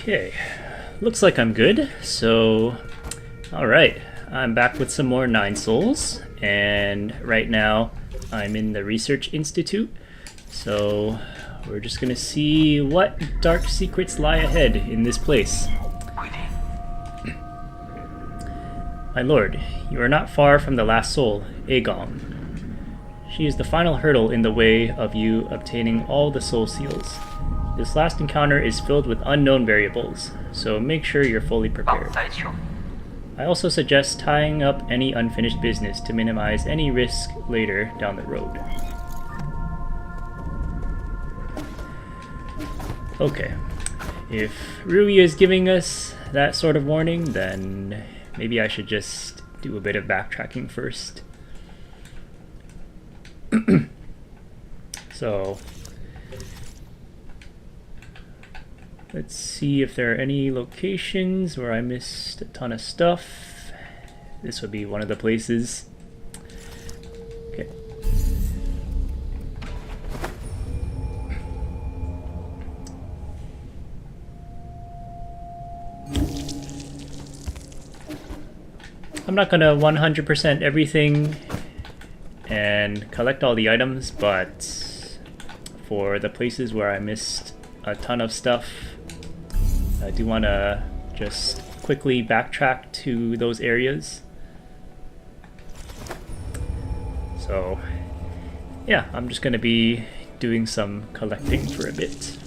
Okay, looks like I'm good. So, alright, I'm back with some more 9 souls, and right now I'm in the Research Institute. So, we're just gonna see what dark secrets lie ahead in this place. My lord, you are not far from the last soul, Eigong. She is the final hurdle in the way of you obtaining all the soul seals. This last encounter is filled with unknown variables, so make sure you're fully prepared. I also suggest tying up any unfinished business to minimize any risk later down the road. Okay, if Rui is giving us that sort of warning, then maybe I should just do a bit of backtracking first. So, let's see if there are any locations where I missed a ton of stuff. This would be one of the places. Okay. I'm not gonna 100% everything and collect all the items, but for the places where I missed a ton of stuff, I do want to just quickly backtrack to those areas. So yeah, I'm just going to be doing some collecting for a bit.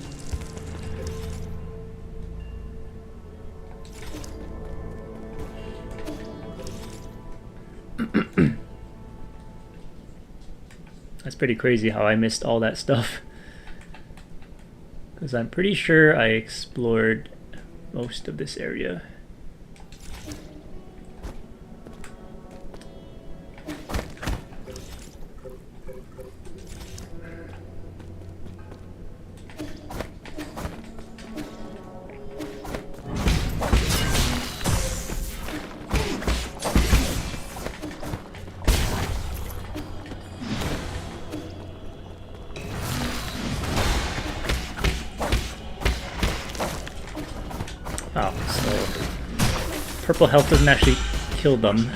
That's pretty crazy how I missed all that stuff, because I'm pretty sure I explored most of this area. Oh, so purple health doesn't actually kill them.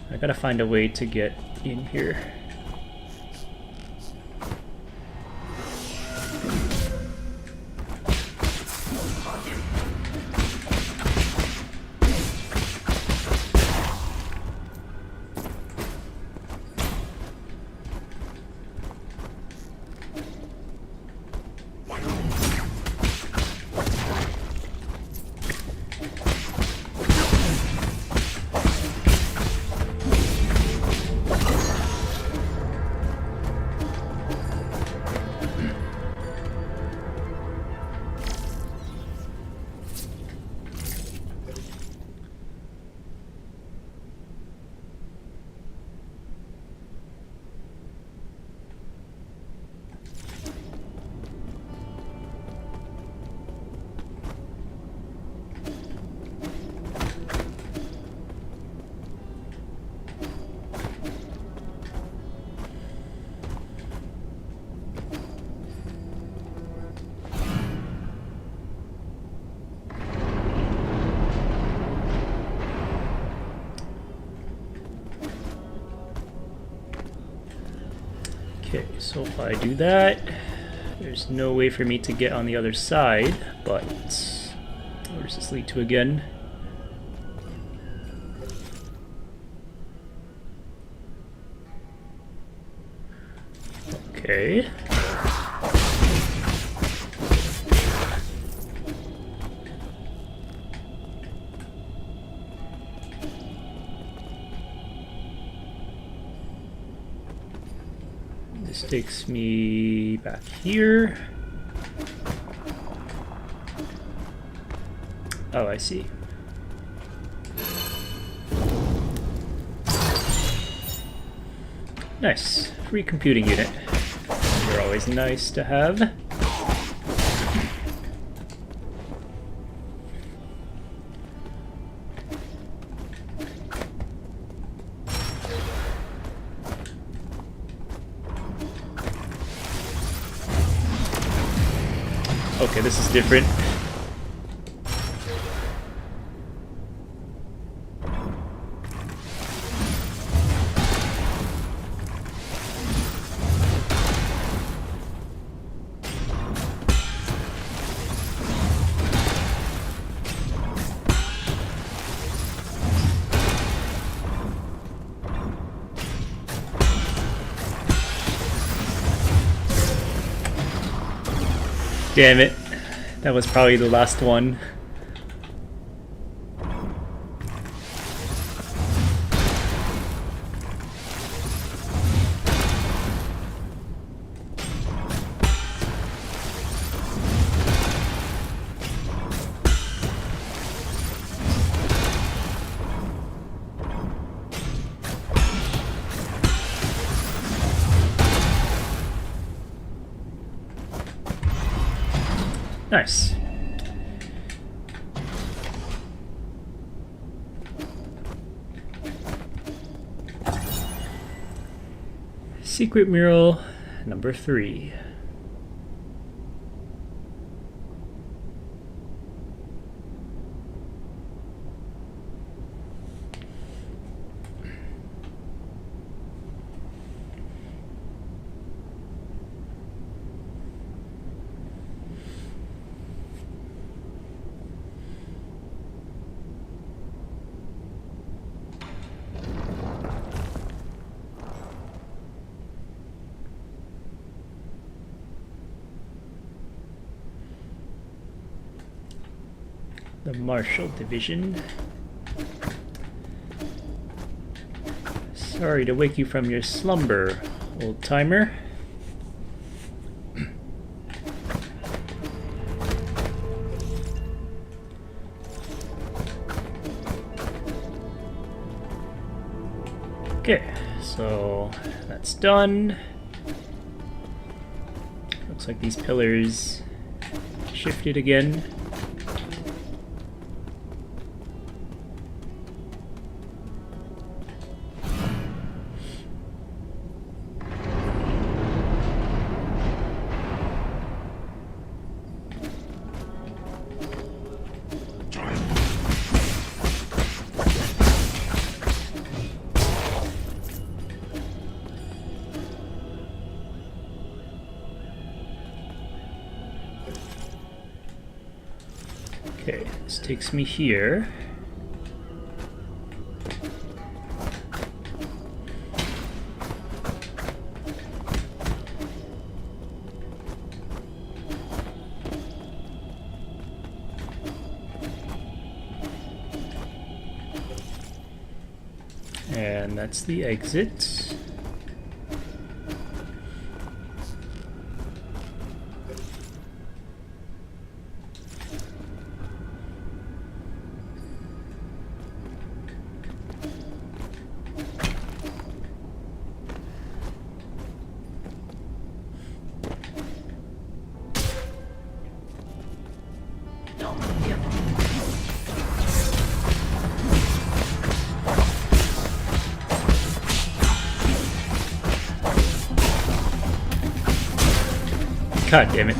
I gotta find a way to get in here. Okay, so if I do that, there's no way for me to get on the other side, but where does this lead to again? Okay. This takes me back here. Oh, I see. Nice. Free computing unit. They're always nice to have. Okay, this is different. Damn it. That was probably the last one. Nice. Secret mural number 3. The Marshall Division. Sorry to wake you from your slumber, old-timer. Okay, so that's done. Looks like these pillars shifted again. Okay, this takes me here. And that's the exit. God damn it.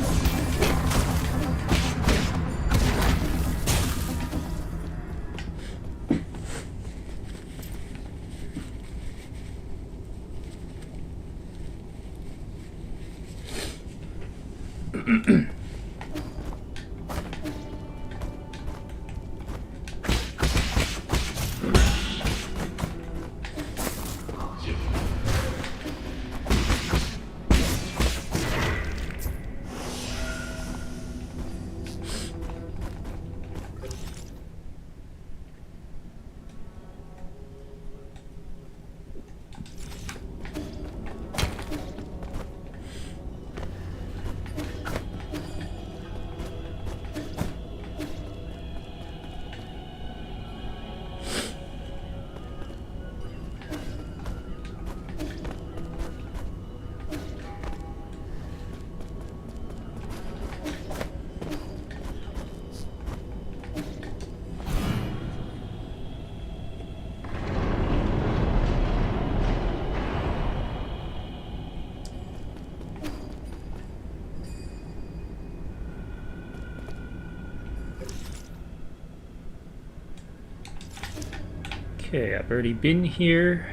Okay, I've already been here.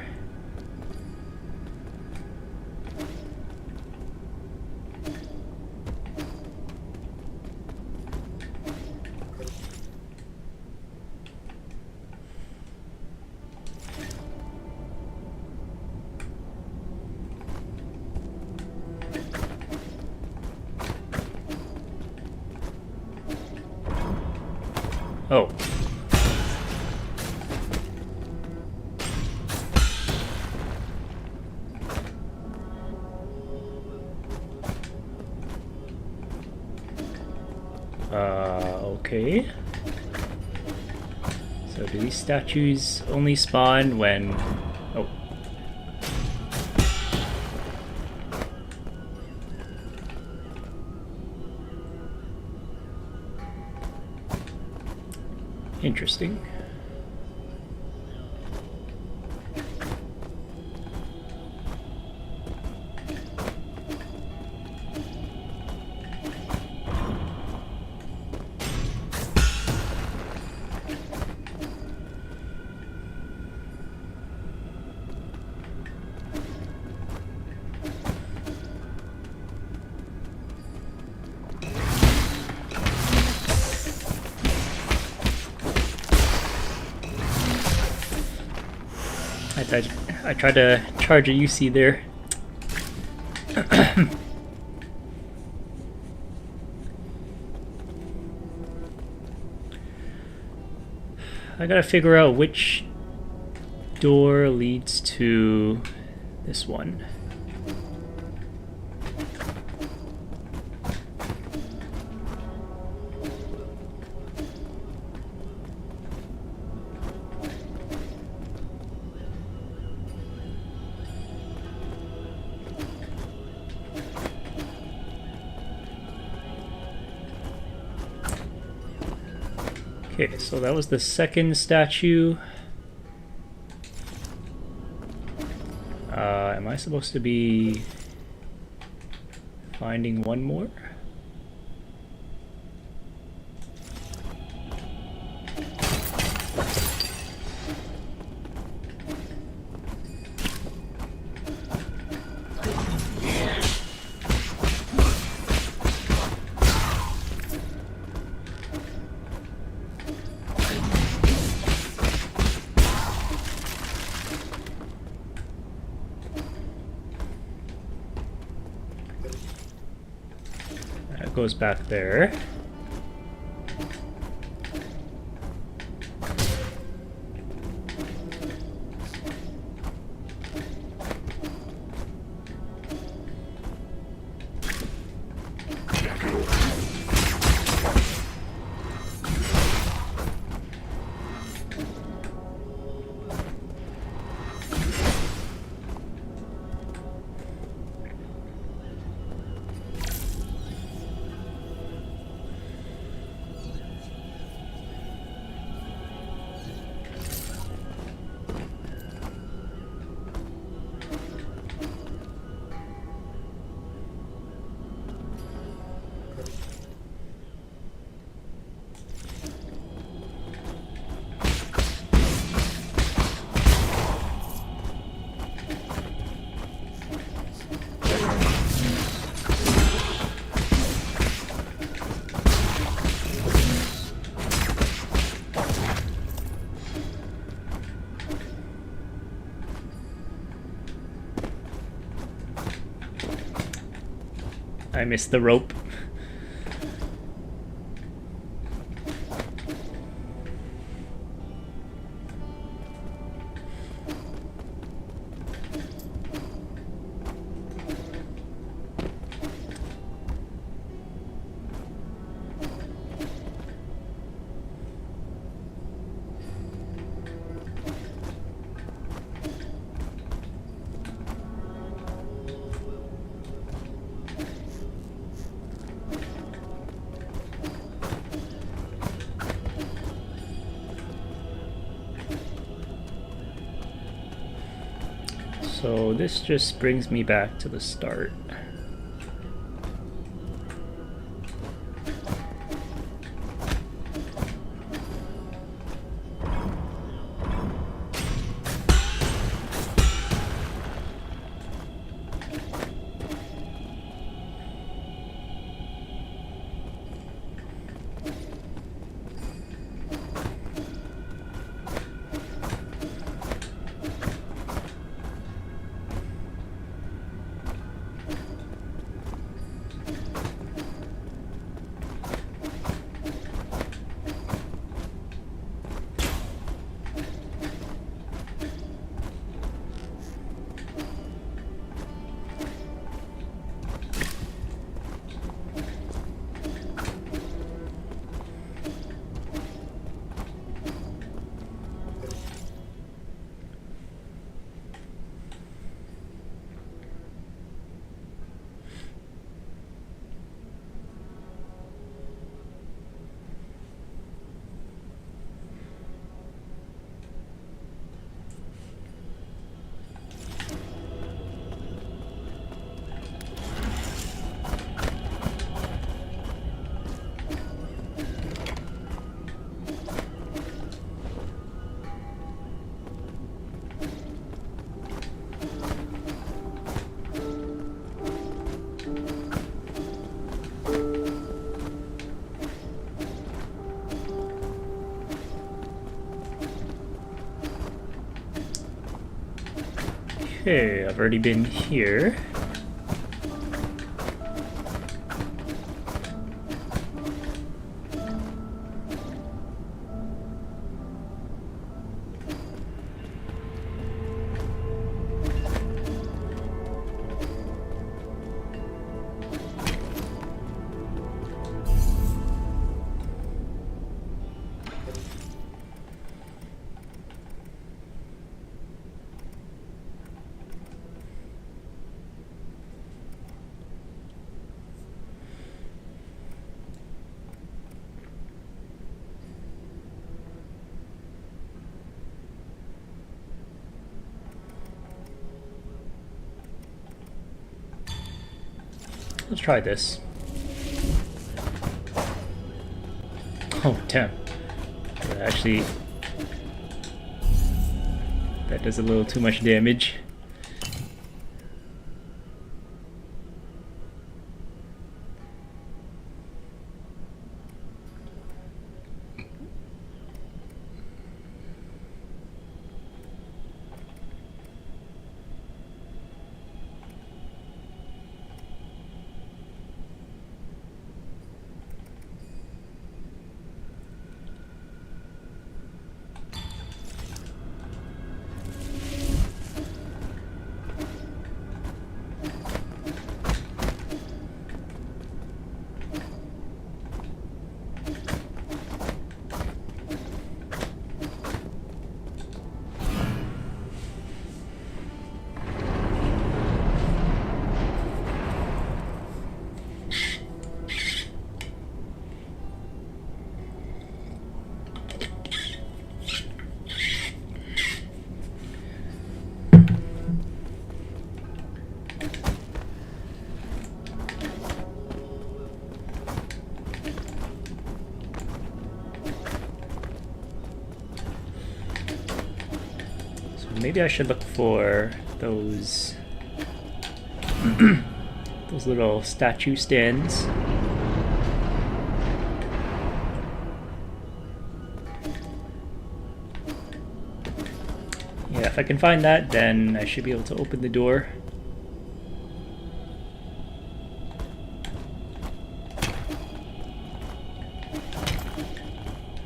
Oh. Okay. So do these statues only spawn when... Oh. Interesting. I tried to charge a UC there. I gotta figure out which door leads to this one. Okay, so that was the second statue. Am I supposed to be finding one more? Goes back there. I missed the rope. So this just brings me back to the start. Okay, I've already been here. Let's try this. Oh, damn. Actually, that does a little too much damage. Maybe I should look for those those little statue stands. Yeah, if I can find that, then I should be able to open the door.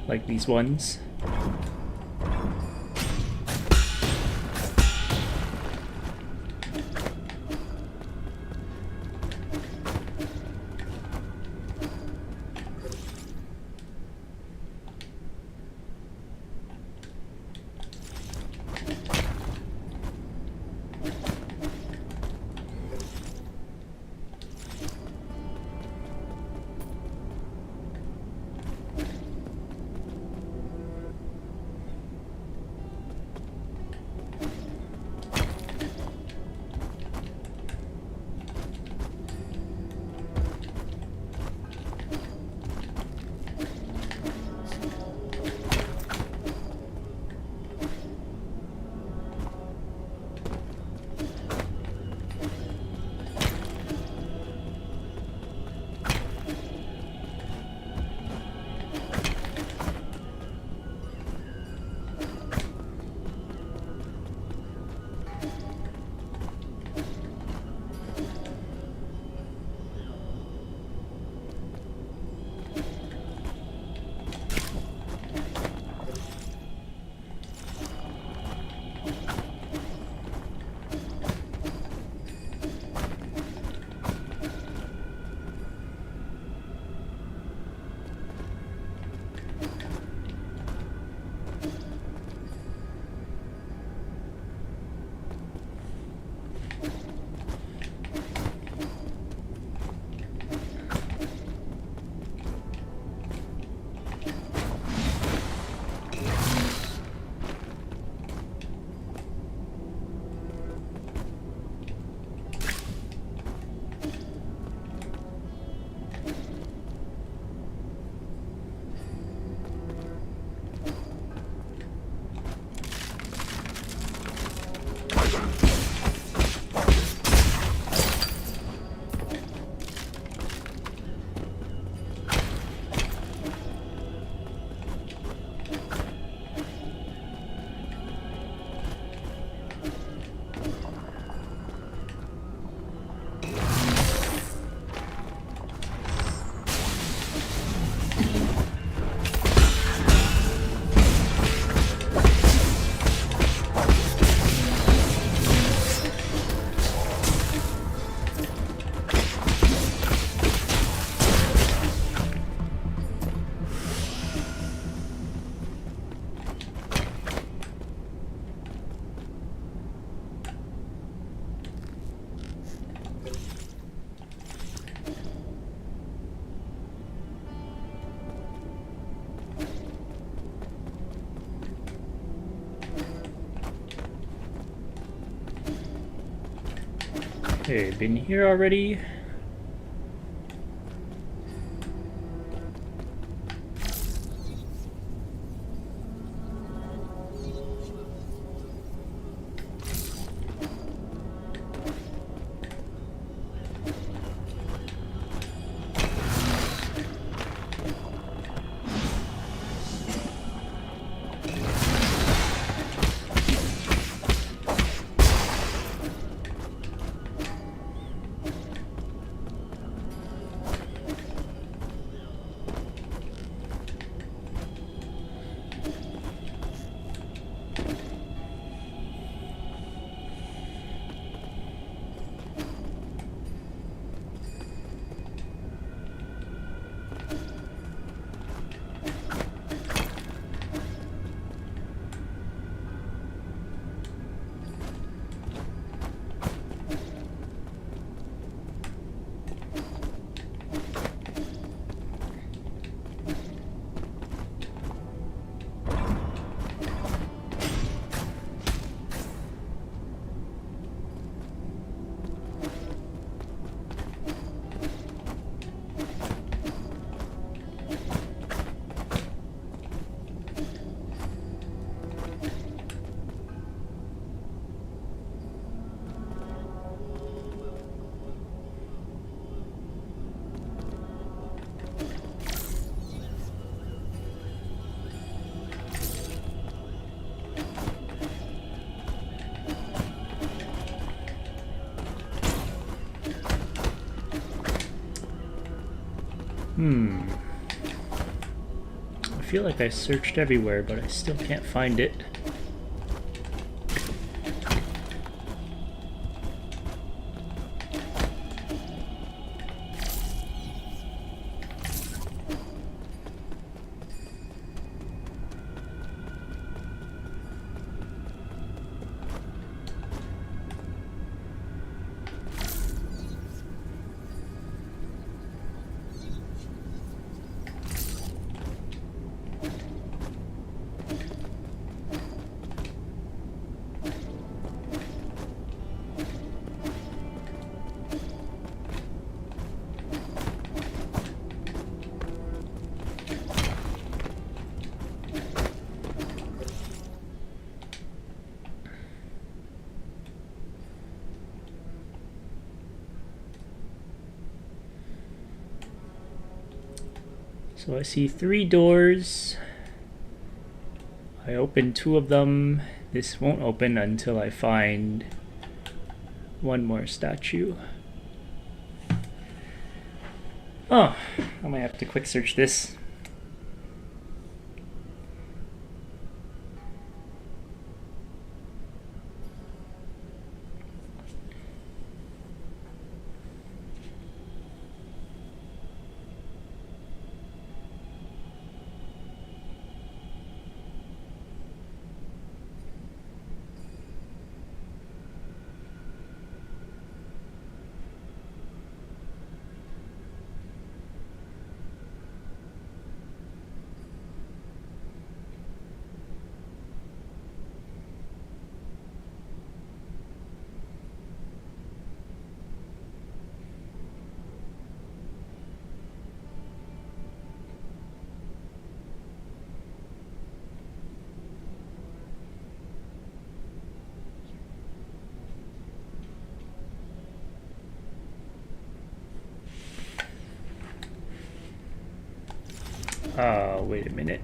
Like these ones. Okay, been here already. I feel like I searched everywhere, but I still can't find it. So I see 3 doors. I opened 2 of them. This won't open until I find one more statue. Oh, I might have to quick search this. Wait a minute.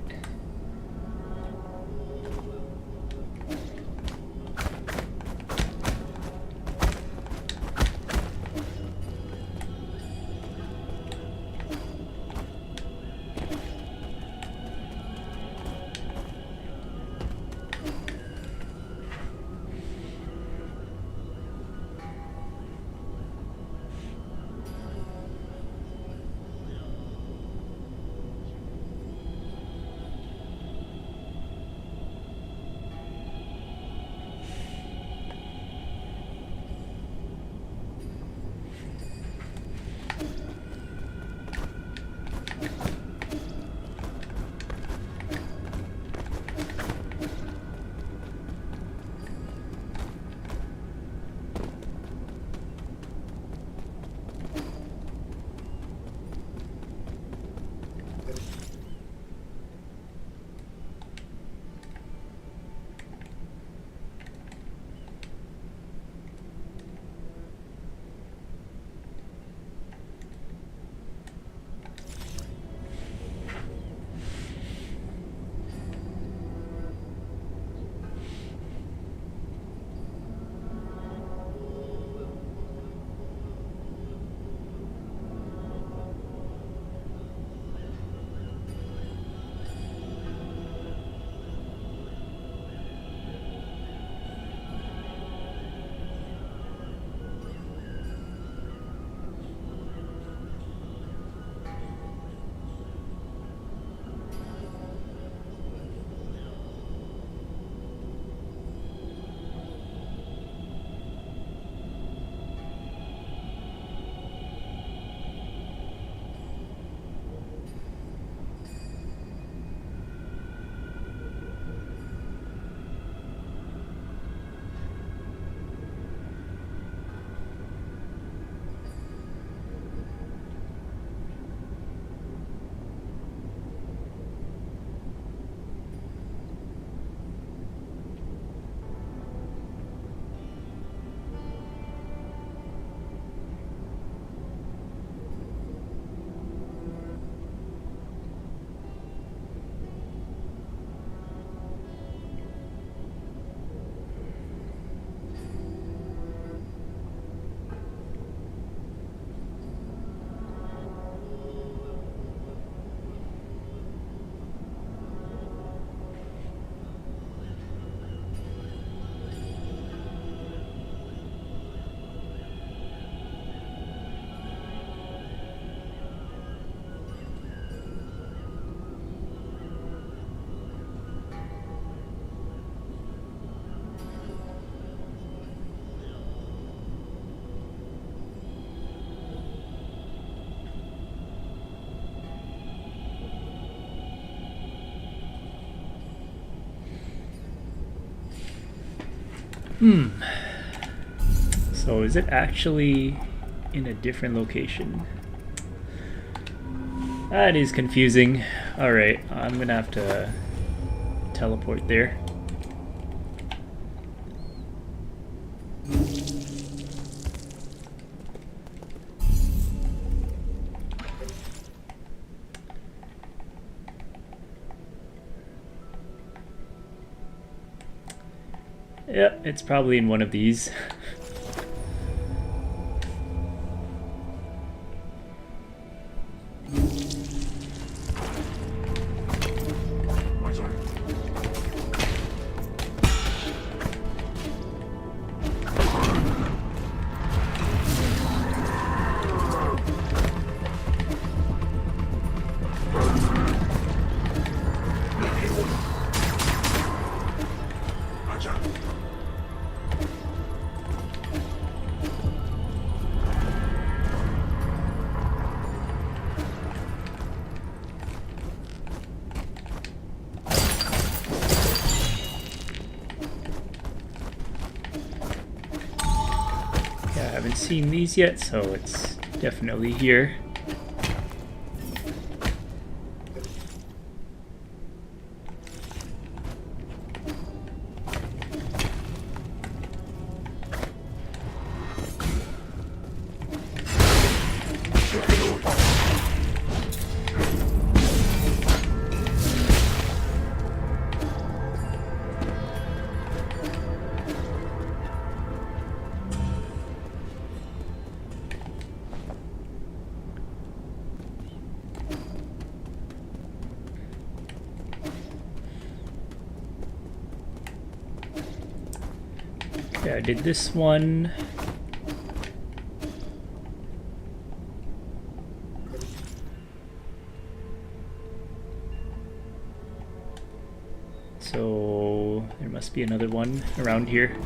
So is it actually in a different location? That is confusing. Alright, I'm gonna have to teleport there. Yeah, it's probably in one of these. I haven't seen these yet, so it's definitely here. Okay, I did this one. So there must be another one around here.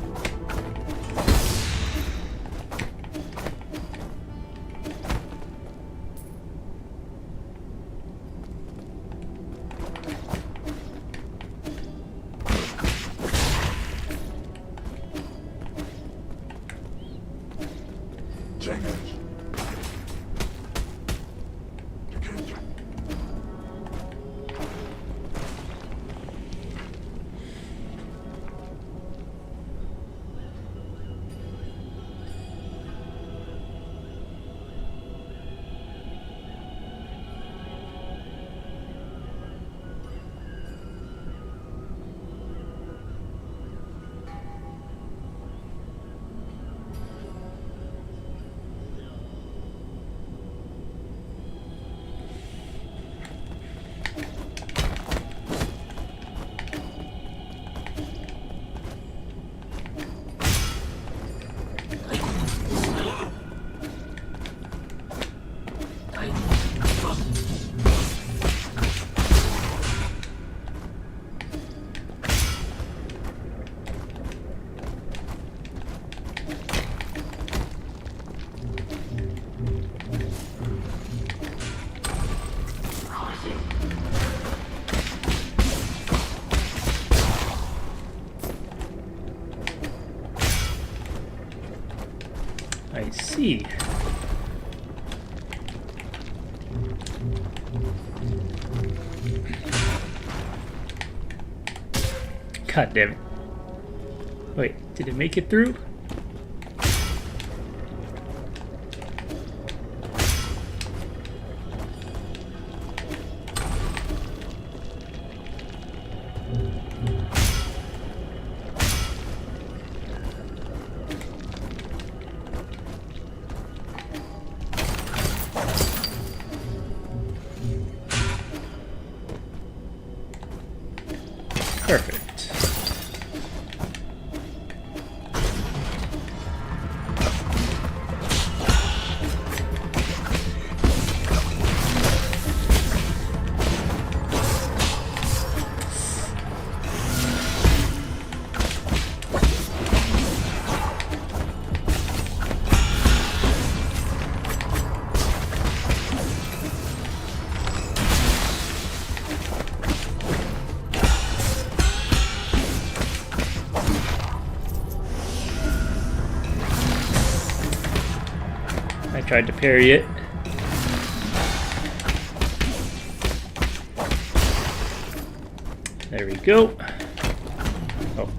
I see. God damn it. Wait, did it make it through? Perfect. tried to parry it. There we go. Oh.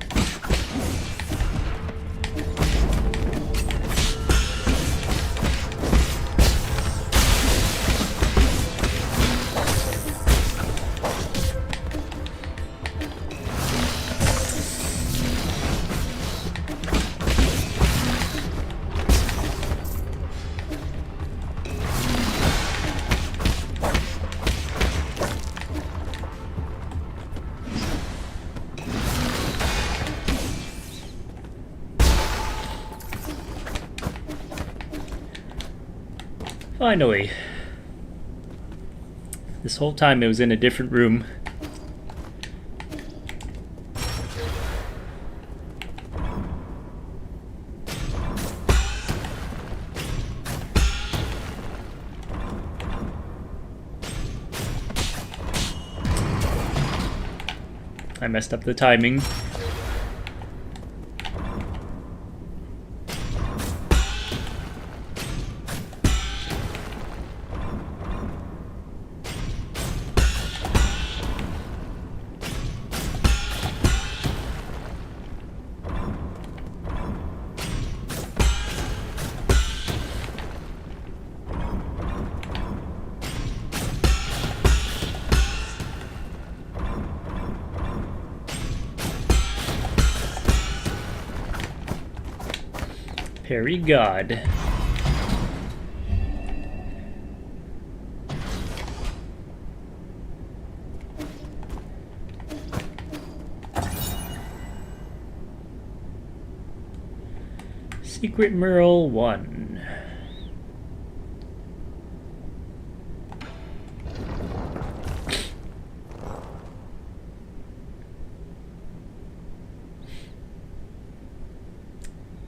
Finally. This whole time it was in a different room. I messed up the timing. Parry God. Secret Merle 1.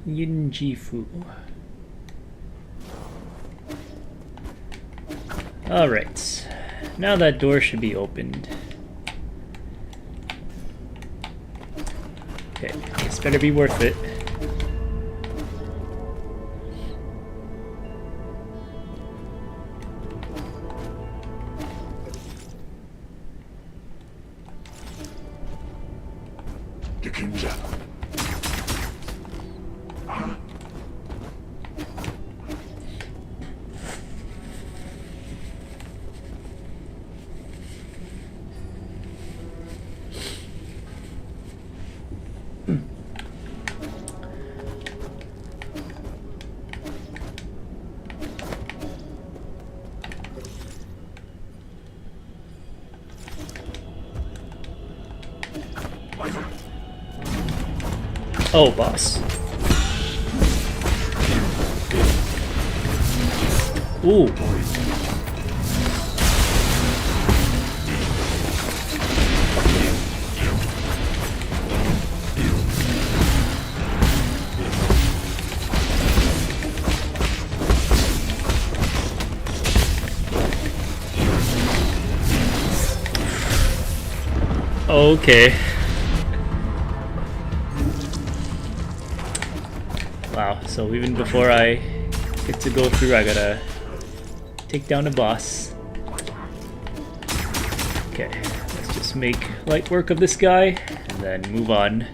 Yinjifu. Alright. Now that door should be opened. Okay, this better be worth it. Oh, boss. Ooh. Okay. Wow, so even before I get to go through, I gotta take down a boss. Okay, let's just make light work of this guy, and then move on.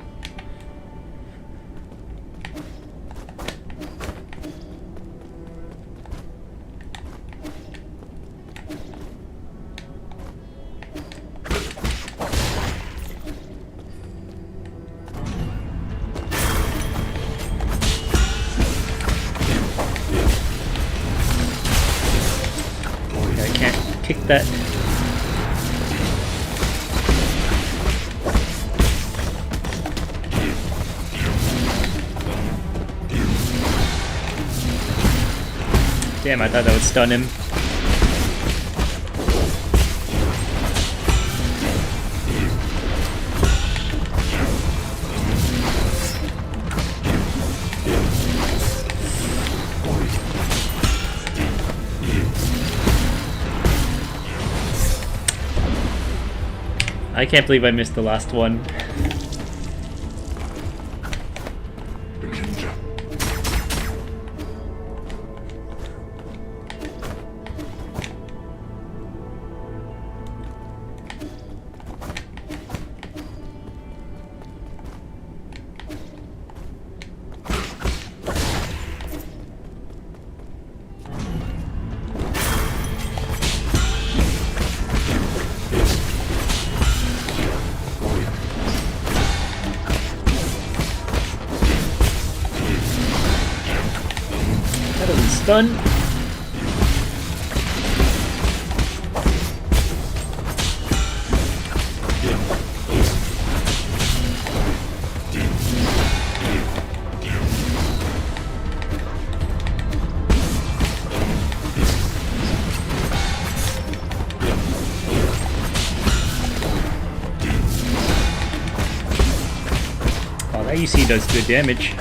Kick that. Damn, I thought that would stun him. I can't believe I missed the last one. Stun. Oh, that UC does good damage.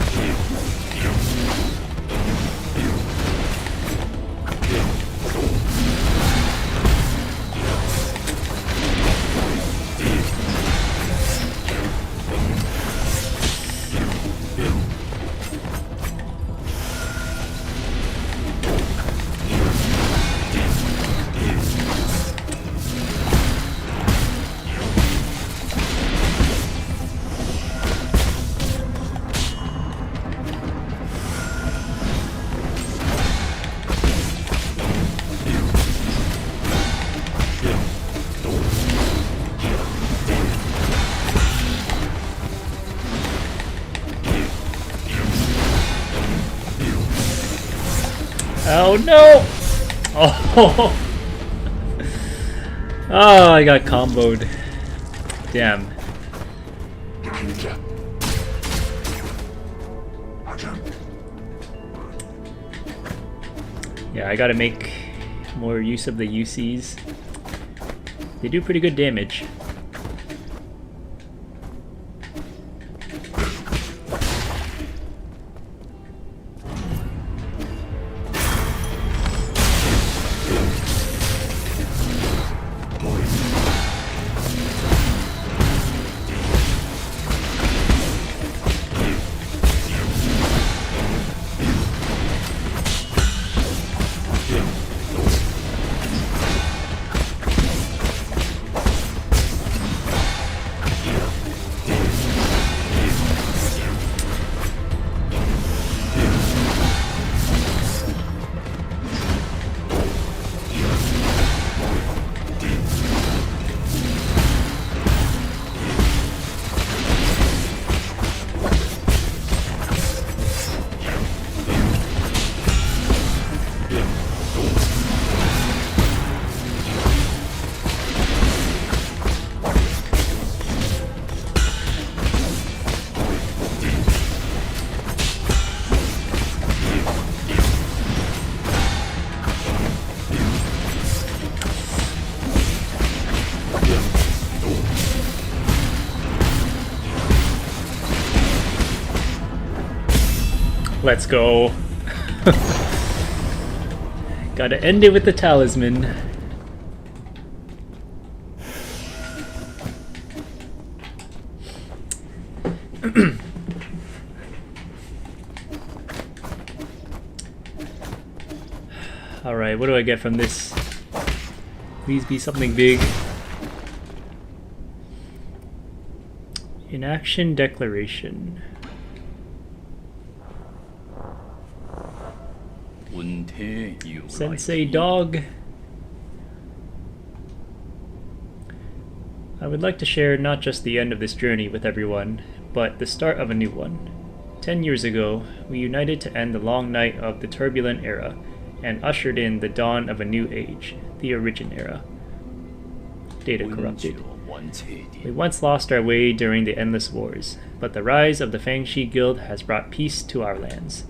Oh no! Oh, oh, I got comboed. Damn. Yeah, I gotta make more use of the UCs. They do pretty good damage. Let's go. Gotta end it with the talisman. Alright, what do I get from this? Please be something big. Inaction declaration. Sensei dog. I would like to share not just the end of this journey with everyone, but the start of a new one. 10 years ago, we united to end the long night of the turbulent era and ushered in the dawn of a new age, the Origin era. Data corrupted. We once lost our way during the endless wars, but the rise of the Fangshi Guild has brought peace to our lands.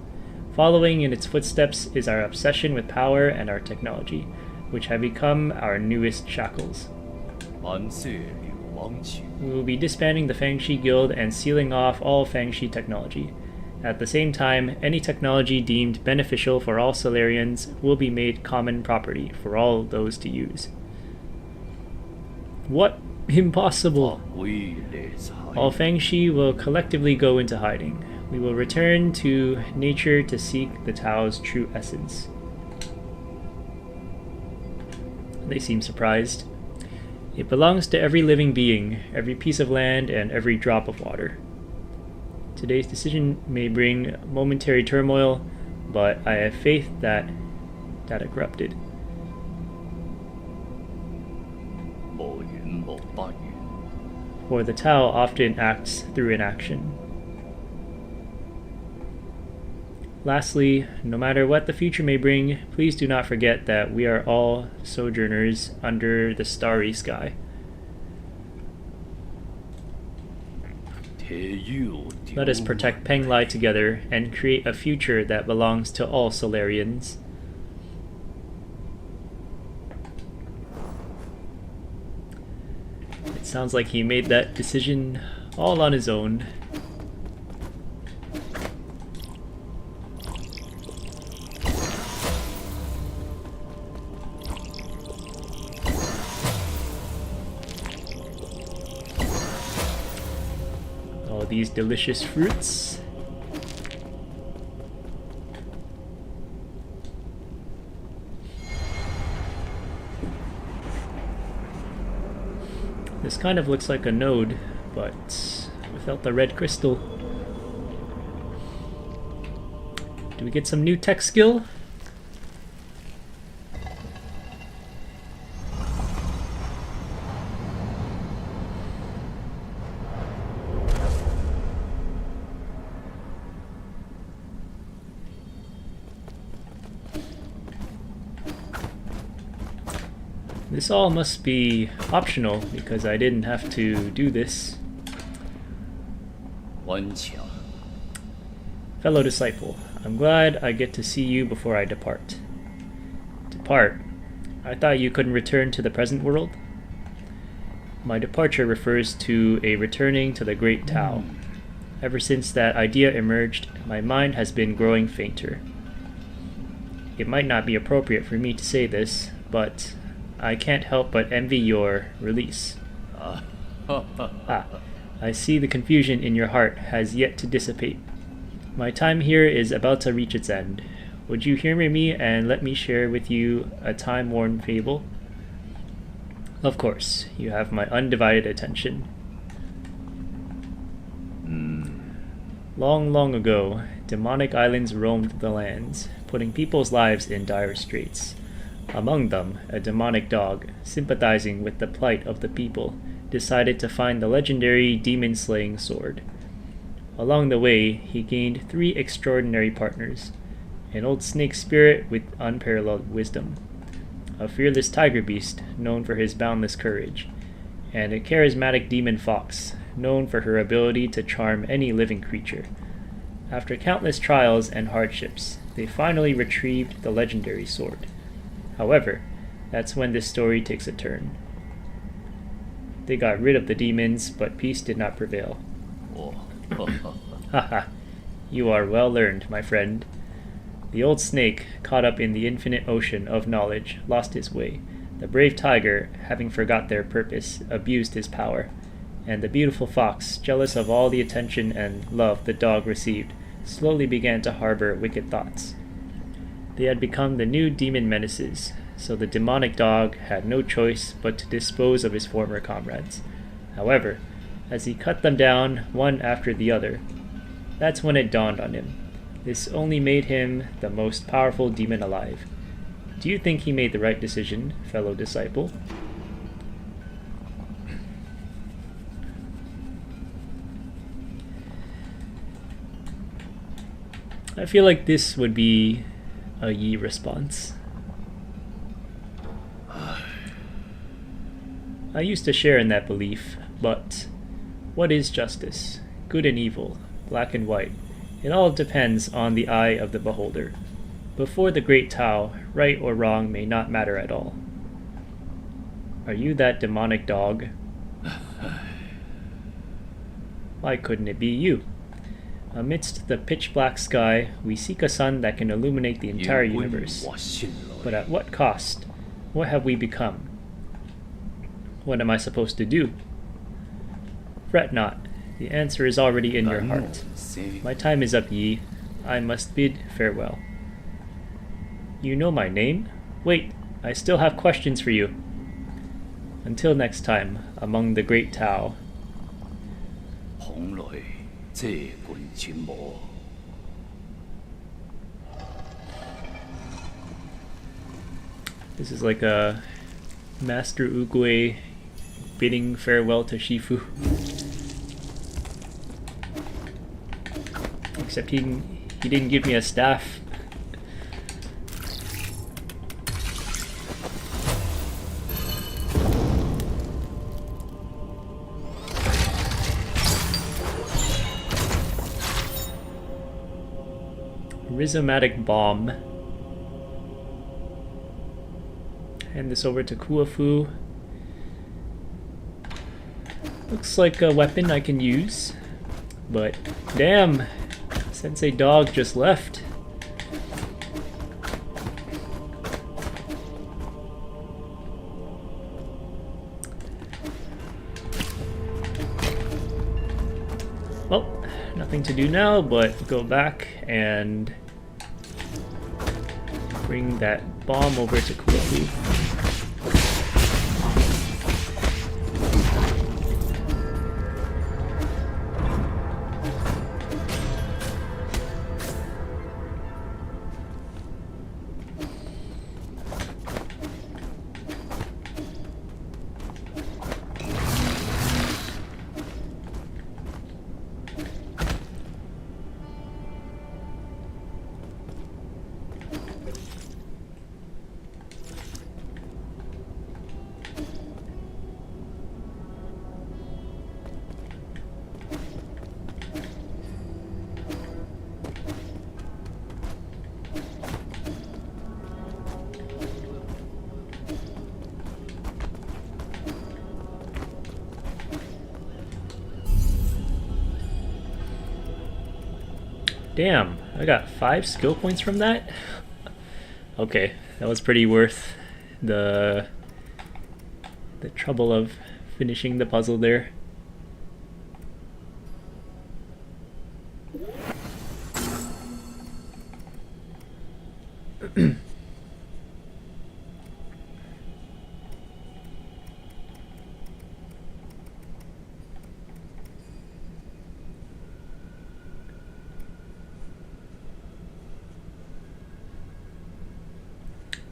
Following in its footsteps is our obsession with power and our technology, which have become our newest shackles. We will be disbanding the Fangshi Guild and sealing off all Fangshi technology. At the same time, any technology deemed beneficial for all Solarians will be made common property for all those to use. What? Impossible! All Fangshi will collectively go into hiding. We will return to nature to seek the Tao's true essence. They seem surprised. It belongs to every living being, every piece of land, and every drop of water. Today's decision may bring momentary turmoil, but I have faith that data corrupted. For the Tao often acts through inaction. Lastly, no matter what the future may bring, please do not forget that we are all sojourners under the starry sky. Let us protect Penglai together and create a future that belongs to all Solarians. It sounds like he made that decision all on his own. All these delicious fruits. This kind of looks like a node, but without the red crystal. Do we get some new tech skill? This all must be optional because I didn't have to do this. Fellow disciple, I'm glad I get to see you before I depart. Depart? I thought you couldn't return to the present world? My departure refers to a returning to the Great Tao. Ever since that idea emerged, my mind has been growing fainter. It might not be appropriate for me to say this, but I can't help but envy your release. I see the confusion in your heart has yet to dissipate. My time here is about to reach its end. Would you humor me and let me share with you a time-worn fable? Of course, you have my undivided attention. Long, long ago, demonic islands roamed the lands, putting people's lives in dire straits. Among them, a demonic dog, sympathizing with the plight of the people, decided to find the legendary demon-slaying sword. Along the way, he gained 3 extraordinary partners: an old snake spirit with unparalleled wisdom, a fearless tiger beast known for his boundless courage, and a charismatic demon fox known for her ability to charm any living creature. After countless trials and hardships, they finally retrieved the legendary sword. However, that's when this story takes a turn. They got rid of the demons, but peace did not prevail. Haha, you are well learned, my friend. The old snake, caught up in the infinite ocean of knowledge, lost his way. The brave tiger, having forgot their purpose, abused his power. And the beautiful fox, jealous of all the attention and love the dog received, slowly began to harbor wicked thoughts. They had become the new demon menaces, so the demonic dog had no choice but to dispose of his former comrades. However, as he cut them down one after the other, that's when it dawned on him. This only made him the most powerful demon alive. Do you think he made the right decision, fellow disciple? I feel like this would be a Yi response. I used to share in that belief, but what is justice? Good and evil, black and white. It all depends on the eye of the beholder. Before the Great Tao, right or wrong may not matter at all. Are you that demonic dog? Why couldn't it be you? Amidst the pitch-black sky, we seek a sun that can illuminate the entire universe. But at what cost? What have we become? What am I supposed to do? Fret not. The answer is already in your heart. My time is up, Yi. I must bid farewell. You know my name? Wait, I still have questions for you. Until next time, among the Great Tao. This is like a Master Oogway bidding farewell to Shifu. Except he He didn't give me a staff. Rhizomatic bomb. Hand this over to Kuafu. Looks like a weapon I can use. But damn, Sensei Dog just left. Well, nothing to do now but go back and bring that bomb over to Kuafu. Damn, I got 5 skill points from that? Okay, that was pretty worth the trouble of finishing the puzzle there.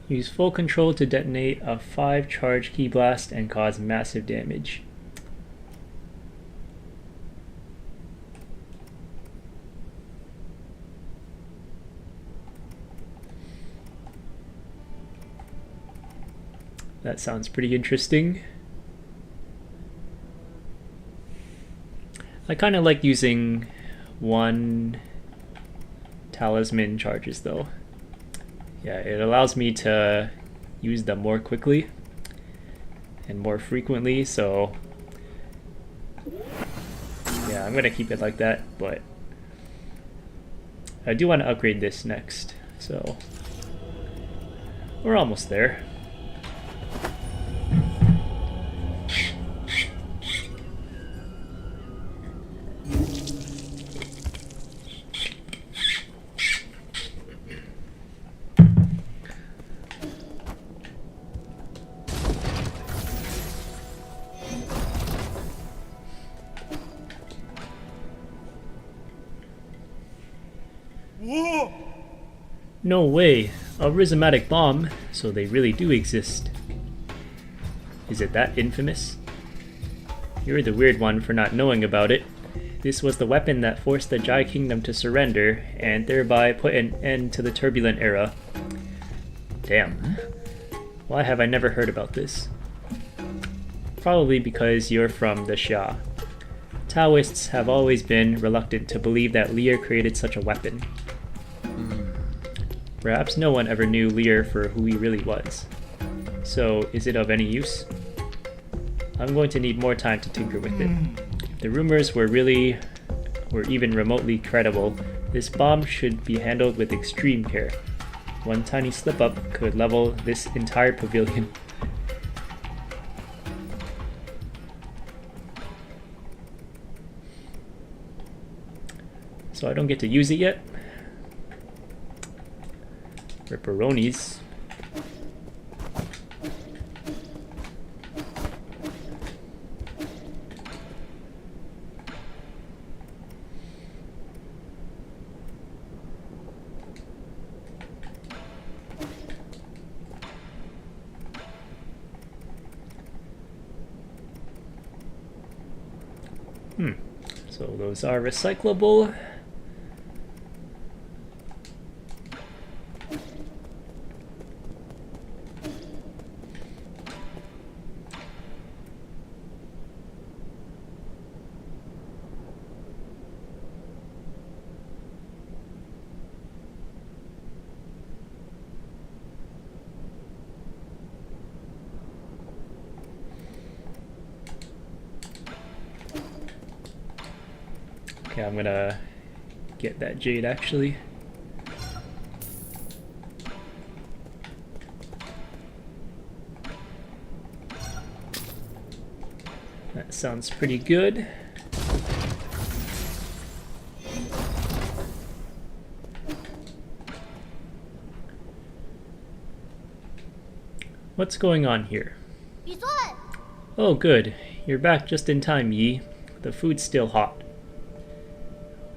Use full control to detonate a 5 charge key blast and cause massive damage. That sounds pretty interesting. I kind of like using 1 talisman charges though. Yeah, it allows me to use them more quickly and more frequently, so yeah, I'm gonna keep it like that, but I do want to upgrade this next, so we're almost there. No way, a rhizomatic bomb, so they really do exist. Is it that infamous? You're the weird one for not knowing about it. This was the weapon that forced the Jai Kingdom to surrender, and thereby put an end to the turbulent era. Damn. Why have I never heard about this? Probably because you're from the Xia. Taoists have always been reluctant to believe that Lear created such a weapon. Perhaps no one ever knew Lear for who he really was. So, is it of any use? I'm going to need more time to tinker with it. If the rumors were even remotely credible, this bomb should be handled with extreme care. One tiny slip-up could level this entire pavilion. So I don't get to use it yet. Ripperonis. So those are recyclable. Okay, I'm gonna get that jade actually. That sounds pretty good. What's going on here? Oh, good. You're back just in time, Yi. The food's still hot.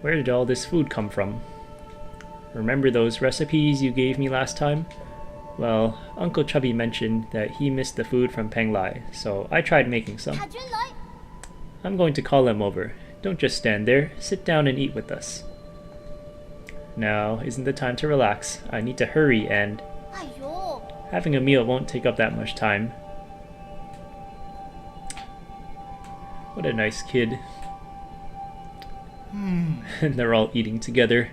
Where did all this food come from? Remember those recipes you gave me last time? Well, Uncle Chubby mentioned that he missed the food from Peng Lai, so I tried making some. I'm going to call him over. Don't just stand there. Sit down and eat with us. Now isn't the time to relax. I need to hurry and... Having a meal won't take up that much time. What a nice kid. And they're all eating together.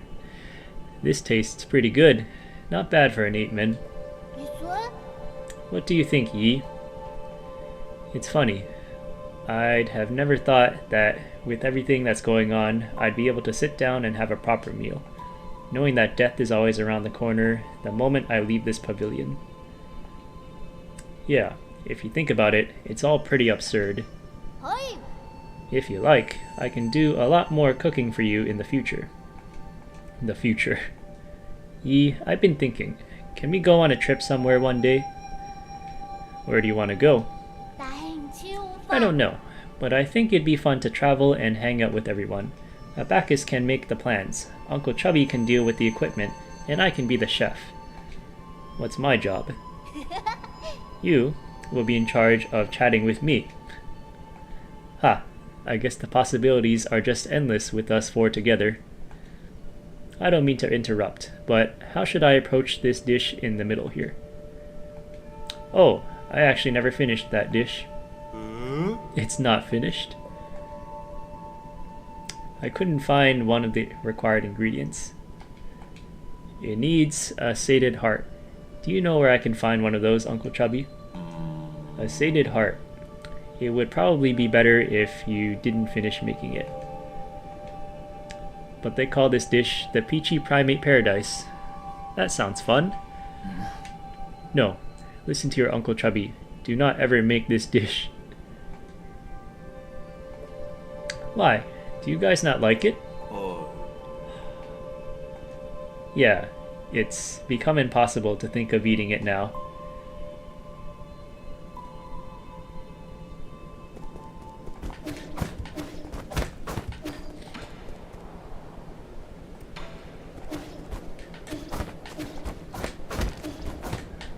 This tastes pretty good. Not bad for an 8-man. What do you think, Yi? It's funny. I'd have never thought that with everything that's going on, I'd be able to sit down and have a proper meal, knowing that death is always around the corner the moment I leave this pavilion. Yeah, if you think about it, it's all pretty absurd. If you like, I can do a lot more cooking for you in the future. The future. Yi, I've been thinking, can we go on a trip somewhere one day? Where do you want to go? I don't know, but I think it'd be fun to travel and hang out with everyone. Abacus can make the plans, Uncle Chubby can deal with the equipment, and I can be the chef. What's my job? You will be in charge of chatting with me. Ha, I guess the possibilities are just endless with us four together. I don't mean to interrupt, but how should I approach this dish in the middle here? Oh, I actually never finished that dish. It's not finished. I couldn't find one of the required ingredients. It needs a sated heart. Do you know where I can find one of those, Uncle Chubby? A sated heart. It would probably be better if you didn't finish making it. But they call this dish the Peachy Primate Paradise. That sounds fun. No, listen to your Uncle Chubby. Do not ever make this dish. Why? Do you guys not like it? Yeah, it's become impossible to think of eating it now.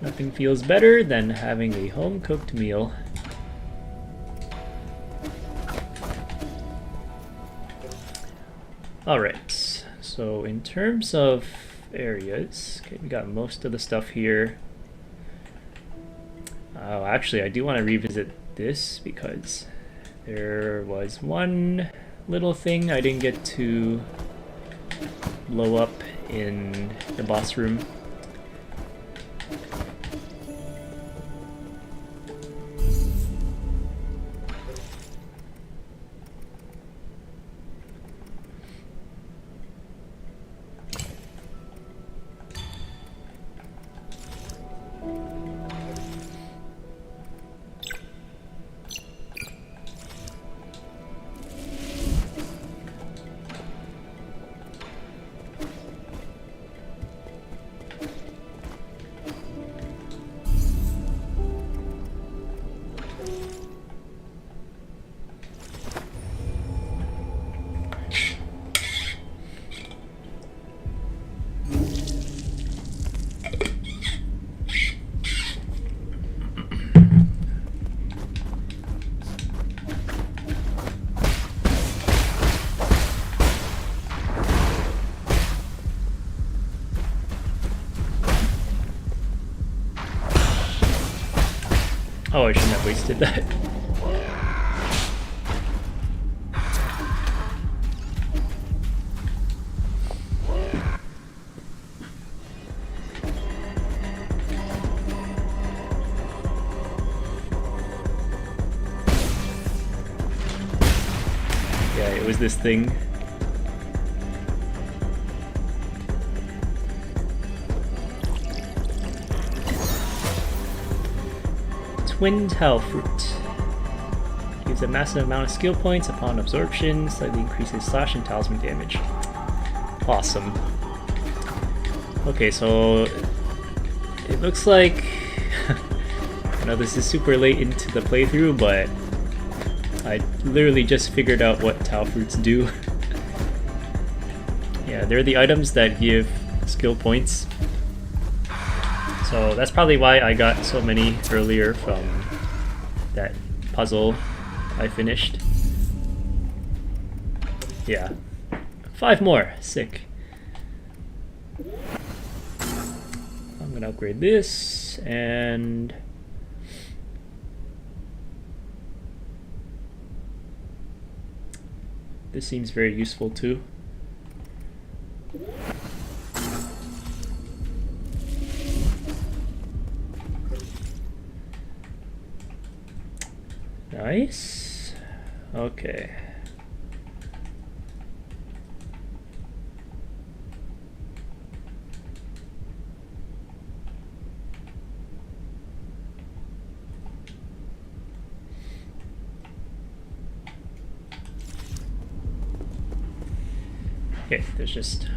Nothing feels better than having a home-cooked meal. Alright, so in terms of areas, okay, we got most of the stuff here. Oh, actually, I do want to revisit this because there was one little thing I didn't get to blow up in the boss room. Oh, I shouldn't have wasted that. Yeah, it was this thing. Twin Tao Fruit. Gives a massive amount of skill points upon absorption, slightly increases slash and talisman damage. Awesome. Okay, so it looks like I know this is super late into the playthrough, but I literally just figured out what Tao Fruits do. Yeah, they're the items that give skill points. So that's probably why I got so many earlier from that puzzle I finished. Yeah. 5 more. Sick. I'm gonna upgrade this, and this seems very useful too. Nice. Okay. Okay, there's just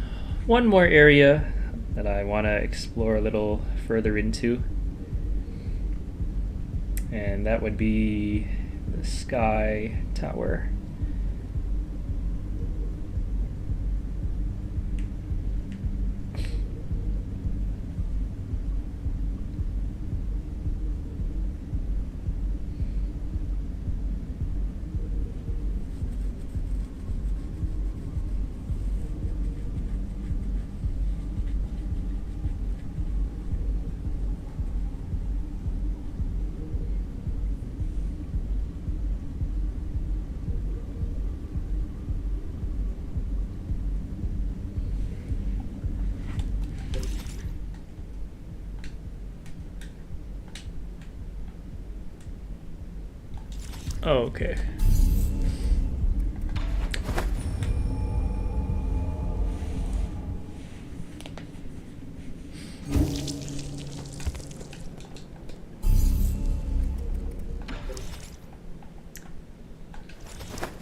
one more area that I want to explore a little further into, and that would be the Sky Tower. Oh, okay.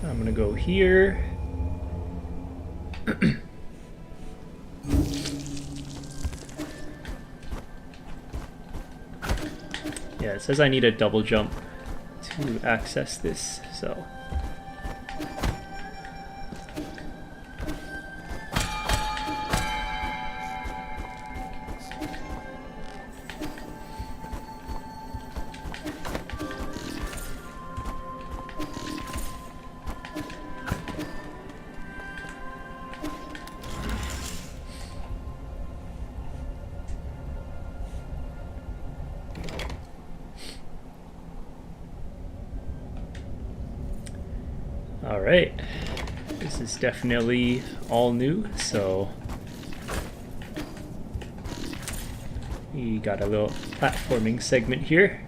I'm gonna go here. Yeah, it says I need a double jump to access this, so. Alright, this is definitely all new, so we got a little platforming segment here.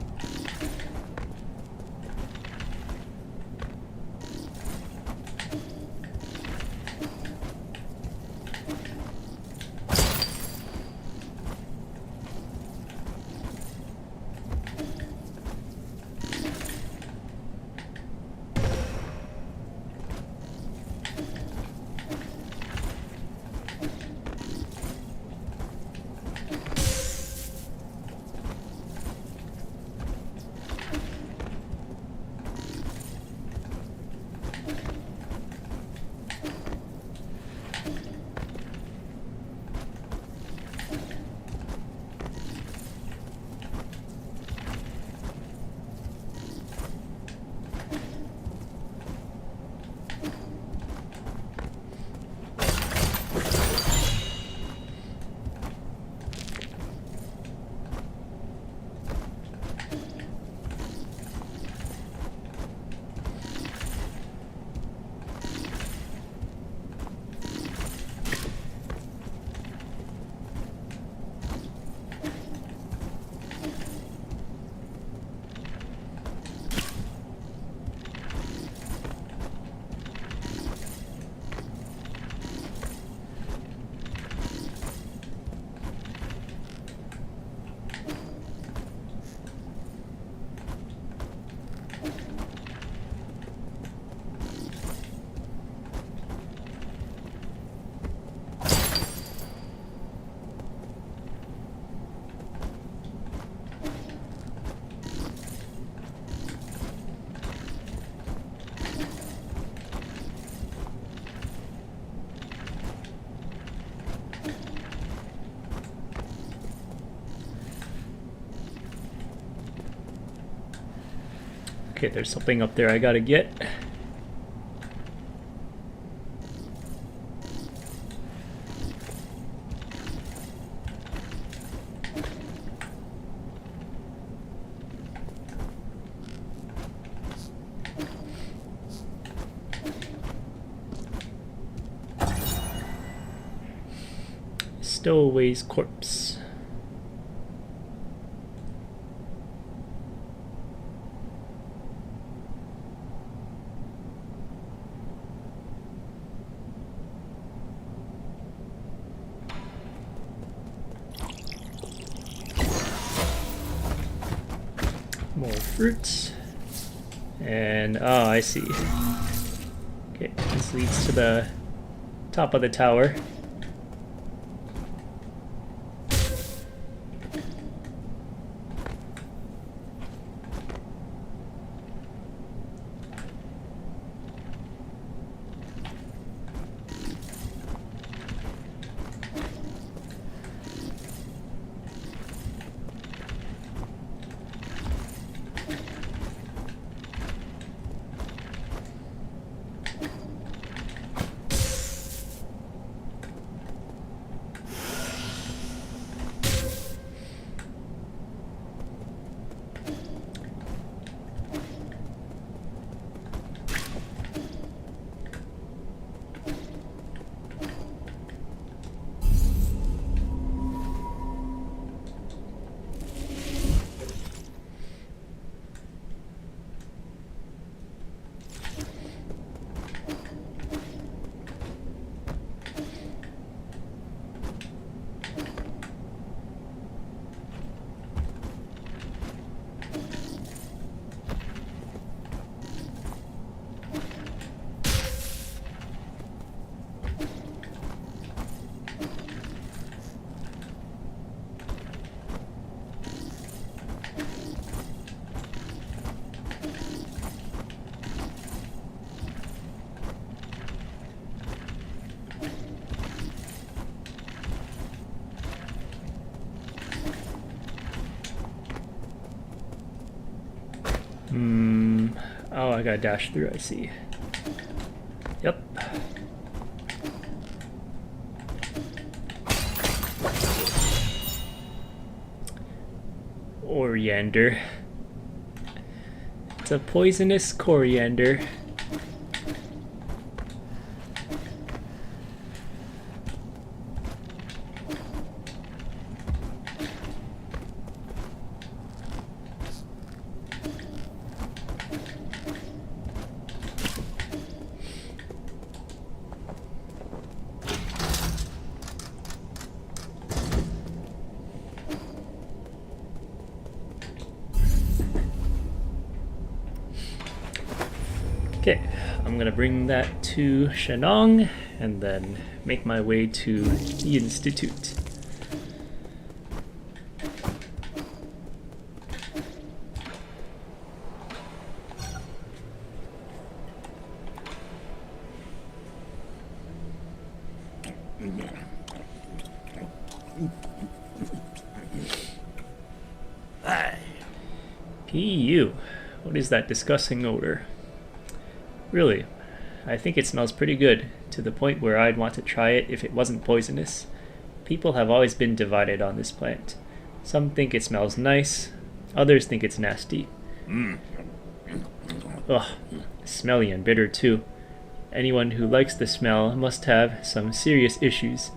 Okay, there's something up there I gotta get. Stowaway's corpse. More fruits. And, oh, I see. Okay, this leads to the top of the tower. Oh, I gotta dash through, I see. Yep. Coriander. It's a poisonous coriander. Okay, I'm gonna bring that to Shenong and then make my way to the Institute. P.U. What is that disgusting odor? Really, I think it smells pretty good, to the point where I'd want to try it if it wasn't poisonous. People have always been divided on this plant. Some think it smells nice, others think it's nasty. Ugh, smelly and bitter too. Anyone who likes the smell must have some serious issues.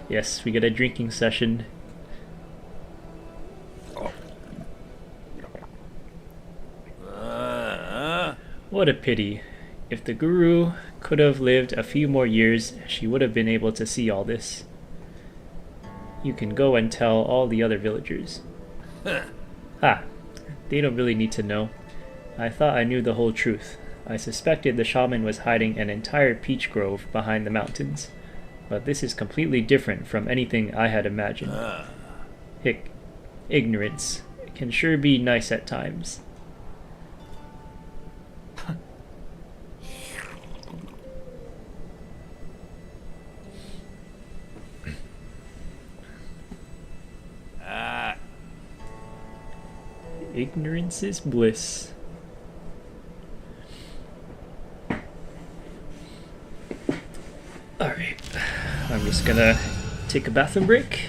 Yes, we get a drinking session. What a pity. If the guru could have lived a few more years, she would have been able to see all this. You can go and tell all the other villagers. Ha! They don't really need to know. I thought I knew the whole truth. I suspected the shaman was hiding an entire peach grove behind the mountains. But this is completely different from anything I had imagined. Hick. Ignorance can sure be nice at times. Ignorance is bliss. Alright, I'm just gonna take a bathroom break.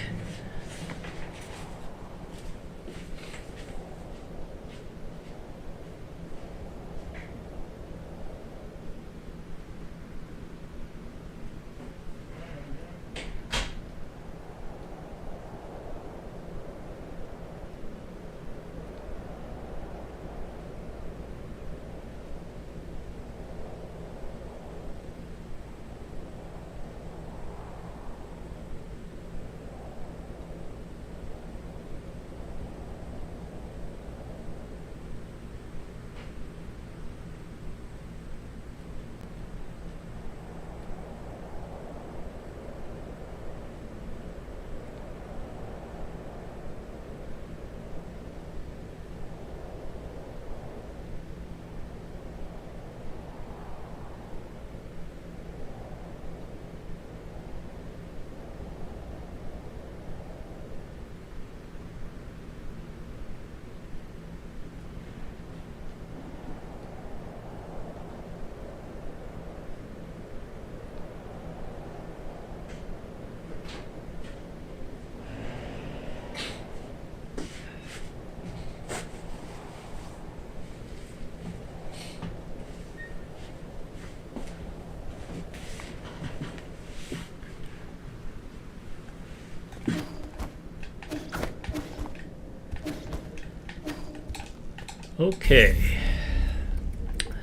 Okay,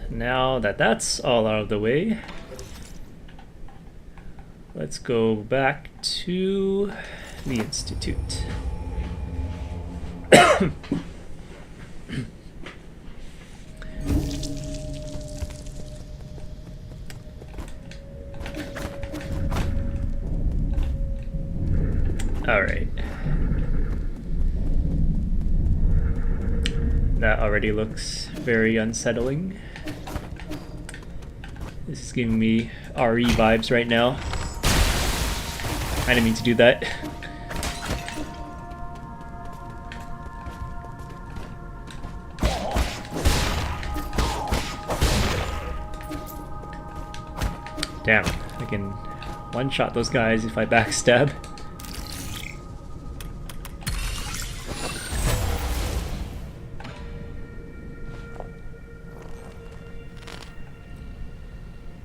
now that that's all out of the way, let's go back to the Institute. Alright. That already looks very unsettling. This is giving me RE vibes right now. I didn't mean to do that. Damn, I can one-shot those guys if I backstab.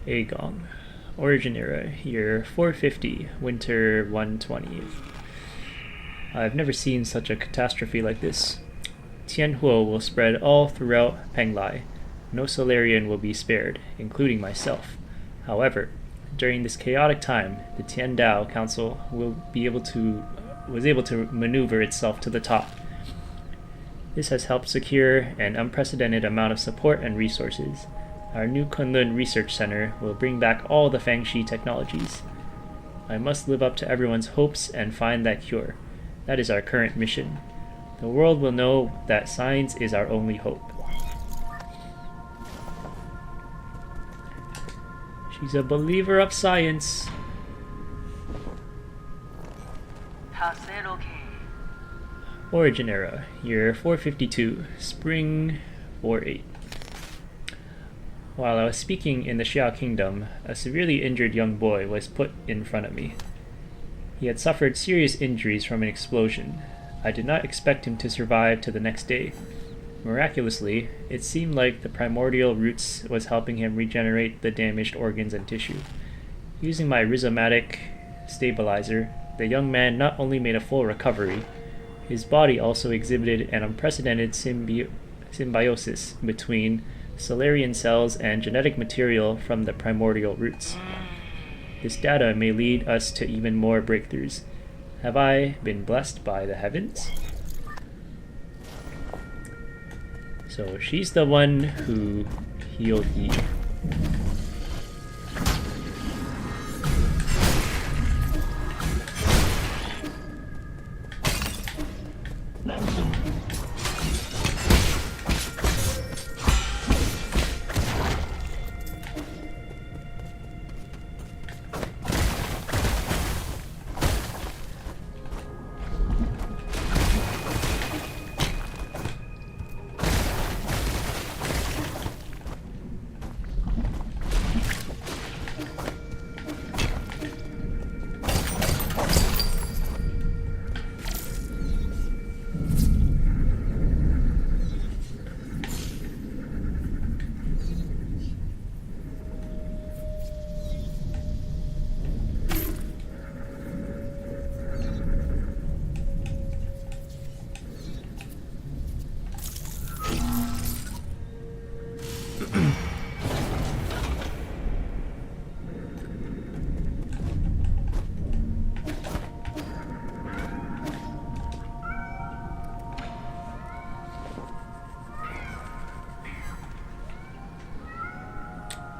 Eigong. Origin era, year 450, winter 120. I've never seen such a catastrophe like this. Tianhuo will spread all throughout Penglai. No Solarian will be spared, including myself. However, during this chaotic time, the Tiandao Council was able to maneuver itself to the top. This has helped secure an unprecedented amount of support and resources. Our new Kunlun Research Center will bring back all the Fangxi technologies. I must live up to everyone's hopes and find that cure. That is our current mission. The world will know that science is our only hope. She's a believer of science. Origin era, year 452, spring 48. While I was speaking in the Xia Kingdom, a severely injured young boy was put in front of me. He had suffered serious injuries from an explosion. I did not expect him to survive to the next day. Miraculously, it seemed like the primordial roots was helping him regenerate the damaged organs and tissue. Using my rhizomatic stabilizer, the young man not only made a full recovery, his body also exhibited an unprecedented symbiosis between Solarian cells and genetic material from the primordial roots. This data may lead us to even more breakthroughs. Have I been blessed by the heavens? So she's the one who healed Yi.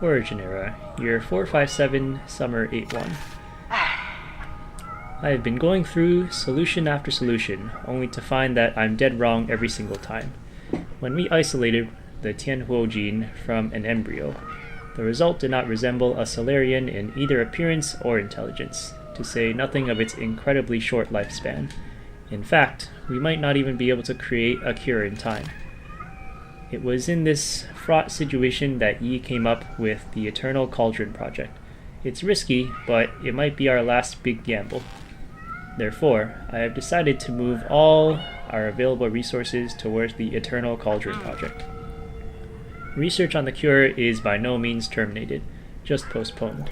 Origin Era, year 457, summer 81. I have been going through solution after solution, only to find that I'm dead wrong every single time. When we isolated the Tianhuo gene from an embryo, the result did not resemble a Solarian in either appearance or intelligence, to say nothing of its incredibly short lifespan. In fact, we might not even be able to create a cure in time. It was in this fraught situation that Yi came up with the Eternal Cauldron project. It's risky, but it might be our last big gamble. Therefore, I have decided to move all our available resources towards the Eternal Cauldron project. Research on the cure is by no means terminated, just postponed.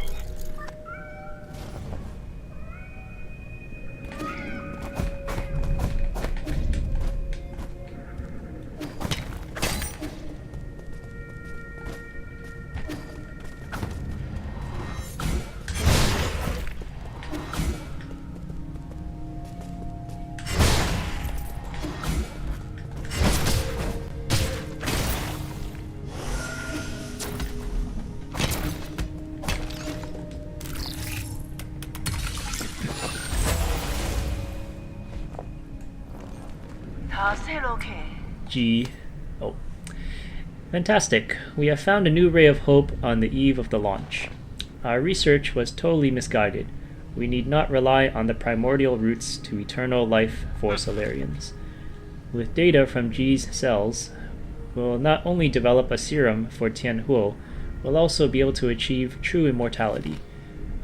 G. Oh. Fantastic. We have found a new ray of hope on the eve of the launch. Our research was totally misguided. We need not rely on the primordial roots to eternal life for Solarians. With data from G's cells, we'll not only develop a serum for Tianhuo, we'll also be able to achieve true immortality.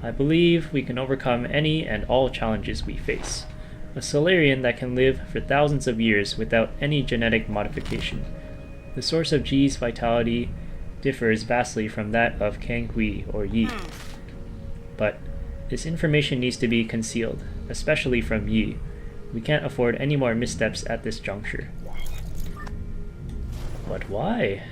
I believe we can overcome any and all challenges we face. A Solarian that can live for thousands of years without any genetic modification. The source of G's vitality differs vastly from that of Kang Hui or Yi. But this information needs to be concealed, especially from Yi. We can't afford any more missteps at this juncture. But why?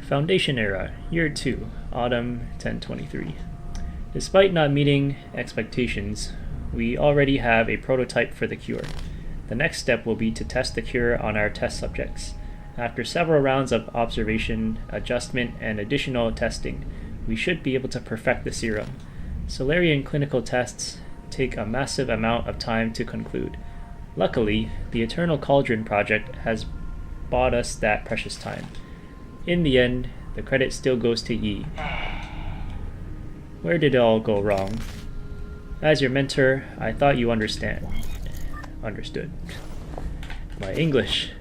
Foundation Era, Year 2, Autumn 1023. Despite not meeting expectations, we already have a prototype for the cure. The next step will be to test the cure on our test subjects. After several rounds of observation, adjustment, and additional testing, we should be able to perfect the serum. Solarian clinical tests take a massive amount of time to conclude. Luckily, the Eternal Cauldron project has bought us that precious time. In the end, the credit still goes to Yi. Where did it all go wrong? As your mentor, I thought you understood. My English.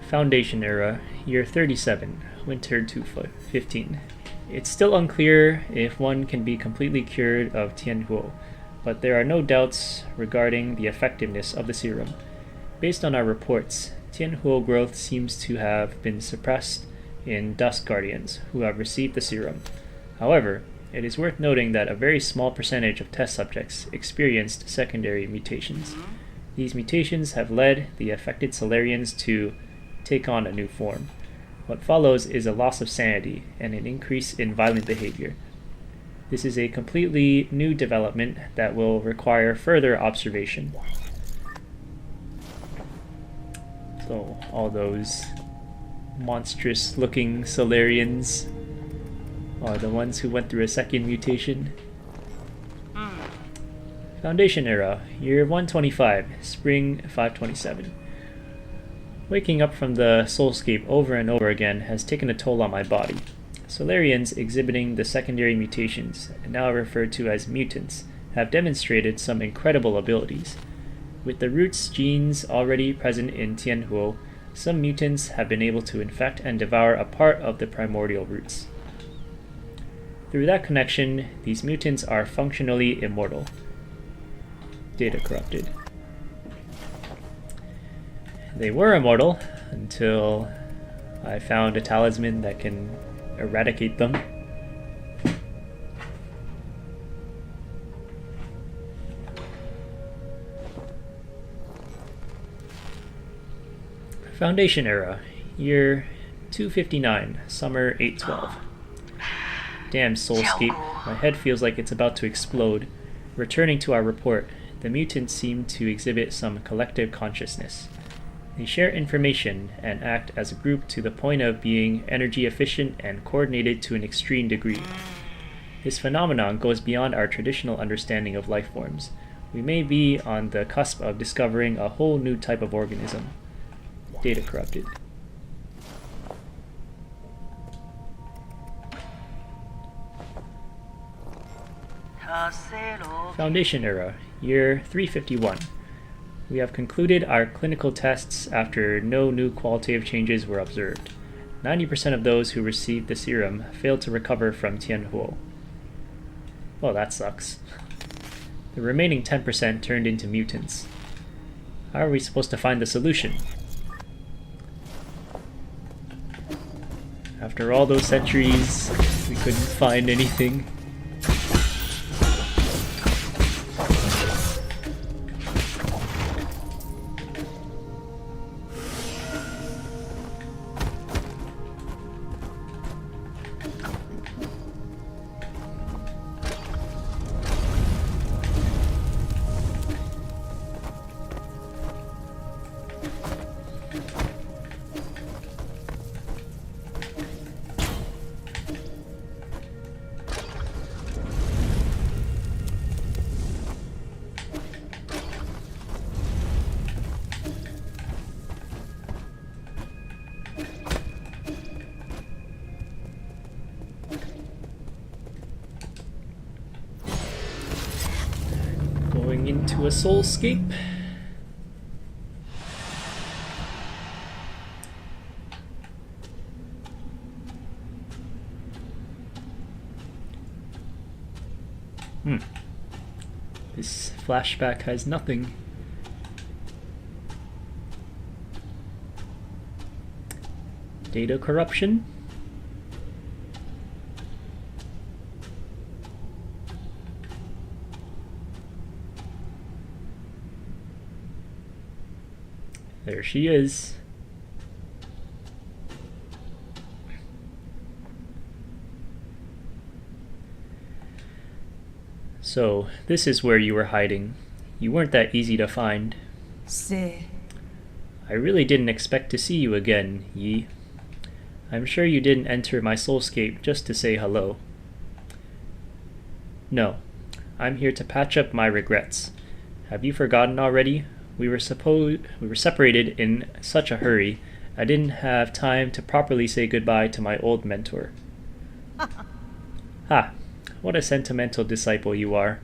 Foundation Era, Year 37, Winter 215. It's still unclear if one can be completely cured of Tianhuo, but there are no doubts regarding the effectiveness of the serum. Based on our reports, Tianhuo growth seems to have been suppressed in Dusk Guardians who have received the serum. However, it is worth noting that a very small percentage of test subjects experienced secondary mutations. These mutations have led the affected Solarians to take on a new form. What follows is a loss of sanity and an increase in violent behavior. This is a completely new development that will require further observation. So, all those monstrous looking Solarians are the ones who went through a second mutation. Foundation Era, Year 125, Spring 527. Waking up from the soulscape over and over again has taken a toll on my body. Solarians exhibiting the secondary mutations, now referred to as mutants, have demonstrated some incredible abilities. With the roots genes already present in Tianhuo, some mutants have been able to infect and devour a part of the primordial roots. Through that connection, these mutants are functionally immortal. Data corrupted. They were immortal until I found a talisman that can eradicate them. Foundation Era, year 259, summer 812. Damn soulscape, my head feels like it's about to explode. Returning to our report, the mutants seem to exhibit some collective consciousness. They share information and act as a group to the point of being energy efficient and coordinated to an extreme degree. This phenomenon goes beyond our traditional understanding of life forms. We may be on the cusp of discovering a whole new type of organism. Data corrupted. Foundation Era, year 351. We have concluded our clinical tests after no new qualitative changes were observed. 90% of those who received the serum failed to recover from Tianhuo. Well, that sucks. The remaining 10% turned into mutants. How are we supposed to find the solution? After all those centuries, we couldn't find anything. Going into a soulscape. This flashback has nothing. Data corruption. There she is. So, this is where you were hiding. You weren't that easy to find. I really didn't expect to see you again, Yi. I'm sure you didn't enter my soulscape just to say hello. No, I'm here to patch up my regrets. Have you forgotten already? We were separated in such a hurry, I didn't have time to properly say goodbye to my old mentor. Ha! What a sentimental disciple you are.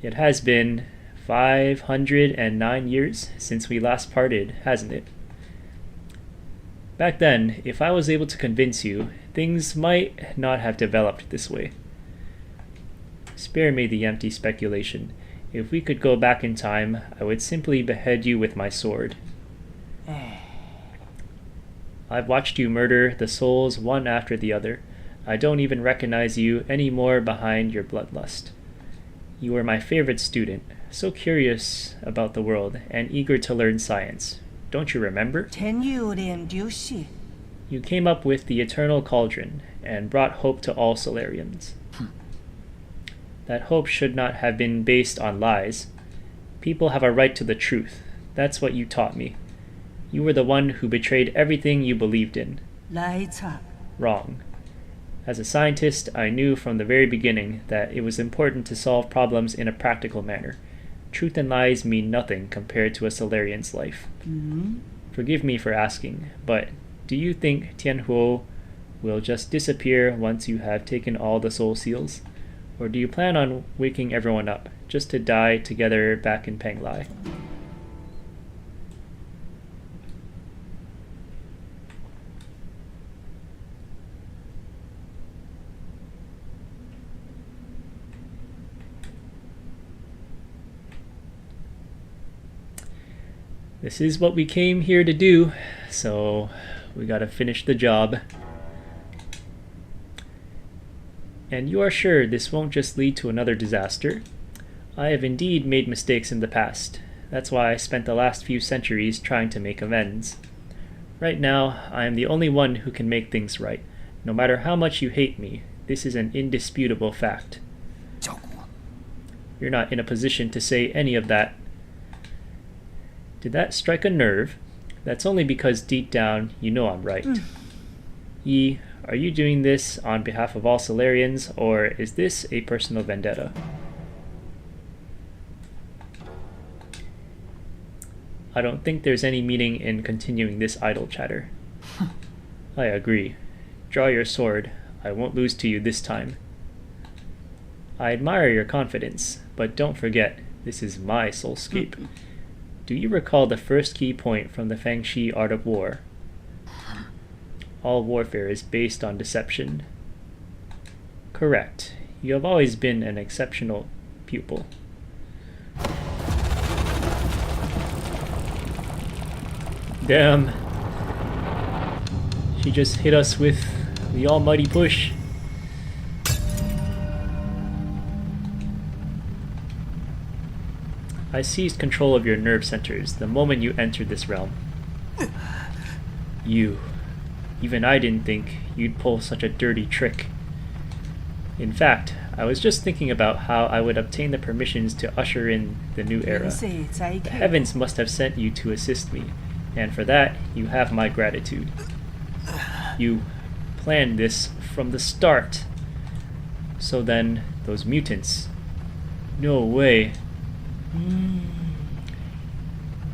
It has been 509 years since we last parted, hasn't it? Back then, if I was able to convince you, things might not have developed this way. Spare me the empty speculation. If we could go back in time, I would simply behead you with my sword. I've watched you murder the souls one after the other. I don't even recognize you anymore behind your bloodlust. You were my favorite student, so curious about the world and eager to learn science. Don't you remember? You came up with the eternal cauldron and brought hope to all Solarians. That hope should not have been based on lies. People have a right to the truth. That's what you taught me. You were the one who betrayed everything you believed in. Wrong. As a scientist, I knew from the very beginning that it was important to solve problems in a practical manner. Truth and lies mean nothing compared to a Solarian's life. Forgive me for asking, but do you think Tianhuo will just disappear once you have taken all the soul seals? Or do you plan on waking everyone up, just to die together back in Penglai? This is what we came here to do, so we gotta finish the job. And you are sure this won't just lead to another disaster? I have indeed made mistakes in the past. That's why I spent the last few centuries trying to make amends. Right now, I am the only one who can make things right. No matter how much you hate me, this is an indisputable fact. You're not in a position to say any of that. Did that strike a nerve? That's only because deep down, you know I'm right. Yi, are you doing this on behalf of all Solarians, or is this a personal vendetta? I don't think there's any meaning in continuing this idle chatter. I agree. Draw your sword. I won't lose to you this time. I admire your confidence, but don't forget, this is my soulscape. Do you recall the first key point from the Fangxi Art of War? All warfare is based on deception. Correct. You have always been an exceptional pupil. Damn. She just hit us with the almighty push. I seized control of your nerve centers the moment you entered this realm. Even I didn't think you'd pull such a dirty trick. In fact, I was just thinking about how I would obtain the permissions to usher in the new era. The heavens must have sent you to assist me, and for that, you have my gratitude. You planned this from the start. So then, those mutants. No way.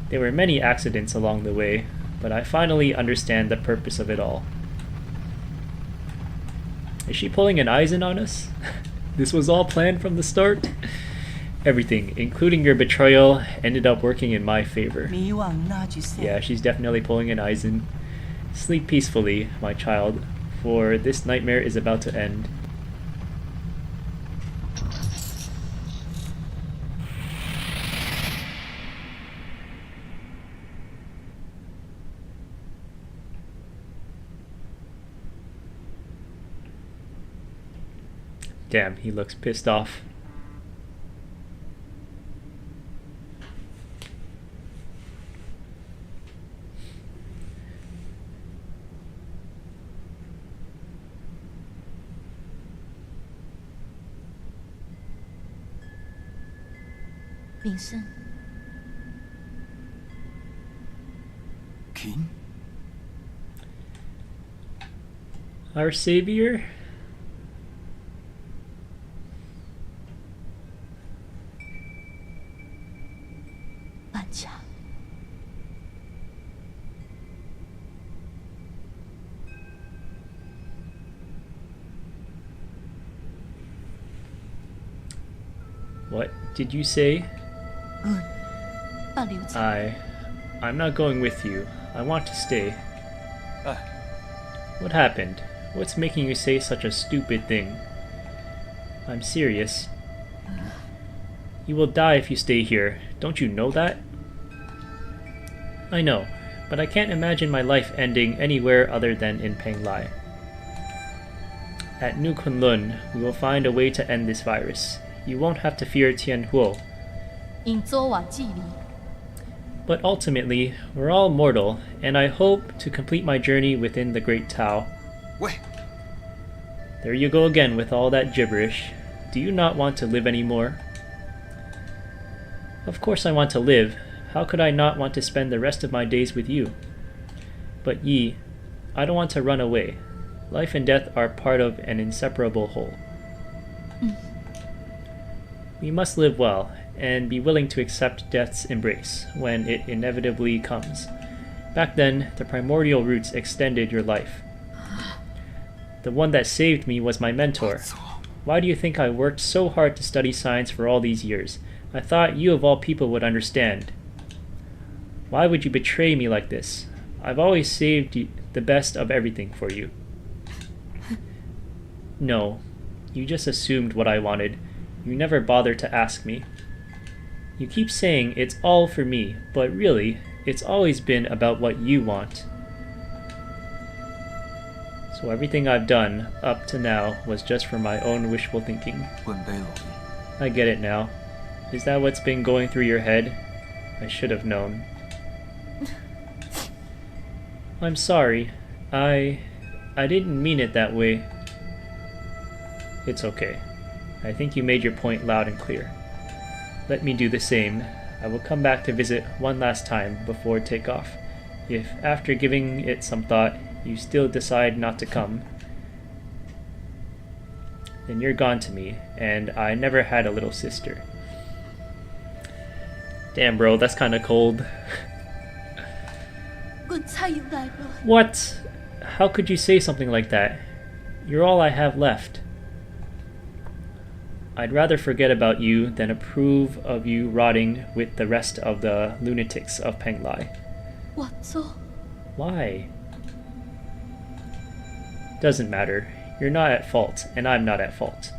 There were many accidents along the way, but I finally understand the purpose of it all. Is she pulling an Eisen on us? This was all planned from the start? Everything, including your betrayal, ended up working in my favor. Yeah, she's definitely pulling an Eisen. Sleep peacefully, my child, for this nightmare is about to end. Damn, he looks pissed off. King? Our savior? What did you say? I'm not going with you. I want to stay. What happened? What's making you say such a stupid thing? I'm serious. You will die if you stay here. Don't you know that? I know, but I can't imagine my life ending anywhere other than in Penglai. At New Kunlun, we will find a way to end this virus. You won't have to fear Tianhuo. But ultimately, we're all mortal, and I hope to complete my journey within the Great Tao. Wait. There you go again with all that gibberish. Do you not want to live anymore? Of course I want to live. How could I not want to spend the rest of my days with you? But Yi, I don't want to run away. Life and death are part of an inseparable whole. We must live well, and be willing to accept death's embrace when it inevitably comes. Back then, the primordial roots extended your life. The one that saved me was my mentor. Why do you think I worked so hard to study science for all these years? I thought you of all people would understand. Why would you betray me like this? I've always saved the best of everything for you. No, you just assumed what I wanted. You never bothered to ask me. You keep saying it's all for me, but really, it's always been about what you want. So everything I've done up to now was just for my own wishful thinking. I get it now. Is that what's been going through your head? I should have known. I'm sorry. I didn't mean it that way. It's okay. I think you made your point loud and clear. Let me do the same. I will come back to visit one last time before takeoff. If, after giving it some thought, you still decide not to come, then you're gone to me, and I never had a little sister. Damn, bro, that's kinda cold. What? How could you say something like that? You're all I have left. I'd rather forget about you than approve of you rotting with the rest of the lunatics of Penglai. Why? Doesn't matter. You're not at fault, and I'm not at fault.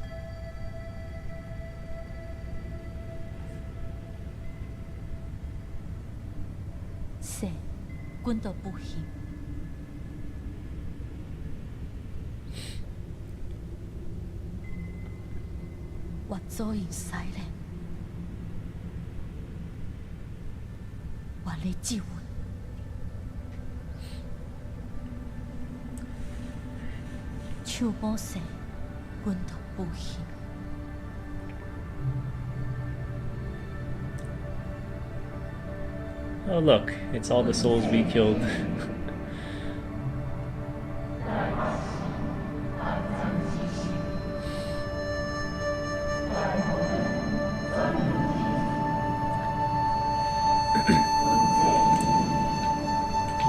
Oh look, it's all the souls we killed.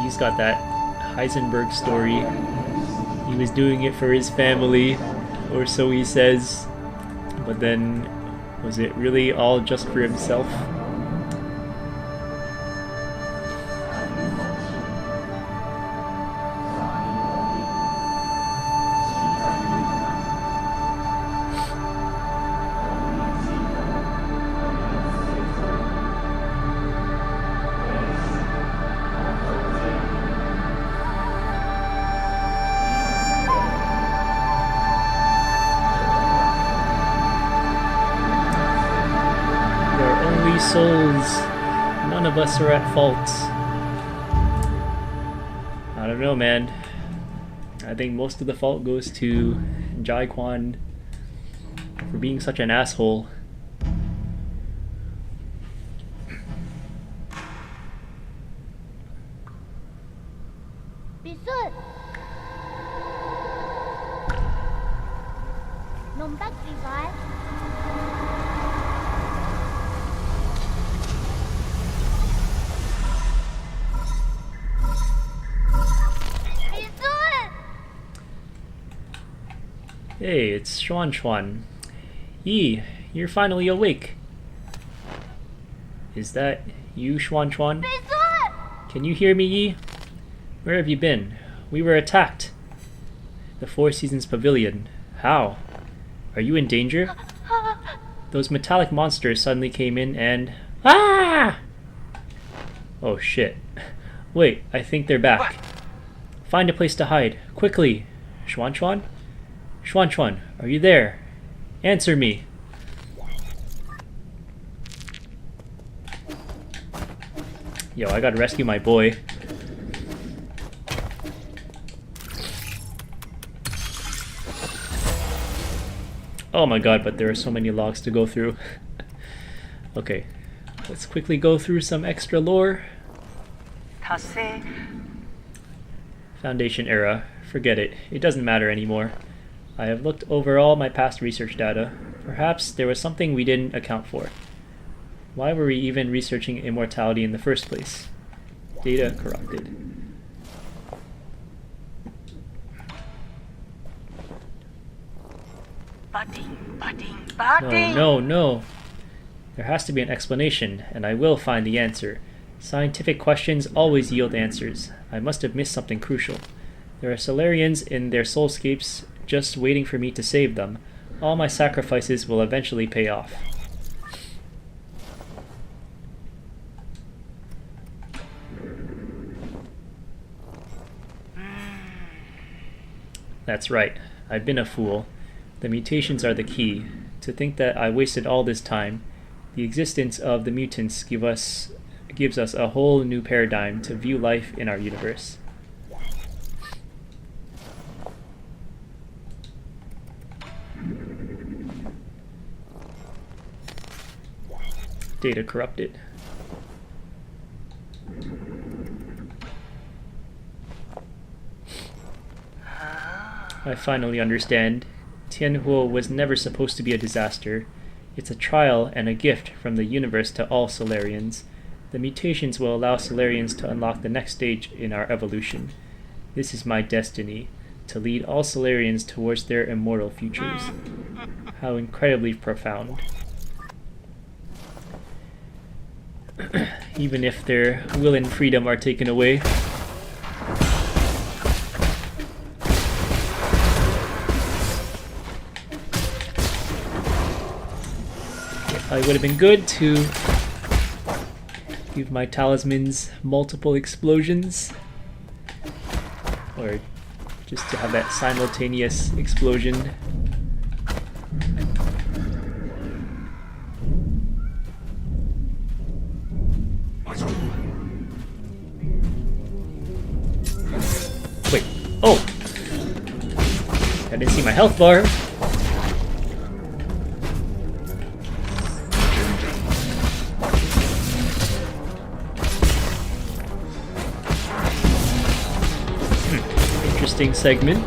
He's got that Heisenberg story. He was doing it for his family, or so he says. But then, was it really all just for himself? Souls. None of us are at fault. I don't know, man. I think most of the fault goes to Jai Quan for being such an asshole. Hey, it's Xuan Xuan. Yi, you're finally awake. Is that you, Xuan Xuan? Can you hear me, Yi? Where have you been? We were attacked. The Four Seasons Pavilion. How? Are you in danger? Those metallic monsters suddenly came in and... Ah! Oh shit. Wait, I think they're back. Find a place to hide. Quickly. Xuan Xuan? Xuan Xuan, are you there? Answer me. Yo, I gotta rescue my boy. Oh my god, but there are so many logs to go through. Okay, let's quickly go through some extra lore. Foundation era. Forget it. It doesn't matter anymore. I have looked over all my past research data. Perhaps there was something we didn't account for. Why were we even researching immortality in the first place? Data corrupted. No. There has to be an explanation, and I will find the answer. Scientific questions always yield answers. I must have missed something crucial. There are Solarians in their soulscapes just waiting for me to save them. All my sacrifices will eventually pay off. That's right. I've been a fool. The mutations are the key. To think that I wasted all this time. The existence of the mutants gives us a whole new paradigm to view life in our universe. Data corrupted. I finally understand. Tianhuo was never supposed to be a disaster. It's a trial and a gift from the universe to all Solarians. The mutations will allow Solarians to unlock the next stage in our evolution. This is my destiny, to lead all Solarians towards their immortal futures. How incredibly profound. Even if their will and freedom are taken away. It would have been good to give my talismans multiple explosions, or just to have that simultaneous explosion. Wait, oh! I didn't see my health bar. Interesting segment.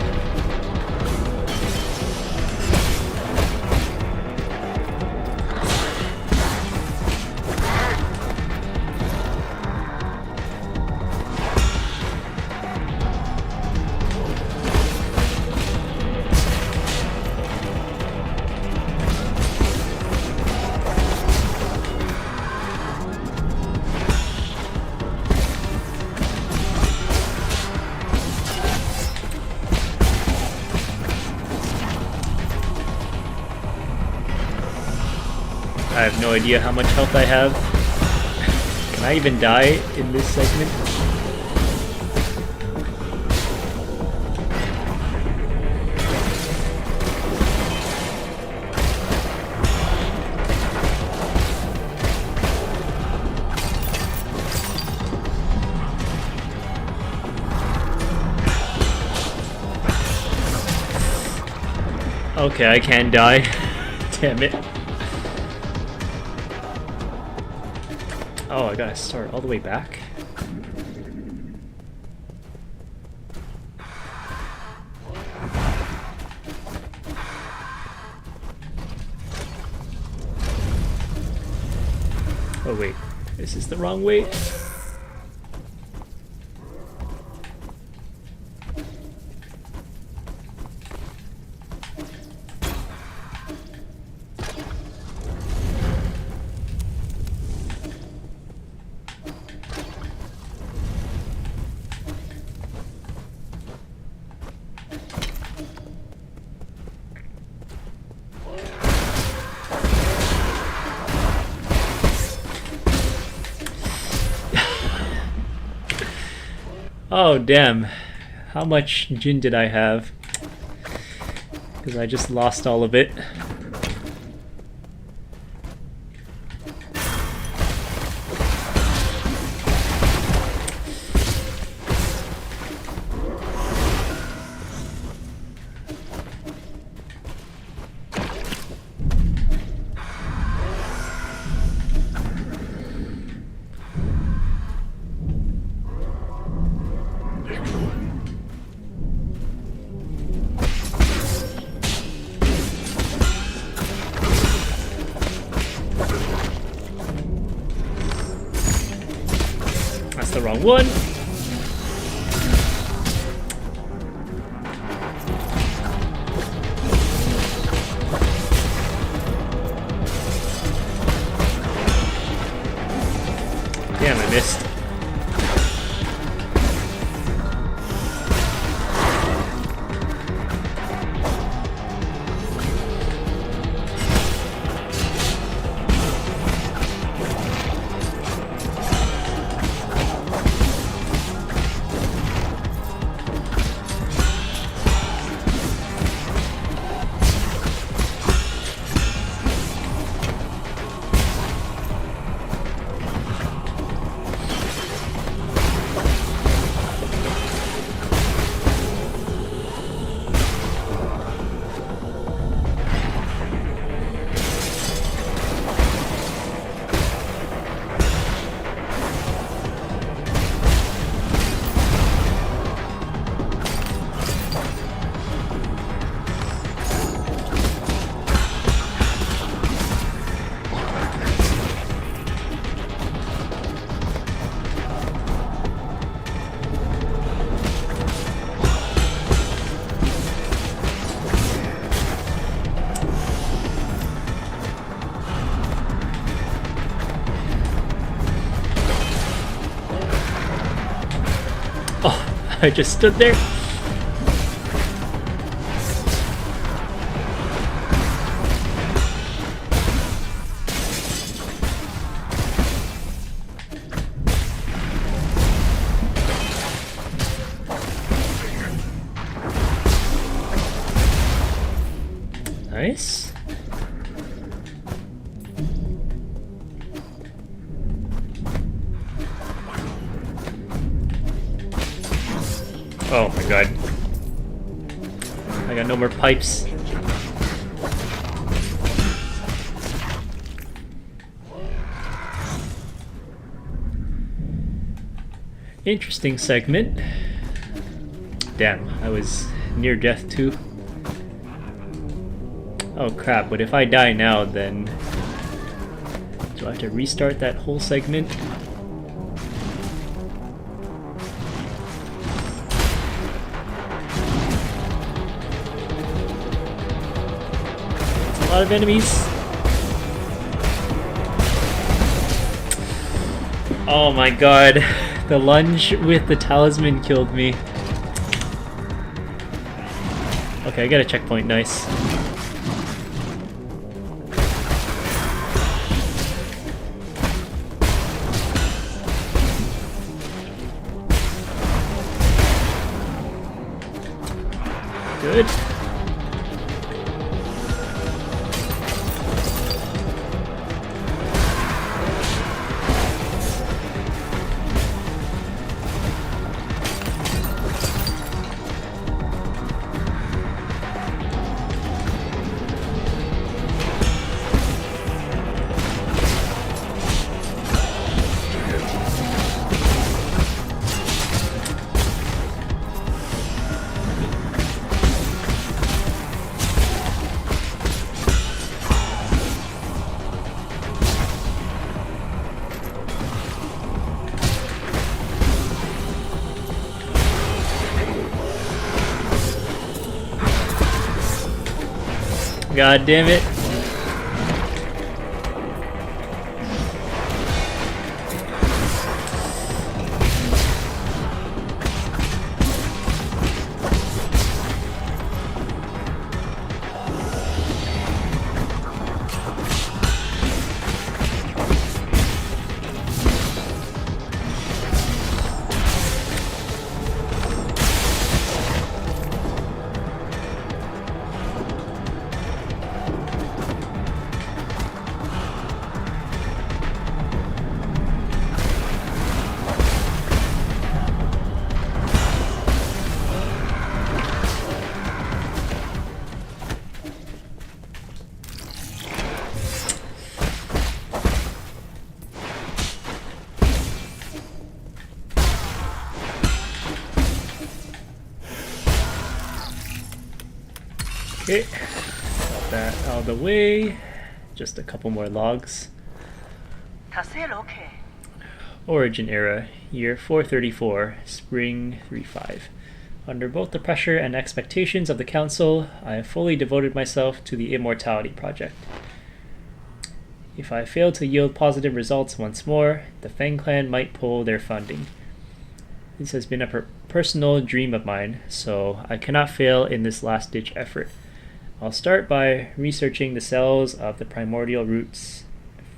I have no idea how much health I have. Can I even die in this segment? Okay, I can die. Damn it. Oh, I gotta start all the way back? Oh wait, this is the wrong way. Oh damn, how much Jin did I have? Because I just lost all of it. That's the wrong one. Damn, I missed. I just stood there. Nice. Oh my god. I got no more pipes. Interesting segment. Damn, I was near death too. Oh crap, but if I die now, then do I have to restart that whole segment? That's a lot of enemies. Oh my god, the lunge with the talisman killed me. Okay, I got a checkpoint, nice. Good. God damn it. Okay, got that out of the way. Just a couple more logs. Origin era, year 434, spring 35. Under both the pressure and expectations of the Council, I have fully devoted myself to the Immortality Project. If I fail to yield positive results once more, the Feng Clan might pull their funding. This has been a personal dream of mine, so I cannot fail in this last-ditch effort. I'll start by researching the cells of the primordial roots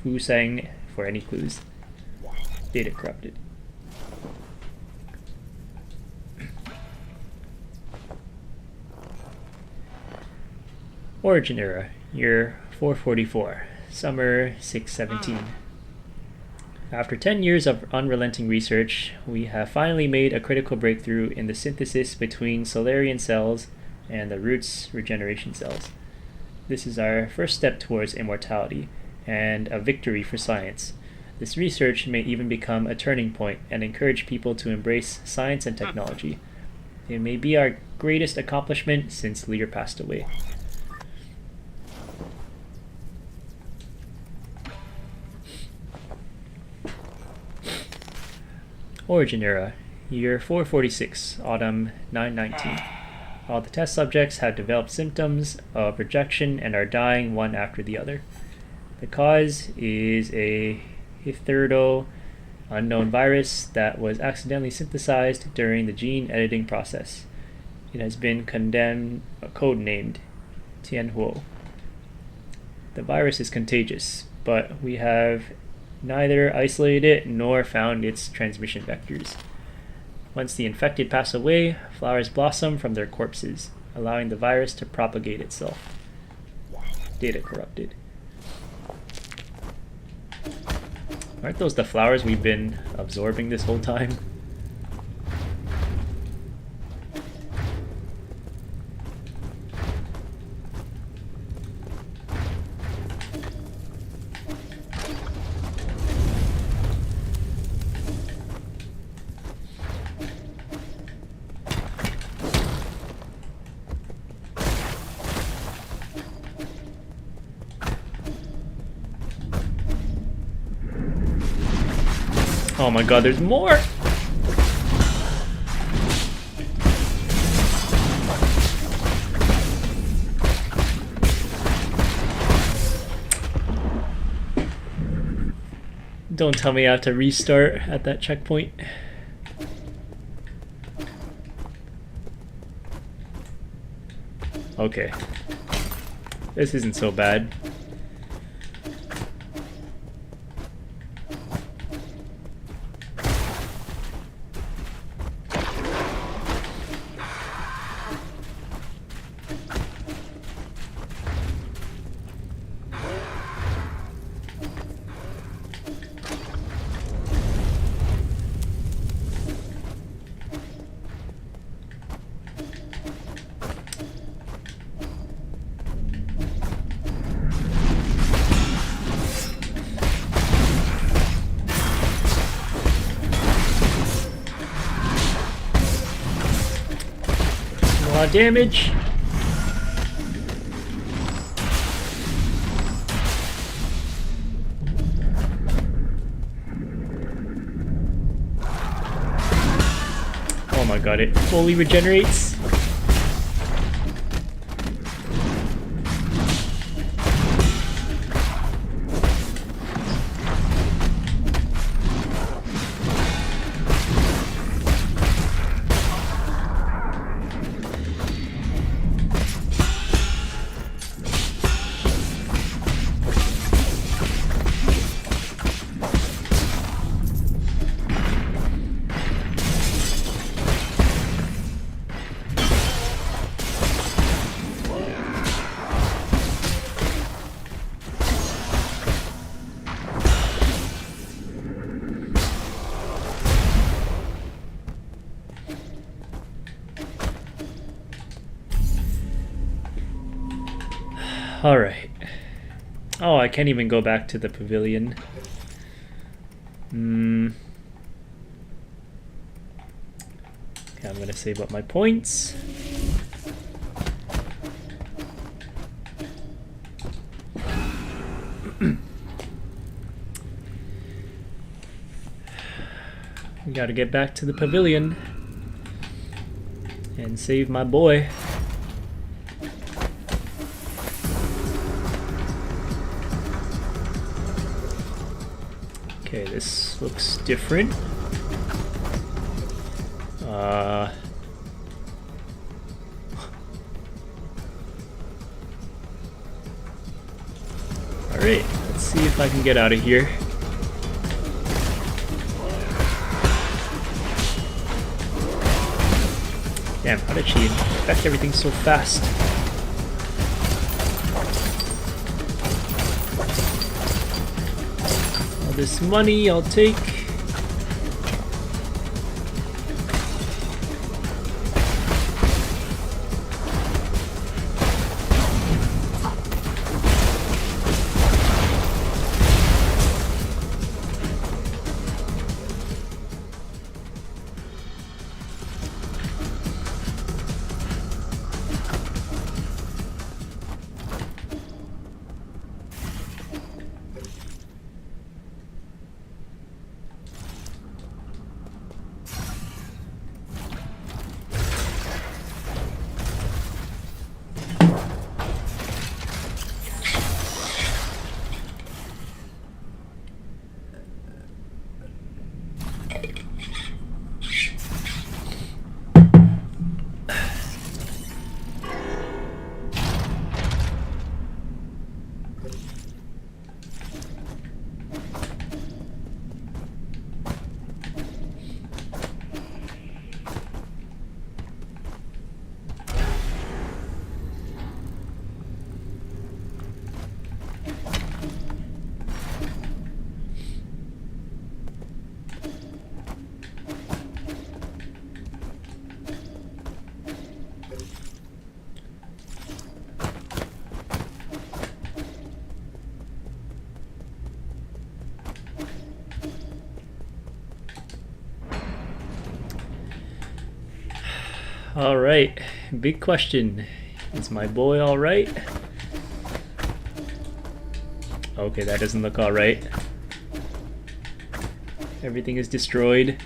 Fusang for any clues. Data corrupted. Origin era, year 444, summer 617. After 10 years of unrelenting research, we have finally made a critical breakthrough in the synthesis between Solarian cells and the roots regeneration cells. This is our first step towards immortality, and a victory for science. This research may even become a turning point and encourage people to embrace science and technology. It may be our greatest accomplishment since Lear passed away. Origin era, year 446, autumn 919. All the test subjects have developed symptoms of rejection and are dying one after the other. The cause is a hitherto unknown virus that was accidentally synthesized during the gene editing process. It has been codenamed Tianhuo. The virus is contagious, but we have neither isolated it nor found its transmission vectors. Once the infected pass away, flowers blossom from their corpses, allowing the virus to propagate itself. Data corrupted. Aren't those the flowers we've been absorbing this whole time? Oh my god, there's more! Don't tell me I have to restart at that checkpoint. Okay. This isn't so bad. A lot of damage. Oh my god, it fully regenerates. Alright. Oh, I can't even go back to the pavilion. Okay, I'm gonna save up my points. We gotta get back to the pavilion and save my boy. Okay, this looks different. Alright, let's see if I can get out of here. Damn, how did she infect everything so fast? All this money I'll take. Alright, big question. Is my boy alright? Okay, that doesn't look alright. Everything is destroyed.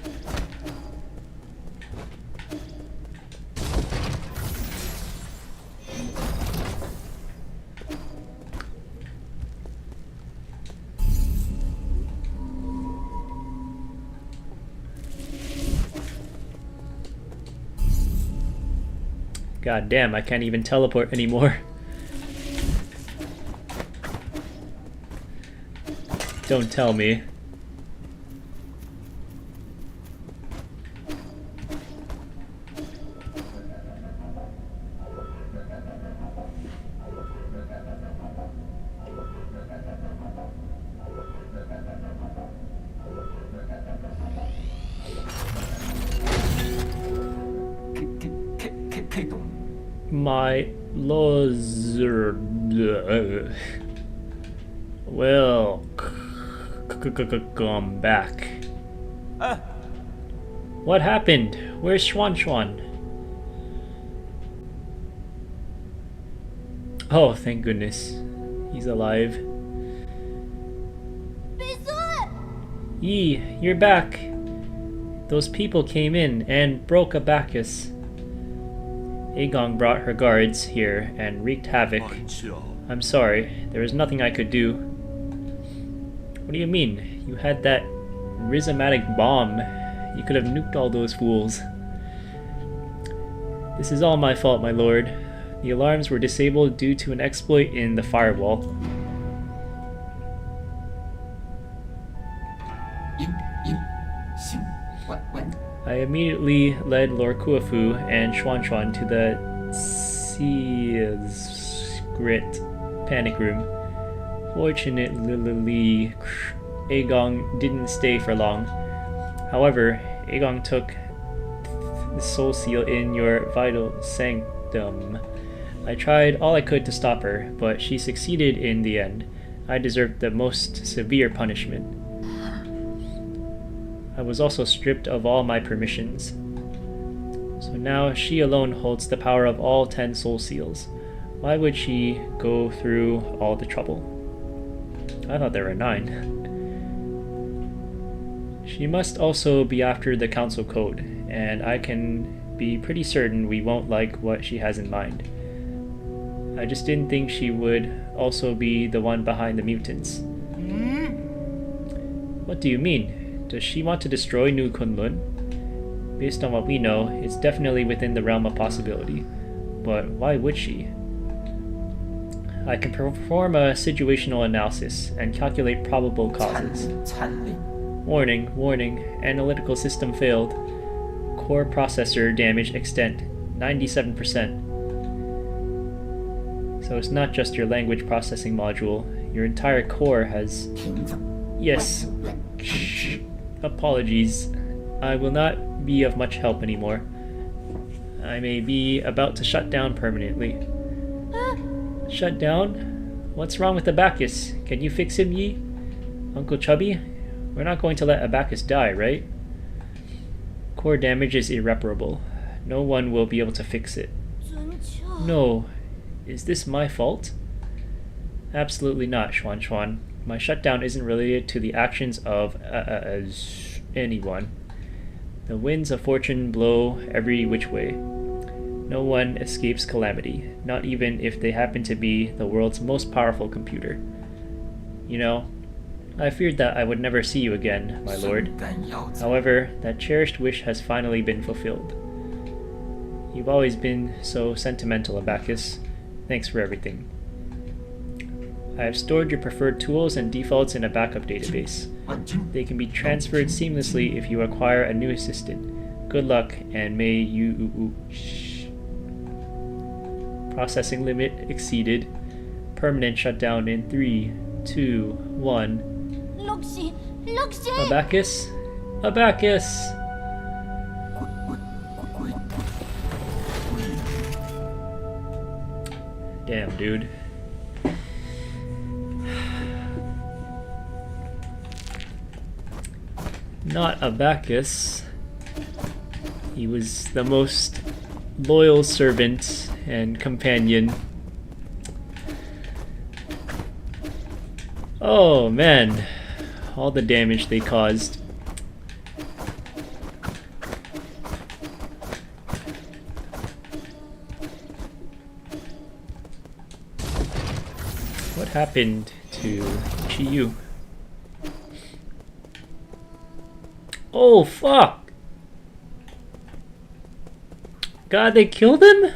God damn, I can't even teleport anymore. Don't tell me. My lord. Well, come back. What happened? Where's Xuan? Oh, thank goodness. He's alive. Yi, you're back. Those people came in and broke a Bacchus. Eigong brought her guards here and wreaked havoc. I'm sorry, there was nothing I could do. What do you mean? You had that rhizomatic bomb. You could have nuked all those fools. This is all my fault, my lord. The alarms were disabled due to an exploit in the firewall. I immediately led Lord Kuafu and Xuan to the secret panic room. Fortunately, Eigong didn't stay for long. However, Eigong took the soul seal in your vital sanctum. I tried all I could to stop her, but she succeeded in the end. I deserved the most severe punishment. I was also stripped of all my permissions. So now she alone holds the power of all 10 soul seals. Why would she go through all the trouble? I thought there were 9. She must also be after the council code, and I can be pretty certain we won't like what she has in mind. I just didn't think she would also be the one behind the mutants. What do you mean? Does she want to destroy New Kunlun? Based on what we know, it's definitely within the realm of possibility. But why would she? I can perform a situational analysis and calculate probable causes. Warning, warning, analytical system failed. Core processor damage extent, 97%. So it's not just your language processing module, your entire core has... Yes. Shh. Apologies. I will not be of much help anymore. I may be about to shut down permanently. Shut down? What's wrong with the Bacchus? Can you fix him, Yi? Uncle Chubby? We're not going to let a Bacchus die, right? Core damage is irreparable. No one will be able to fix it. No. Is this my fault? Absolutely not, Xuan. My shutdown isn't related to the actions of anyone. The winds of fortune blow every which way. No one escapes calamity, not even if they happen to be the world's most powerful computer. You know, I feared that I would never see you again, my lord. However, that cherished wish has finally been fulfilled. You've always been so sentimental, Abacus. Thanks for everything. I have stored your preferred tools and defaults in a backup database. They can be transferred seamlessly if you acquire a new assistant. Good luck, and may you... Processing limit exceeded. Permanent shutdown in 3, 2, 1. Abacus? Abacus! Damn, dude. Not Abacus. He was the most loyal servant and companion. Oh man, all the damage they caused. What happened to Chiyu? Oh fuck! God, they killed him?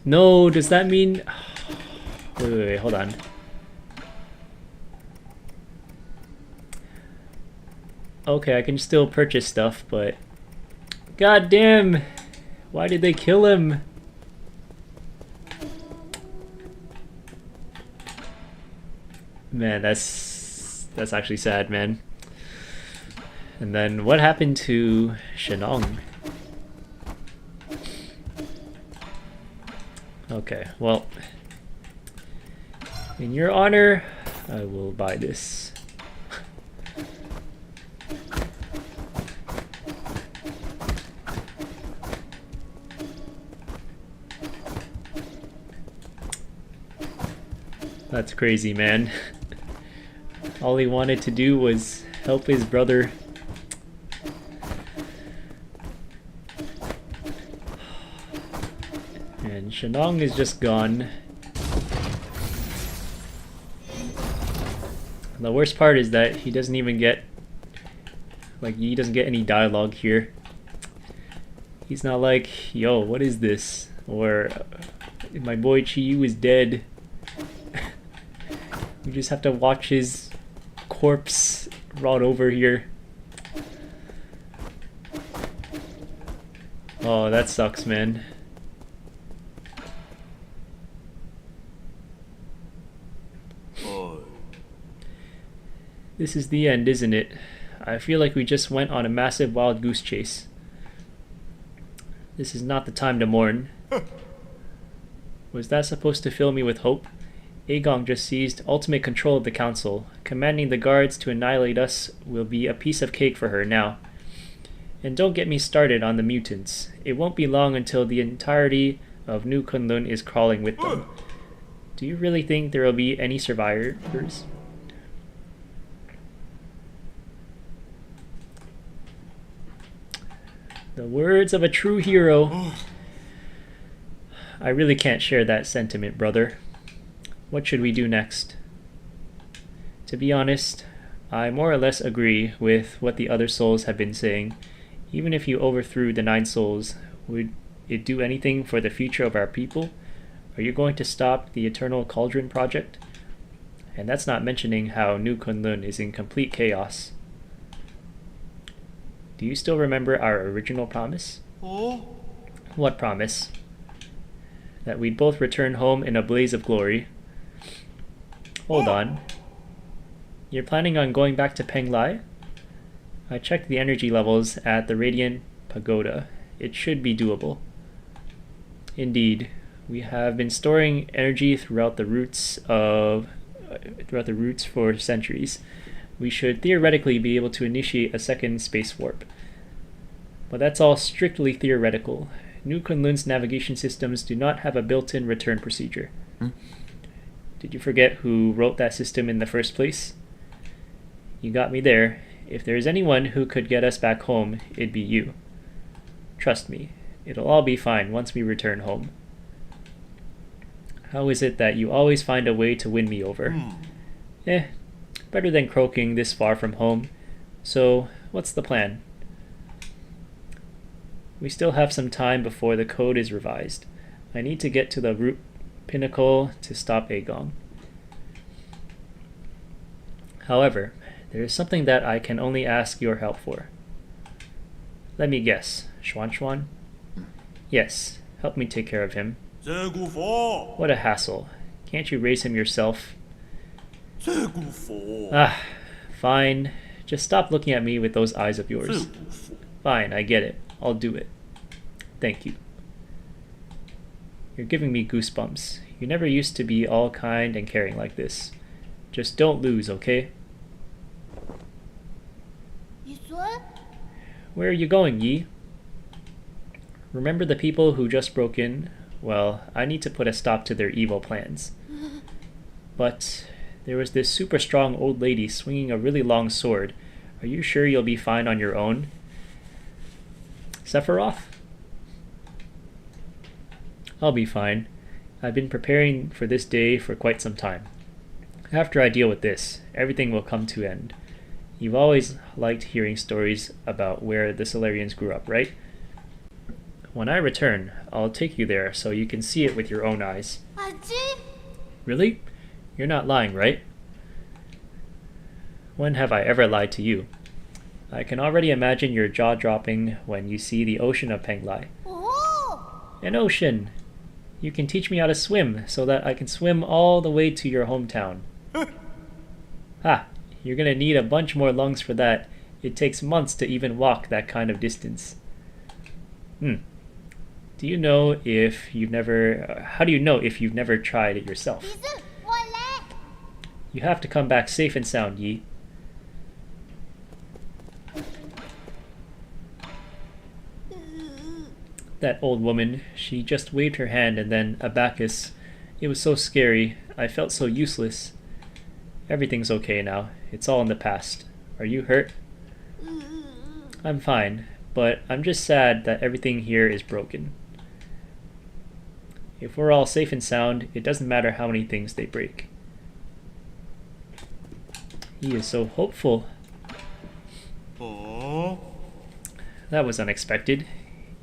No, does that mean... Wait, hold on. Okay, I can still purchase stuff, but... God damn! Why did they kill him? Man, that's actually sad, man. And then what happened to Shenong? Okay, well, in your honor, I will buy this. That's crazy, man. All he wanted to do was help his brother. And Shenong is just gone. The worst part is that he doesn't even get, like, he doesn't get any dialogue here. He's not like, yo, what is this? Or, my boy Chiyu is dead. We just have to watch his corpse rot over here. Oh, that sucks, man. This is the end, isn't it? I feel like we just went on a massive wild goose chase. This is not the time to mourn. Was that supposed to fill me with hope? Eigong just seized ultimate control of the council. Commanding the guards to annihilate us will be a piece of cake for her now. And don't get me started on the mutants. It won't be long until the entirety of New Kunlun is crawling with them. Do you really think there will be any survivors? The words of a true hero. I really can't share that sentiment, brother. What should we do next? To be honest, I more or less agree with what the other souls have been saying. Even if you overthrew the 9 souls, would it do anything for the future of our people? Are you going to stop the Eternal Cauldron project? And that's not mentioning how New Kunlun is in complete chaos. Do you still remember our original promise? Oh? What promise? That we'd both return home in a blaze of glory. Hold on. You're planning on going back to Penglai? I checked the energy levels at the Radiant Pagoda. It should be doable. Indeed, we have been storing energy throughout the roots for centuries. We should theoretically be able to initiate a second space warp. But that's all strictly theoretical. New Kunlun's navigation systems do not have a built-in return procedure. Did you forget who wrote that system in the first place? You got me there. If there's anyone who could get us back home, it'd be you. Trust me, it'll all be fine once we return home. How is it that you always find a way to win me over? Better than croaking this far from home. So, what's the plan? We still have some time before the code is revised. I need to get to the root pinnacle to stop Eigong. However, there is something that I can only ask your help for. Let me guess, Xuan? Yes, help me take care of him. What a hassle. Can't you raise him yourself? Fine. Just stop looking at me with those eyes of yours. Fine, I get it. I'll do it. Thank you. You're giving me goosebumps. You never used to be all kind and caring like this. Just don't lose, okay? Where are you going, Yi? Remember the people who just broke in? Well, I need to put a stop to their evil plans. But there was this super strong old lady swinging a really long sword. Are you sure you'll be fine on your own? Sephiroth? I'll be fine. I've been preparing for this day for quite some time. After I deal with this, everything will come to end. You've always liked hearing stories about where the Solarians grew up, right? When I return, I'll take you there so you can see it with your own eyes. Really? You're not lying, right? When have I ever lied to you? I can already imagine your jaw dropping when you see the ocean of Penglai. An ocean! You can teach me how to swim so that I can swim all the way to your hometown. Ha! You're gonna need a bunch more lungs for that. It takes months to even walk that kind of distance. Do you know if you've never... how do you know if you've never tried it yourself? You have to come back safe and sound, Yi. That old woman, she just waved her hand and then a Bacchus. It was so scary. I felt so useless. Everything's okay now. It's all in the past. Are you hurt? I'm fine, but I'm just sad that everything here is broken. If we're all safe and sound, it doesn't matter how many things they break. He is so hopeful. That was unexpected.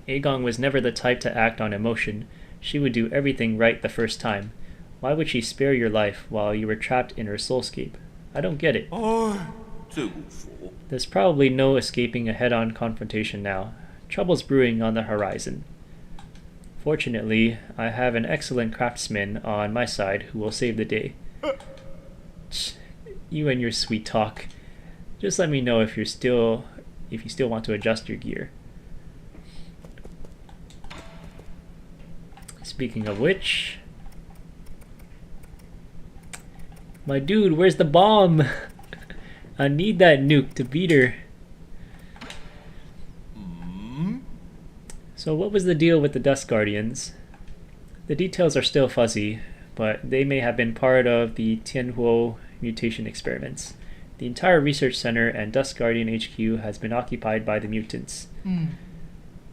Eigong was never the type to act on emotion. She would do everything right the first time. Why would she spare your life while you were trapped in her soulscape? I don't get it. There's probably no escaping a head-on confrontation now. Trouble's brewing on the horizon. Fortunately, I have an excellent craftsman on my side who will save the day. You and your sweet talk. Just let me know if you still want to adjust your gear. Speaking of which, my dude, where's the bomb? I need that nuke to beat her. So what was the deal with the Dust Guardians? The details are still fuzzy, but they may have been part of the Tianhuo mutation experiments. The entire research center and Dust Guardian HQ has been occupied by the mutants.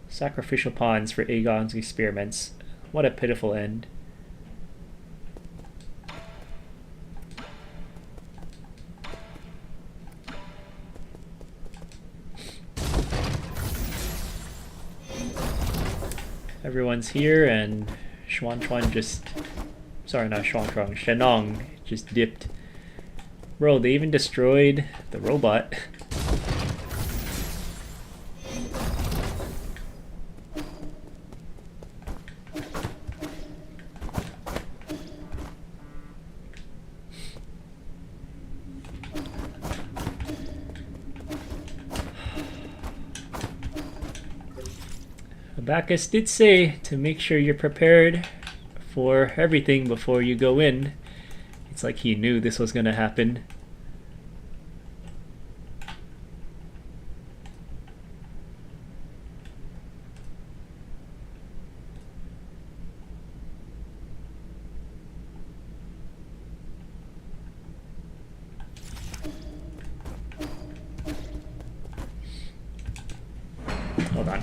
Sacrificial pawns for Eigong's experiments. What a pitiful end. Everyone's here and Shenong just dipped. Bro, they even destroyed the robot. Bacchus did say to make sure you're prepared for everything before you go in. It's like he knew this was gonna happen. Hold on.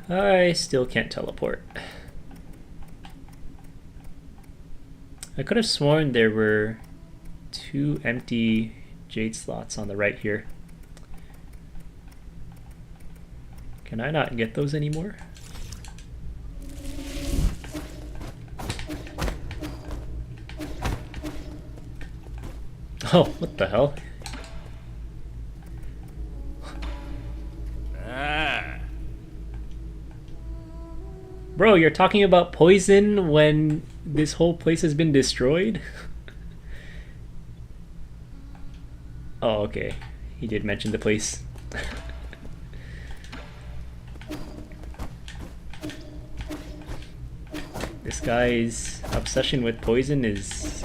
I still can't teleport. I could have sworn there were 2 empty jade slots on the right here. Can I not get those anymore? Oh, what the hell? Bro, you're talking about poison when this whole place has been destroyed? Oh, okay. He did mention the place. This guy's obsession with poison is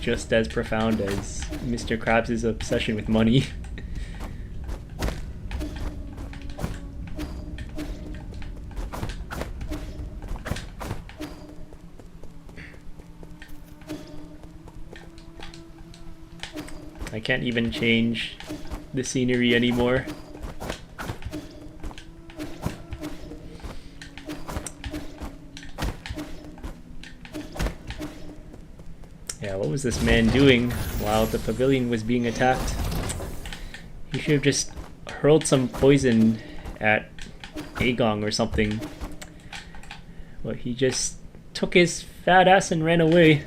just as profound as Mr. Krabs' obsession with money. I can't even change the scenery anymore. Yeah, what was this man doing while the pavilion was being attacked? He should have just hurled some poison at Eigong or something. But he just took his fat ass and ran away.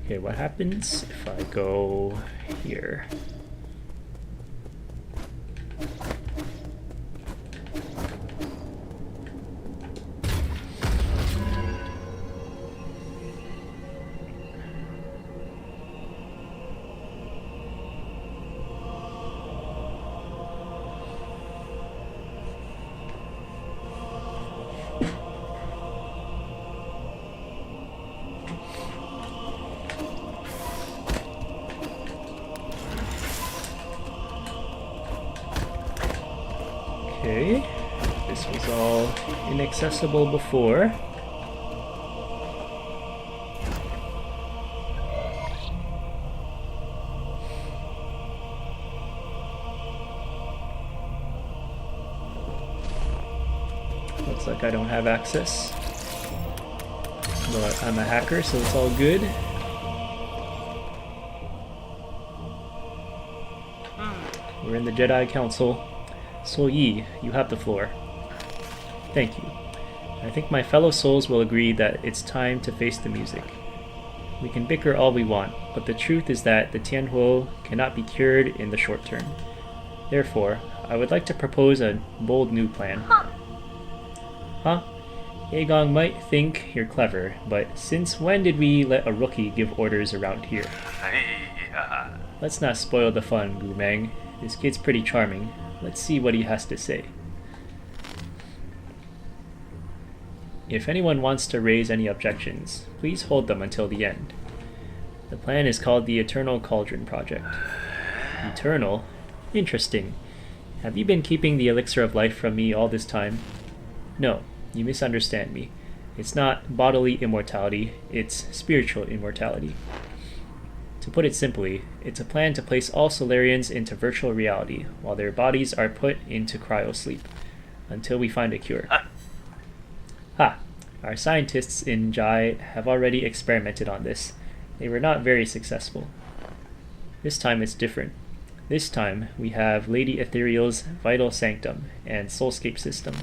Okay, what happens if I go here? Okay, this was all inaccessible before. Looks like I don't have access. But I'm a hacker, so it's all good. We're in the Jedi Council. So Yi, you have the floor. Thank you. I think my fellow souls will agree that it's time to face the music. We can bicker all we want, but the truth is that the Tianhuo cannot be cured in the short term. Therefore, I would like to propose a bold new plan. Huh? Eigong might think you're clever, but since when did we let a rookie give orders around here? Let's not spoil the fun, Gumeng. This kid's pretty charming. Let's see what he has to say. If anyone wants to raise any objections, please hold them until the end. The plan is called the Eternal Cauldron Project. Eternal? Interesting. Have you been keeping the elixir of life from me all this time? No, you misunderstand me. It's not bodily immortality, it's spiritual immortality. To put it simply, it's a plan to place all Solarians into virtual reality, while their bodies are put into cryosleep, until we find a cure. Ha! Our scientists in Jai have already experimented on this. They were not very successful. This time it's different. This time we have Lady Ethereal's Vital Sanctum and Soulscape system.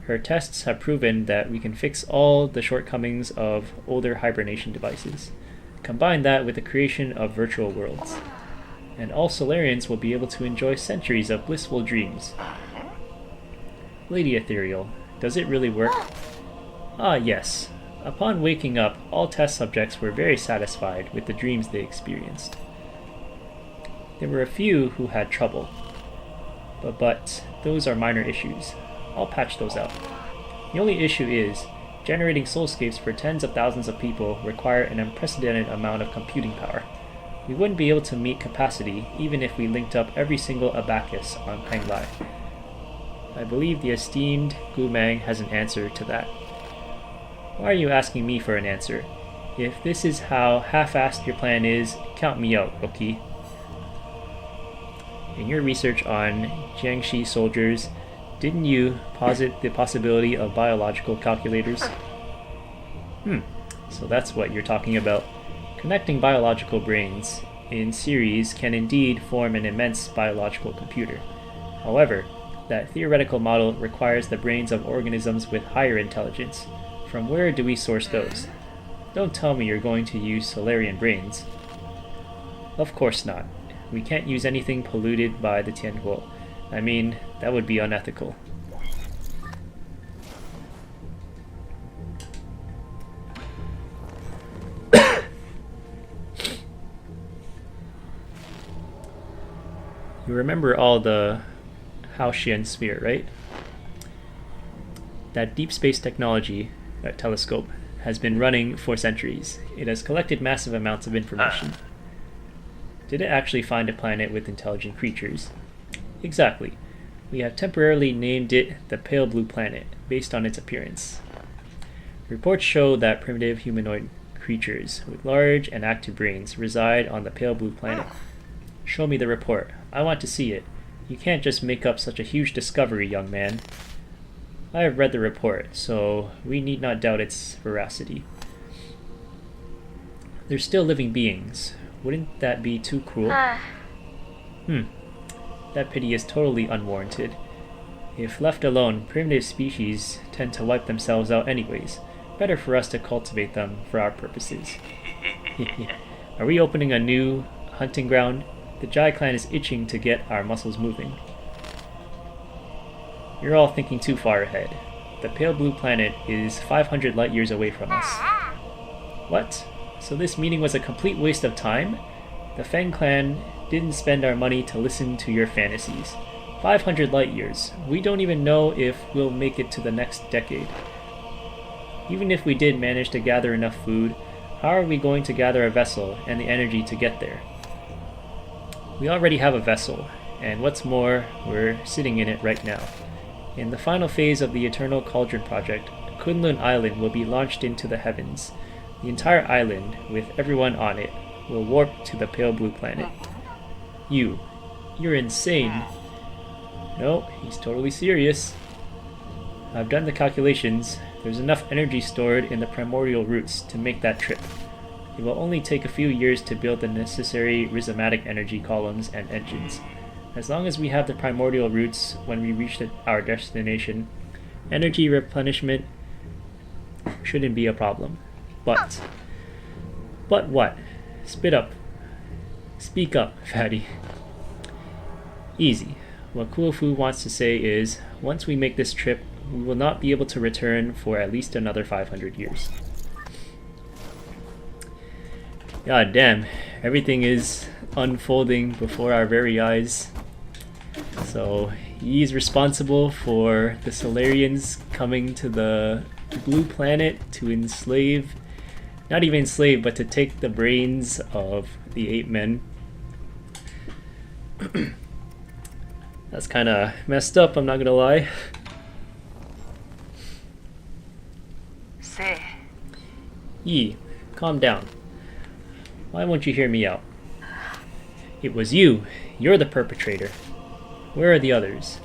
Her tests have proven that we can fix all the shortcomings of older hibernation devices. Combine that with the creation of virtual worlds, and all Solarians will be able to enjoy centuries of blissful dreams. Lady Ethereal, does it really work? Ah, yes. Upon waking up, all test subjects were very satisfied with the dreams they experienced. There were a few who had trouble, but those are minor issues. I'll patch those out. The only issue is, generating soulscapes for tens of thousands of people require an unprecedented amount of computing power. We wouldn't be able to meet capacity even if we linked up every single abacus on Penglai. I believe the esteemed Gumeng has an answer to that. Why are you asking me for an answer? If this is how half-assed your plan is, count me out, rookie. In your research on Jiangxi soldiers, didn't you posit the possibility of biological calculators? So that's what you're talking about. Connecting biological brains in series can indeed form an immense biological computer. However, that theoretical model requires the brains of organisms with higher intelligence. From where do we source those? Don't tell me you're going to use Solarian brains. Of course not. We can't use anything polluted by the Tianguo. I mean, that would be unethical. You remember all the Haotian sphere, right? That deep space technology, that telescope, has been running for centuries. It has collected massive amounts of information. Did it actually find a planet with intelligent creatures? Exactly. We have temporarily named it the Pale Blue Planet, based on its appearance. Reports show that primitive humanoid creatures with large and active brains reside on the Pale Blue Planet. Show me the report. I want to see it. You can't just make up such a huge discovery, young man. I have read the report, so we need not doubt its veracity. They're still living beings. Wouldn't that be too cruel? That pity is totally unwarranted. If left alone, primitive species tend to wipe themselves out anyways. Better for us to cultivate them for our purposes. Are we opening a new hunting ground? The Jai clan is itching to get our muscles moving. You're all thinking too far ahead. The Pale Blue Planet is 500 light years away from us. What? So this meeting was a complete waste of time? The Feng clan didn't spend our money to listen to your fantasies. 500 light years. We don't even know if we'll make it to the next decade. Even if we did manage to gather enough food, how are we going to gather a vessel and the energy to get there? We already have a vessel, and what's more, we're sitting in it right now. In the final phase of the Eternal Cauldron Project, Kunlun Island will be launched into the heavens. The entire island, with everyone on it, will warp to the Pale Blue Planet. You're insane. No, he's totally serious. I've done the calculations. There's enough energy stored in the primordial roots to make that trip. It will only take a few years to build the necessary rhizomatic energy columns and engines. As long as we have the primordial roots when we reach our destination, energy replenishment shouldn't be a problem. But what? Speak up, fatty. Easy. What Kuofu wants to say is, once we make this trip, we will not be able to return for at least another 500 years. God damn, everything is unfolding before our very eyes. So he's responsible for the Solarians coming to the Blue Planet to enslave, not even enslave, but to take the brains of the 8 men. That's kind of messed up, I'm not gonna lie. Say. Yi, calm down. Why won't you hear me out? It was you. You're the perpetrator. Where are the others?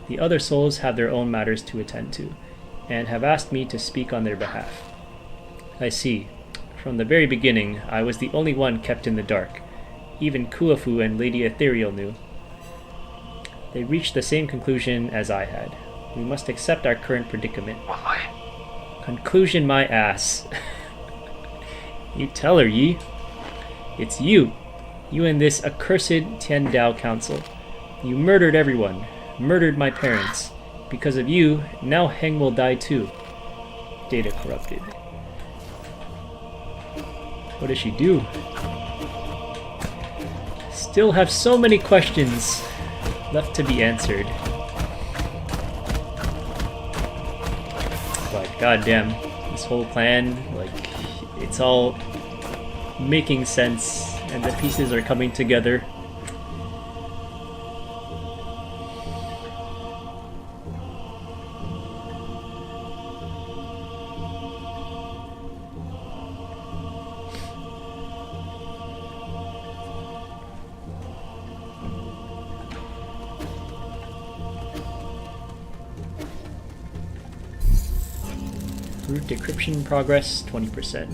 The other souls have their own matters to attend to, and have asked me to speak on their behalf. I see. From the very beginning, I was the only one kept in the dark. Even Kuofu and Lady Ethereal knew. They reached the same conclusion as I had. We must accept our current predicament. Conclusion my ass. You tell her, Yi. It's you. You and this accursed Tiandao Council. You murdered everyone. Murdered my parents. Because of you, now Heng will die too. Data corrupted. What does she do? Still have so many questions left to be answered. But goddamn, this whole plan, like, it's all making sense and the pieces are coming together. Root decryption progress 20%.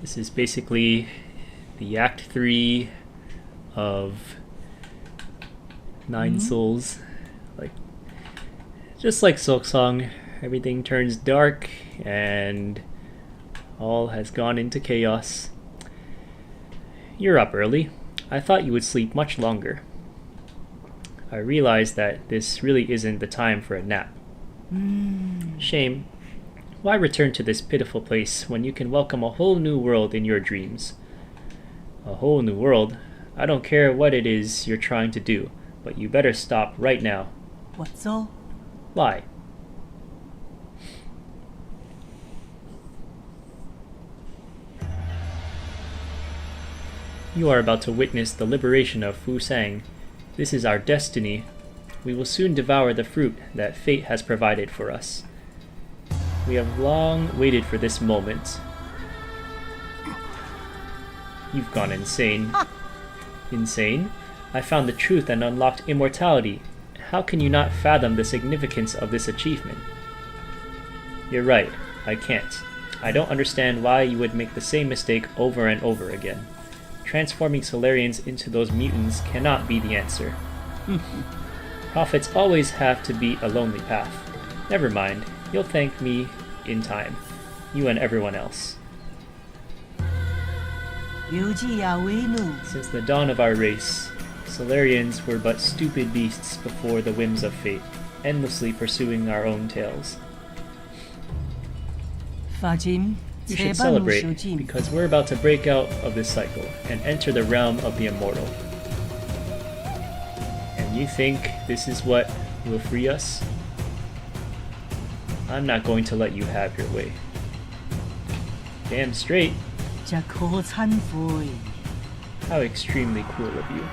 This is basically the Act 3 of Nine Souls. Like, just like Silksong, everything turns dark and all has gone into chaos. You're up early. I thought you would sleep much longer. I realized that this really isn't the time for a nap. Shame. Why return to this pitiful place when you can welcome a whole new world in your dreams? A whole new world? I don't care what it is you're trying to do, but you better stop right now. What's all? Lie. You are about to witness the liberation of Fusang. This is our destiny. We will soon devour the fruit that fate has provided for us. We have long waited for this moment. You've gone insane. Insane? I found the truth and unlocked immortality. How can you not fathom the significance of this achievement? You're right, I can't. I don't understand why you would make the same mistake over and over again. Transforming Solarians into those mutants cannot be the answer. Prophets always have to be a lonely path. Never mind, you'll thank me in time. You and everyone else. Since the dawn of our race, Solarians were but stupid beasts before the whims of fate, endlessly pursuing our own tails. You should celebrate, because we're about to break out of this cycle and enter the realm of the immortal. And you think this is what will free us? I'm not going to let you have your way. Damn straight. How extremely cruel of you.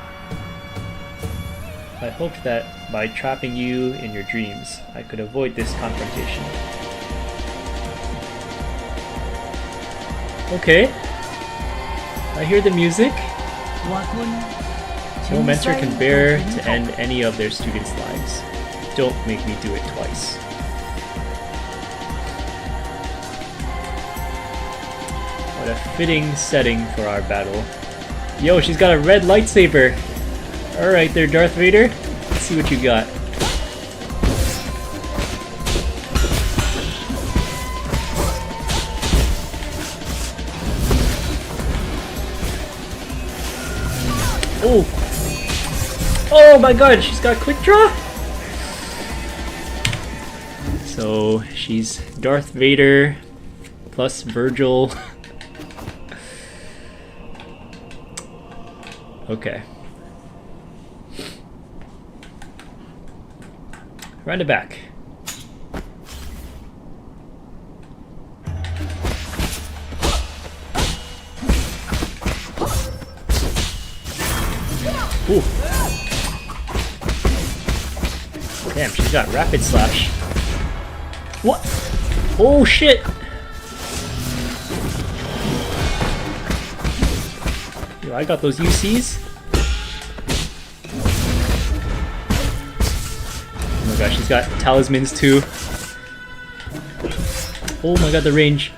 I hoped that by trapping you in your dreams, I could avoid this confrontation. Okay. I hear the music. No mentor can bear to end any of their students' lives. Don't make me do it twice. What a fitting setting for our battle. Yo, she's got a red lightsaber. Alright there, Darth Vader. Let's see what you got. Oh! Oh my god, she's got quick draw? So, she's Darth Vader plus Virgil. Okay. Run it back. Ooh. Damn, she's got rapid slash. What? Oh shit! Yo, I got those UCs. Oh my gosh, she's got talismans too. Oh my god, the range.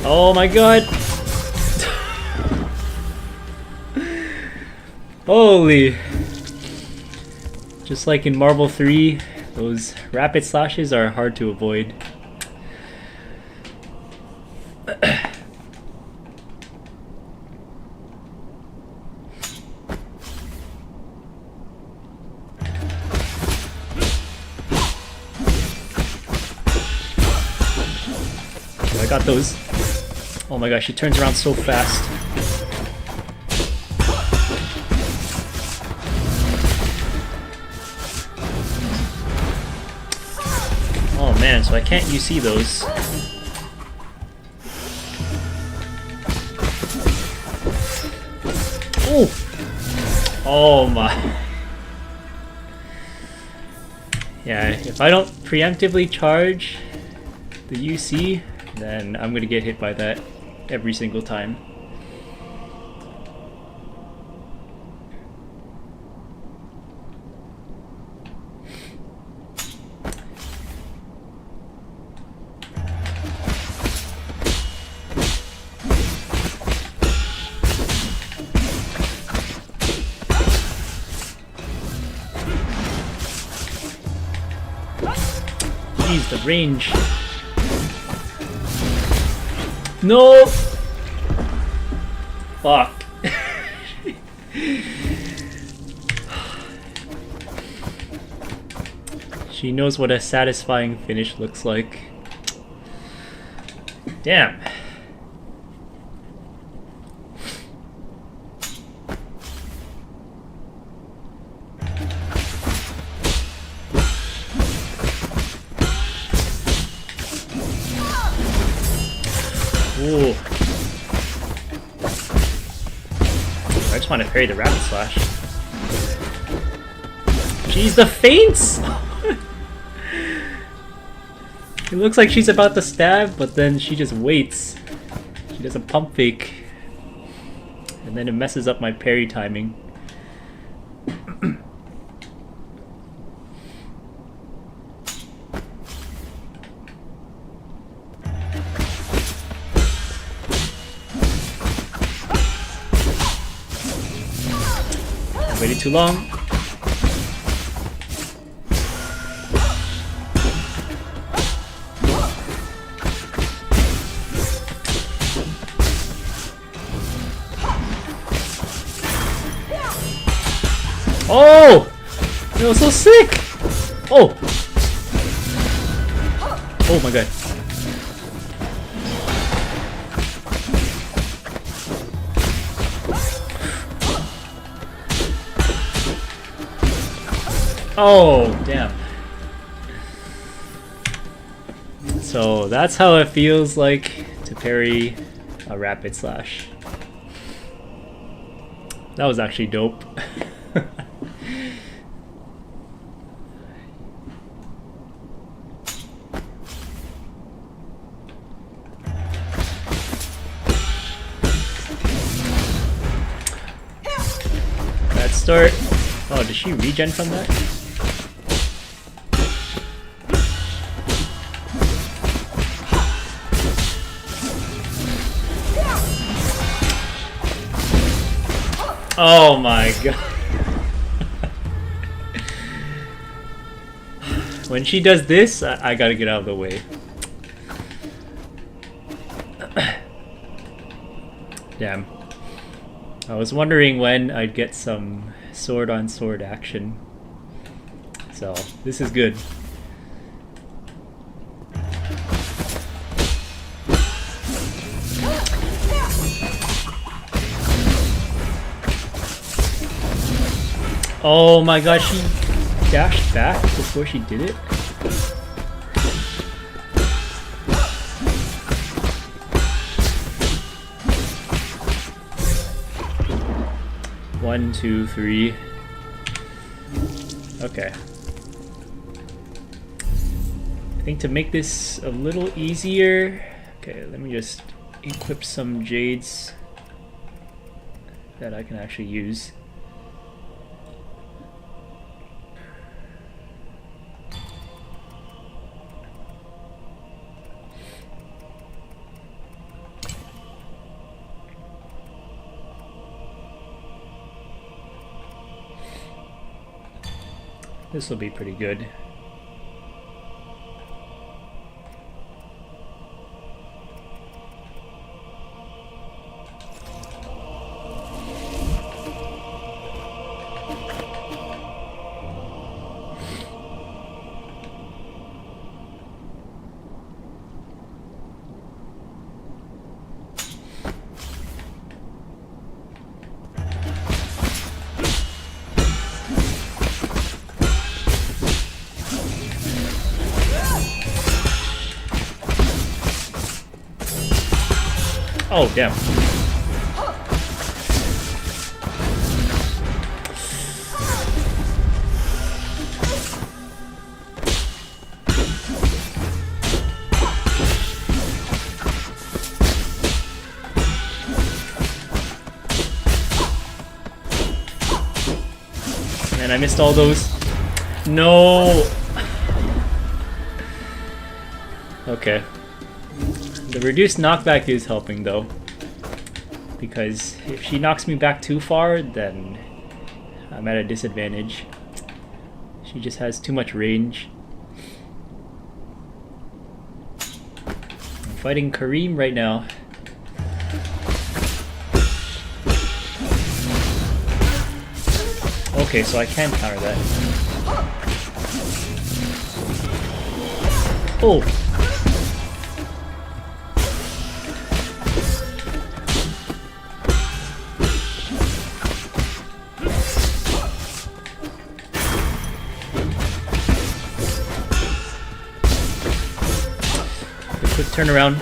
Oh my god! Holy! Just like in Marvel 3, those rapid slashes are hard to avoid. I got those. Oh my gosh, she turns around so fast. Oh man, so I can't UC those. Oh! Oh my. Yeah, if I don't preemptively charge the UC, then I'm gonna get hit by that every single time. Jeez, the range. No! Fuck. She knows what a satisfying finish looks like. Damn. Ooh. I just want to parry the rapid slash. Jeez, the feints! It looks like she's about to stab, but then she just waits. She does a pump fake. And then it messes up my parry timing. Waited too long. Oh! That was so sick! Oh! Oh my god. Oh, damn. So that's how it feels like to parry a rapid slash. That was actually dope. Let's start. Oh, did she regen from that? Oh my god. When she does this, I gotta get out of the way. Damn. I was wondering when I'd get some sword on sword action. So, this is good. Oh my god, she dashed back before she did it? One, two, three. Okay. I think to make this a little easier, okay, let me just equip some jades that I can actually use. This will be pretty good. Oh, damn. Man, I missed all those. No! Okay. The reduced knockback is helping though, because if she knocks me back too far, then I'm at a disadvantage. She just has too much range. fighting Kareem right now. Okay, so I can counter that. Oh! Quick turnaround.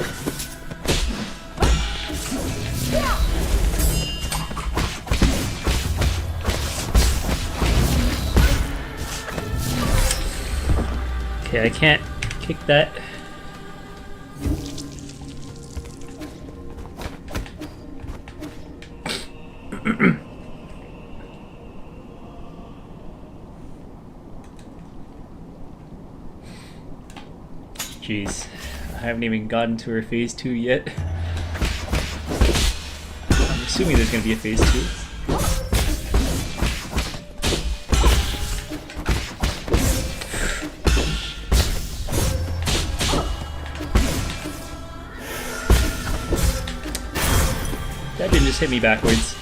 Okay, I can't kick that. Jeez, I haven't even gotten to her phase 2 yet. I'm assuming there's gonna be a phase 2. That didn't just hit me backwards.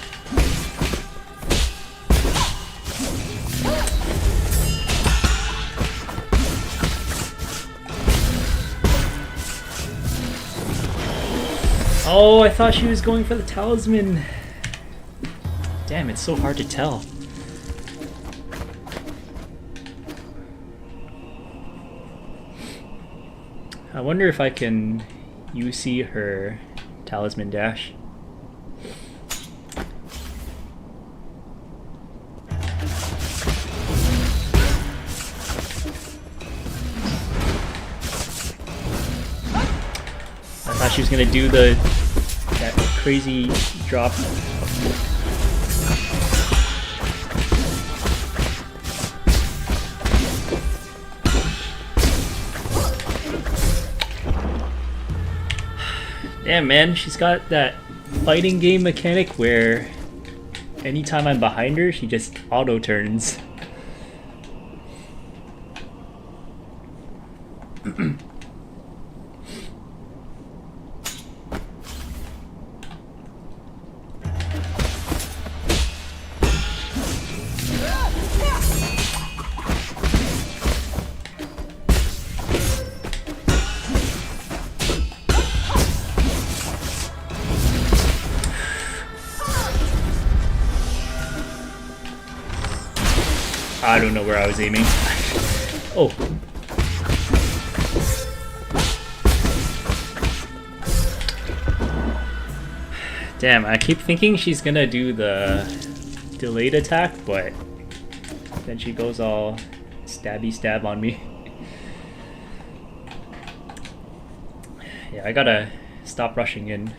Oh, I thought she was going for the talisman. Damn, it's so hard to tell. I wonder if I can UC her talisman dash. I thought she was gonna do that crazy drop. Damn, man, she's got that fighting game mechanic where anytime I'm behind her, she just auto turns. I don't know where I was aiming. Oh. Damn, I keep thinking she's gonna do the delayed attack, but then she goes all stabby stab on me. Yeah, I gotta stop rushing in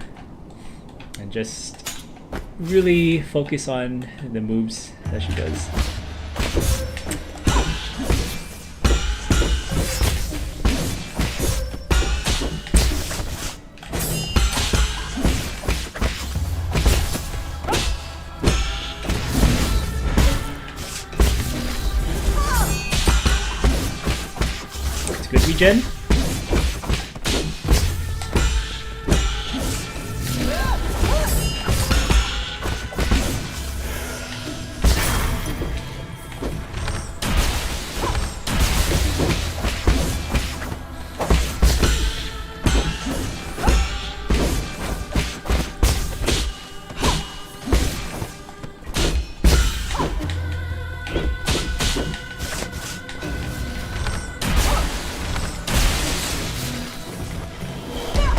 and just really focus on the moves that she does. It's good regen.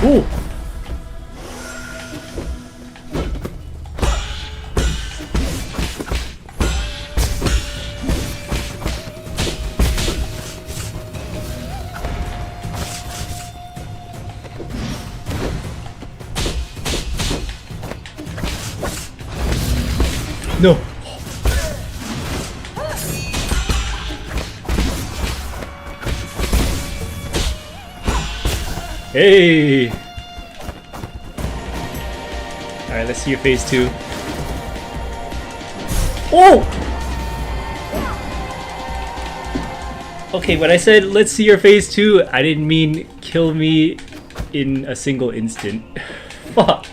Ooh! No! Hey! Alright, let's see your phase 2. Oh! Okay, when I said let's see your phase 2, I didn't mean kill me in a single instant. Fuck.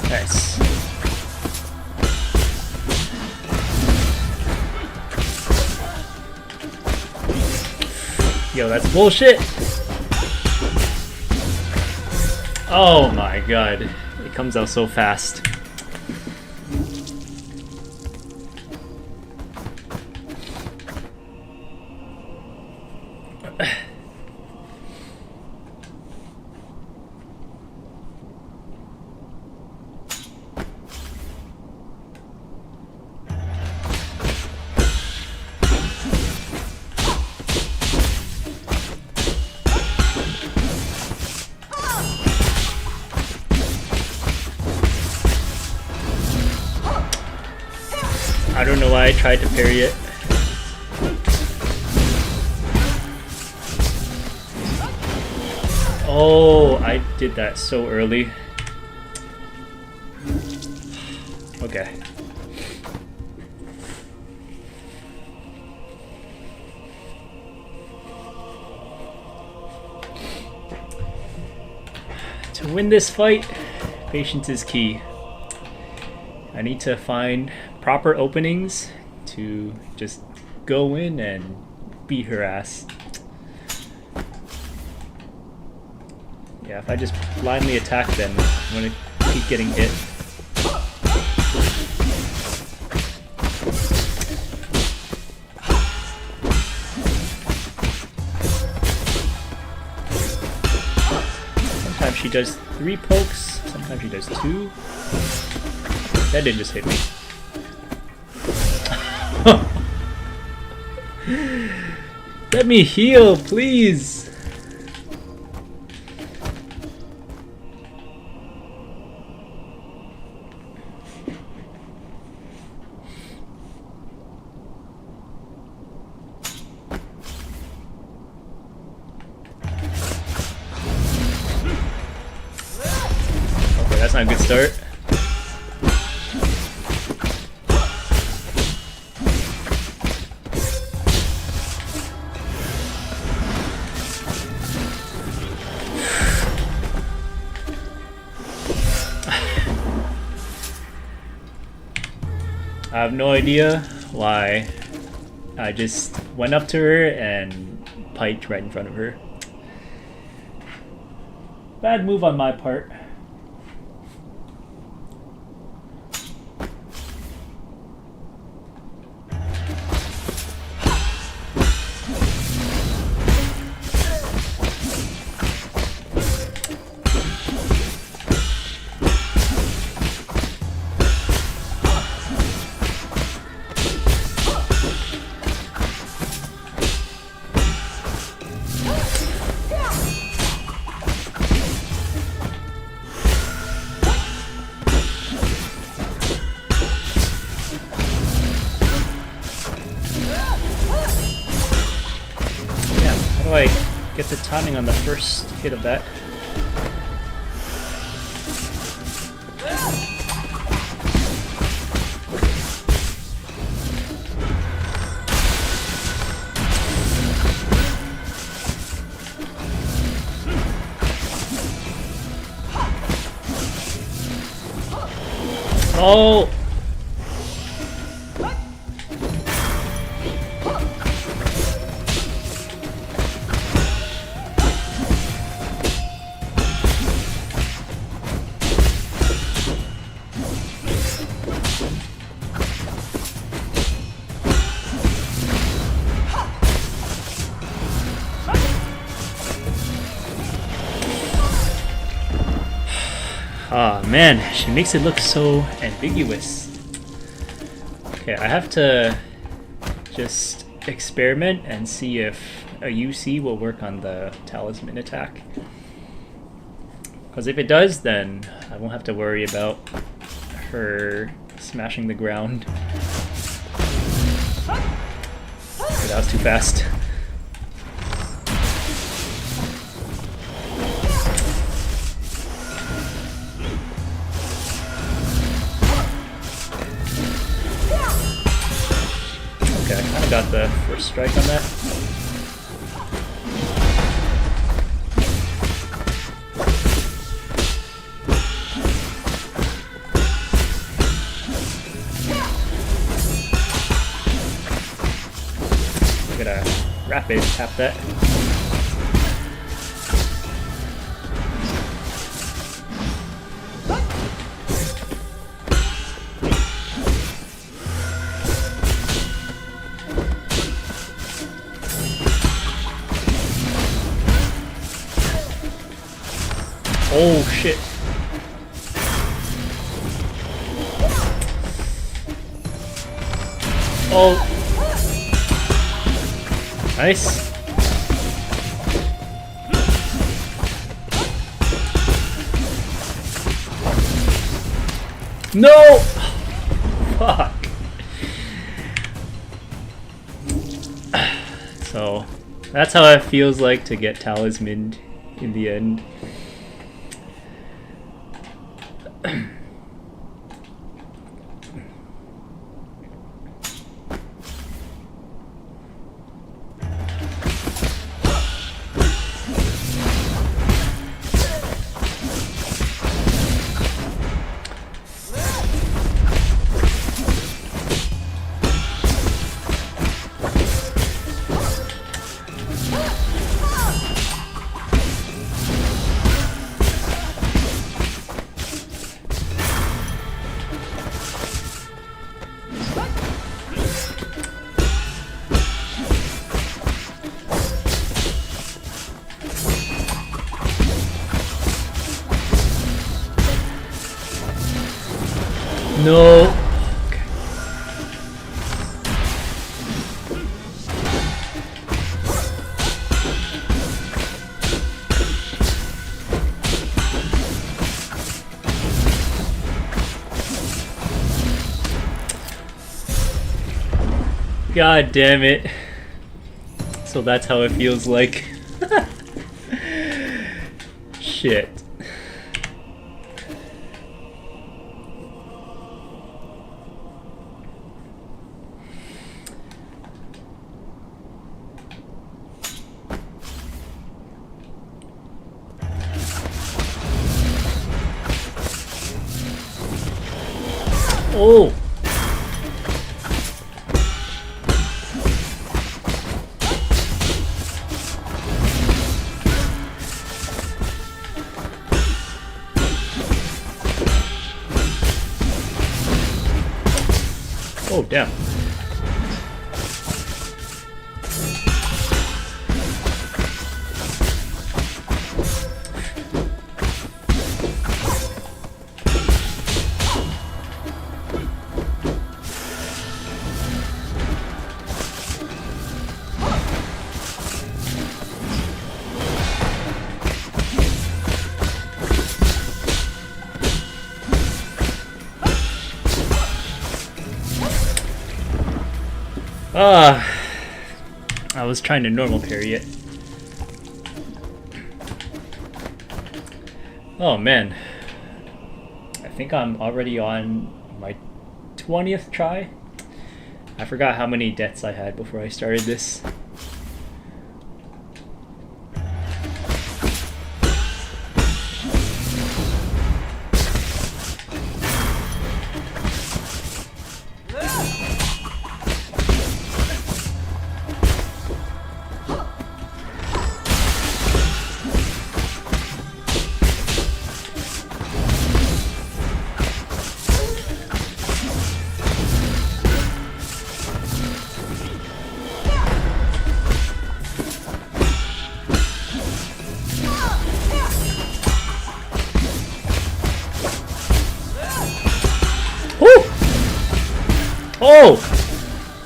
Nice. Yo, that's bullshit. Oh my god. It comes out so fast. I don't know why I tried to parry it. Oh, I did that so early. Okay. To win this fight, patience is key. I need to find proper openings to just go in and beat her ass. Yeah, if I just blindly attack them, I'm gonna keep getting hit. Sometimes she does 3 pokes, sometimes she does 2. That didn't just hit me. Let me heal, please. Okay, that's not a good start. I have no idea why I just went up to her and piked right in front of her. Bad move on my part. How do I get the timing on the first hit of that? Oh! Ah, man, she makes it look so ambiguous. Okay, I have to just experiment and see if a UC will work on the talisman attack. Because if it does, then I won't have to worry about her smashing the ground. Okay, that was too fast. Okay, I kind of got the first strike on that. I'm gonna rapid tap that. Oh shit. Oh. Nice. No! Fuck. So, that's how it feels like to get talismaned in the end. No. Okay. God damn it. So that's how it feels like. Shit. Oh! Oh, damn. I was trying to normal parry it. Oh man. I think I'm already on my 20th try. I forgot how many deaths I had before I started this.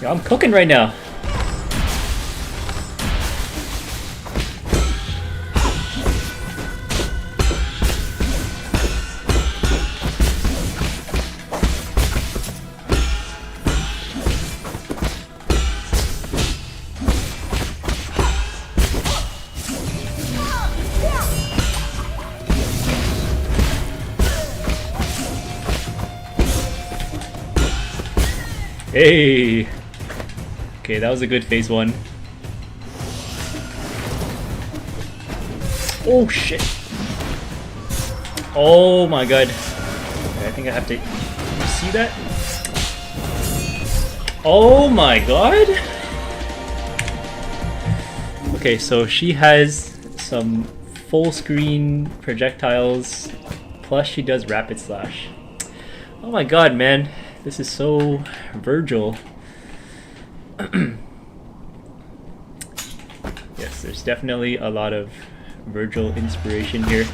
I'm cooking right now. Hey! Okay, that was a good phase one. Oh shit! Oh my god. Okay, I think I have to... You see that? Oh my god! Okay, so she has some full screen projectiles, plus she does rapid slash. Oh my god, man. This is so Virgil. Yes, there's definitely a lot of Virgil inspiration here.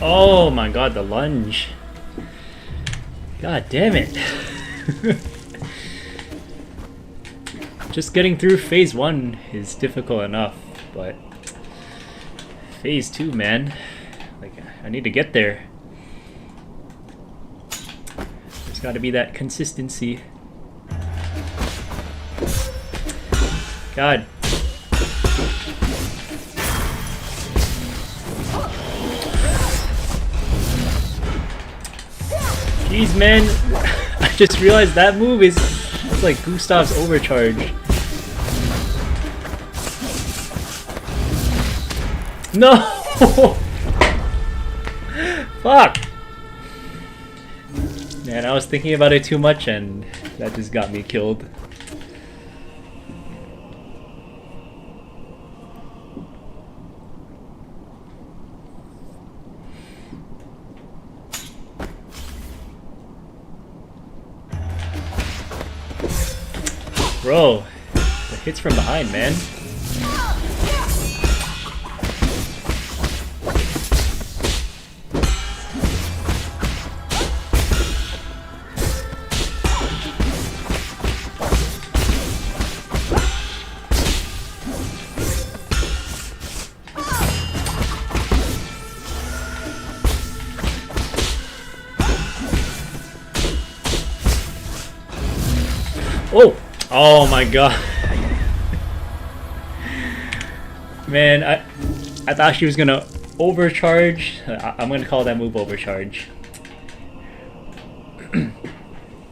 Oh my god, the lunge. God damn it. Just getting through phase 1 is difficult enough, but phase 2, man. Like, I need to get there. There's gotta be that consistency. God. Jeez, man, I just realized that move is it's like Gustav's overcharge. No! Fuck! Man, I was thinking about it too much and that just got me killed. Bro, the hits from behind, man. Oh! Oh my god. Man, I thought she was gonna overcharge. I'm gonna call that move overcharge.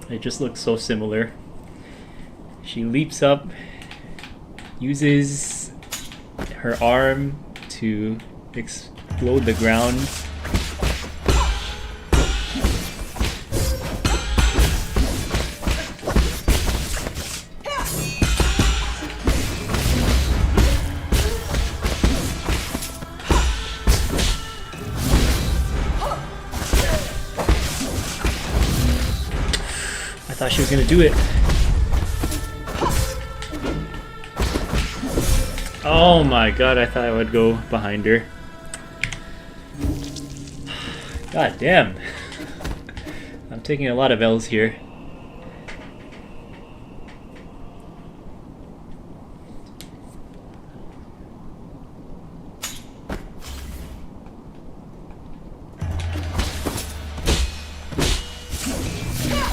It just looks so similar. She leaps up, uses her arm to explode the ground. I thought she was gonna do it. Oh my god, I thought I would go behind her. God damn. I'm taking a lot of L's here.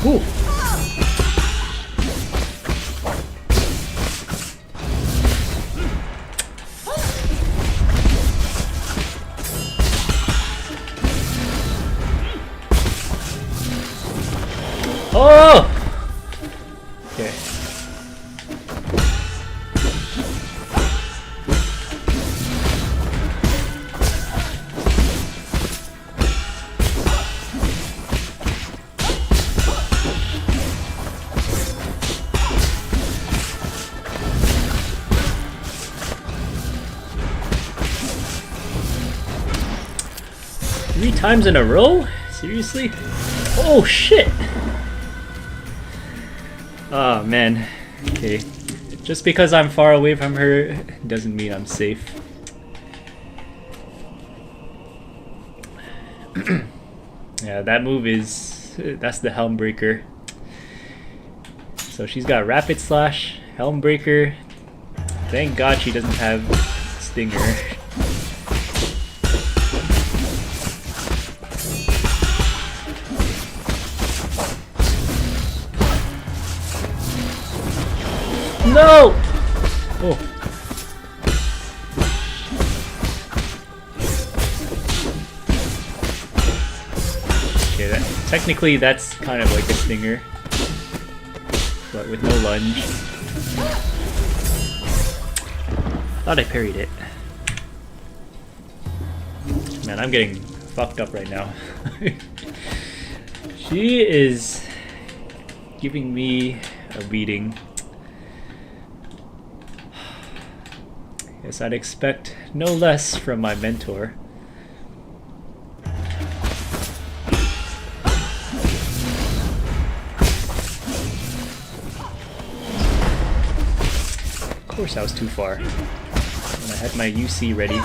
Ooh. Oh! Okay. 3 times in a row? Seriously? Oh shit! Oh man. Okay. Just because I'm far away from her doesn't mean I'm safe. Yeah, that move is... that's the Helm Breaker. So she's got Rapid Slash, Helm Breaker. Thank God she doesn't have Stinger. No! Oh. Okay, technically that's kind of like a Stinger, but with no lunge. Thought I parried it. Man, I'm getting fucked up right now. She is giving me a beating. Guess I'd expect no less from my mentor. Of course I was too far. And I had my UC ready.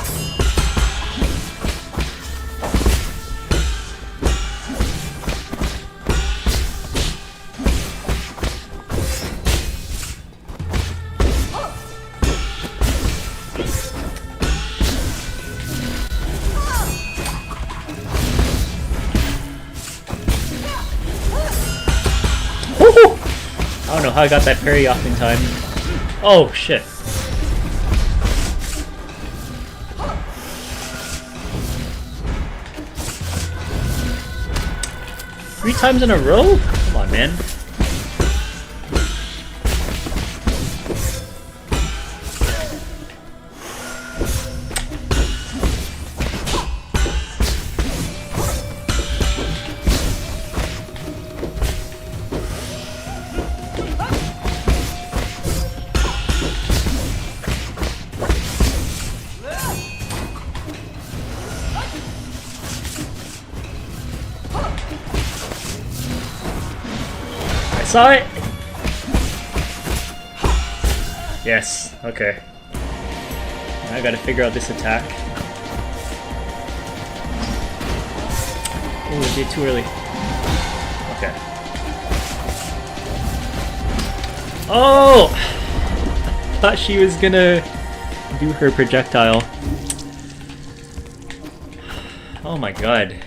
I don't know how I got that parry off in time. Oh shit. Three times in a row? Come on, man. Saw it! Yes, okay. Now I gotta figure out this attack. Oh, I did too early. Okay. Oh! I thought she was gonna do her projectile. Oh my god.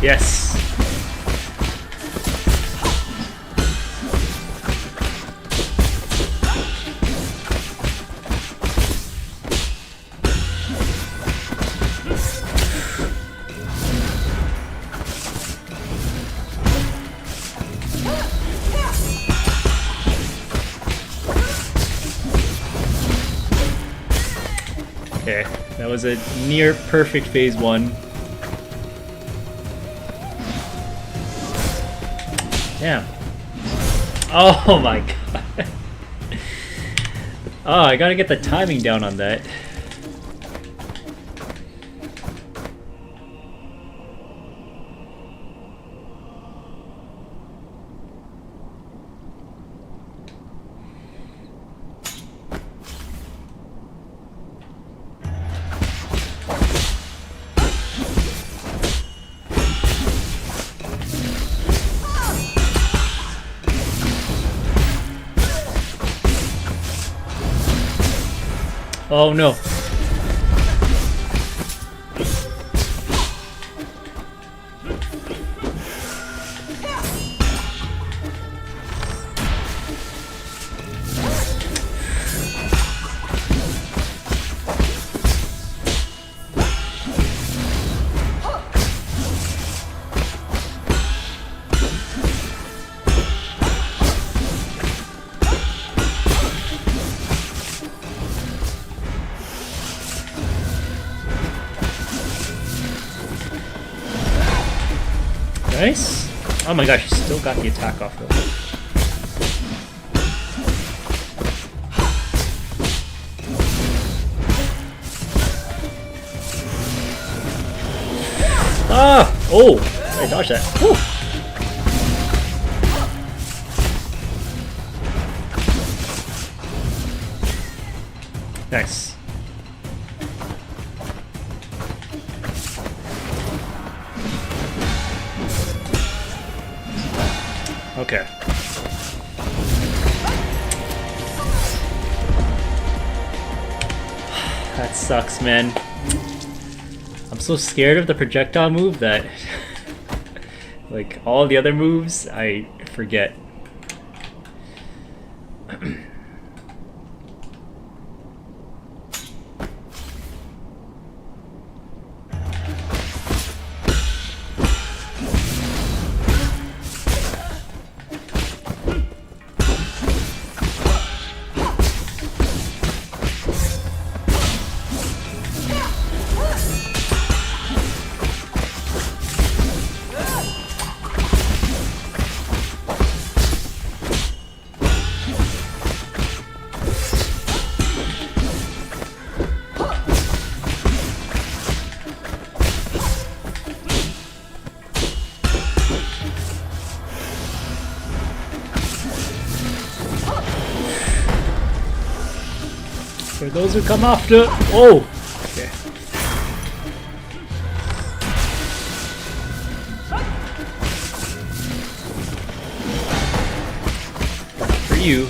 Yes. Okay, that was a near perfect phase 1. Damn. Oh my god. Oh, I gotta get the timing down on that. Oh no. Nice. Oh my gosh, he still got the attack off though. Ah! Oh! I dodged that. Whew. Nice. Okay. That sucks, man. I'm so scared of the projectile move that like all the other moves I forget. For those who come after. Oh! Okay. For you.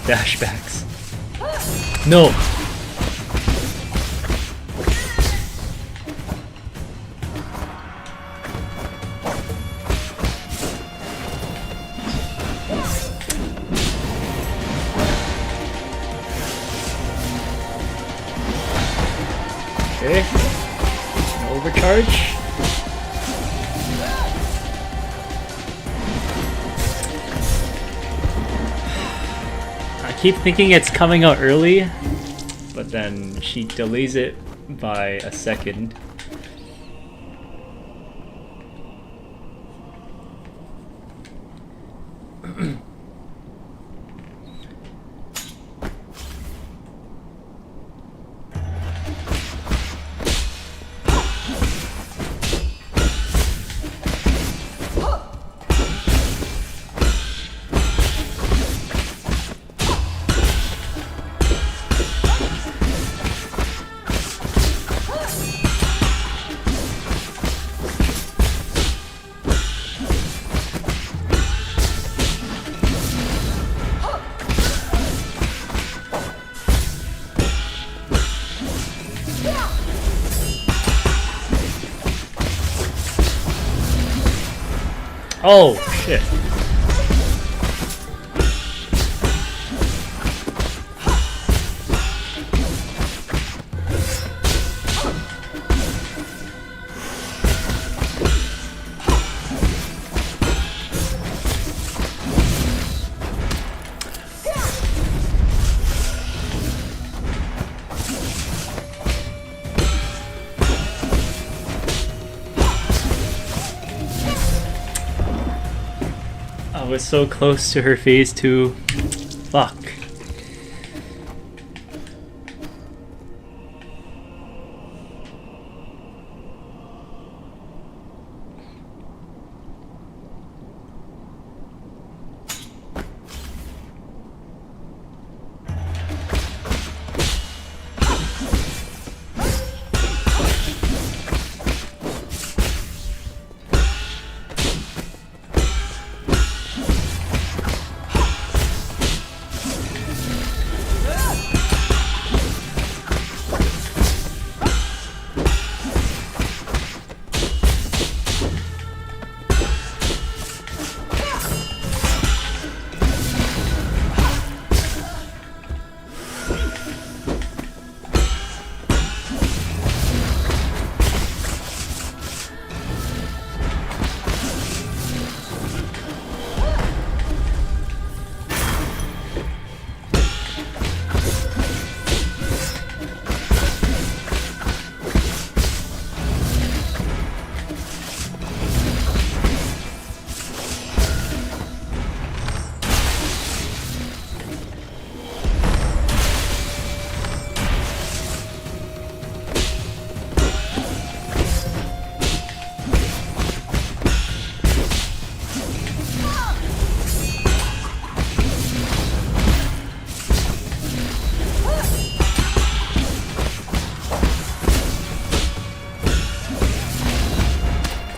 Dashbacks. No! Okay. No overcharge. I keep thinking it's coming out early, but then she delays it by a second. Oh, shit. I was so close to her phase 2. Fuck.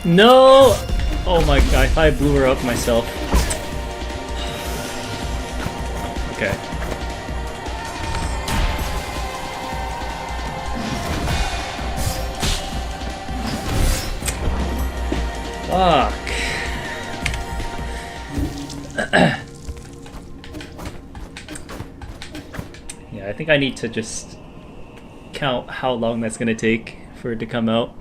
No! Oh my god, I blew her up myself. Okay. Fuck. Yeah, I think I need to just count how long that's gonna take for it to come out.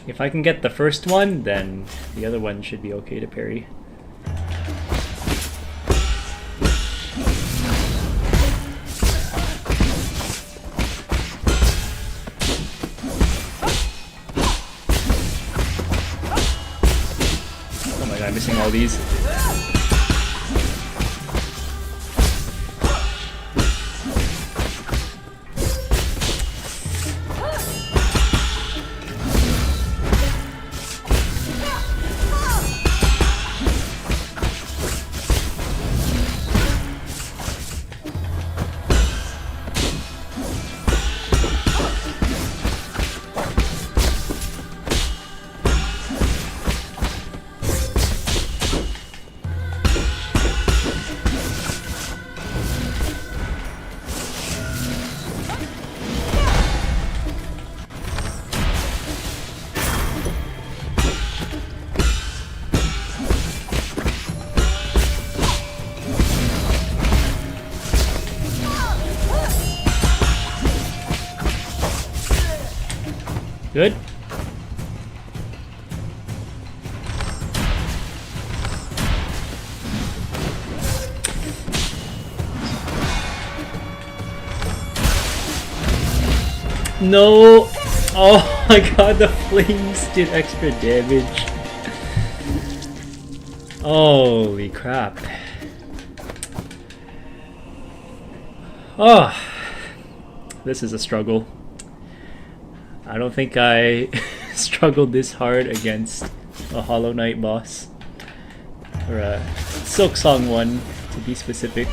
If I can get the first one, then the other one should be okay to parry. Oh my god, I'm missing all these. Good. No! Oh my god, the flames did extra damage. Holy crap. Oh, this is a struggle. I don't think I struggled this hard against a Hollow Knight boss. Or a Silksong one, to be specific.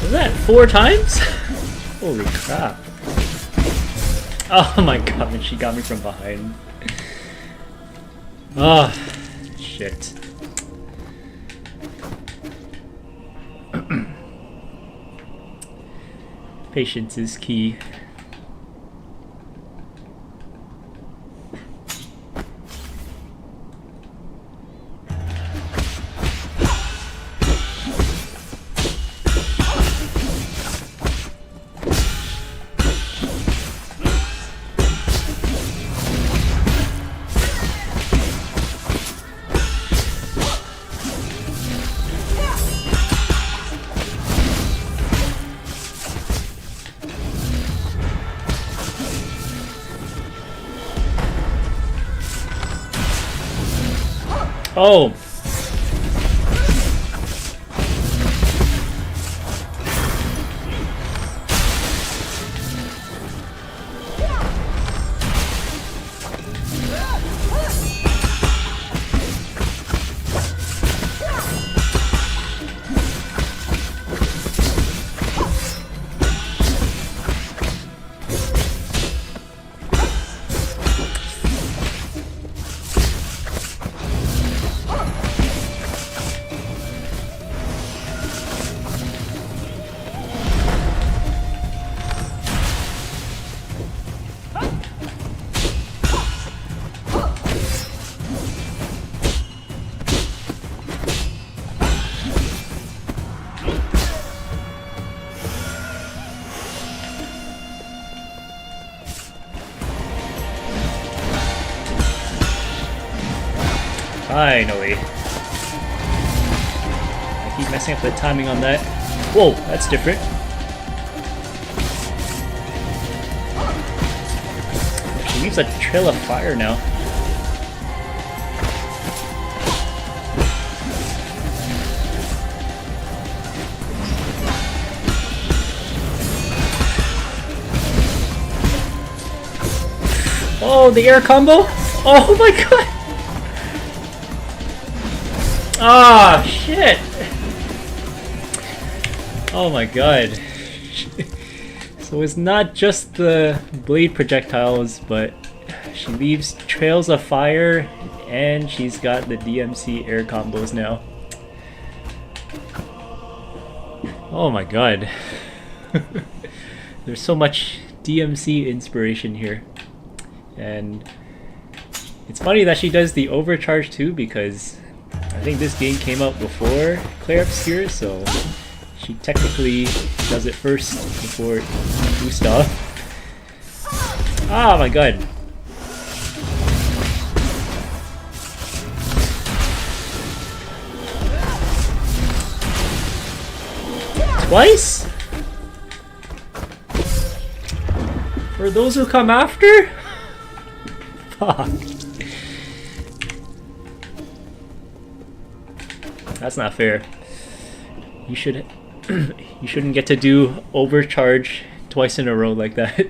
Was that 4 times? Holy crap. Oh my god, and she got me from behind. Ah, oh, shit. Patience is key. Oh! Finally. I keep messing up the timing on that. Whoa, that's different. She leaves a trail of fire now. Oh, the air combo? Oh my god! Ah, shit! Oh my god. So it's not just the blade projectiles, but she leaves trails of fire, and she's got the DMC air combos now. Oh my god. There's so much DMC inspiration here. And it's funny that she does the overcharge too, because I think this game came out before Claire Obscure, so she technically does it first before Gustav. Ah, my god. Twice? For those who come after? Fuck. That's not fair. You shouldn't get to do overcharge twice in a row like that.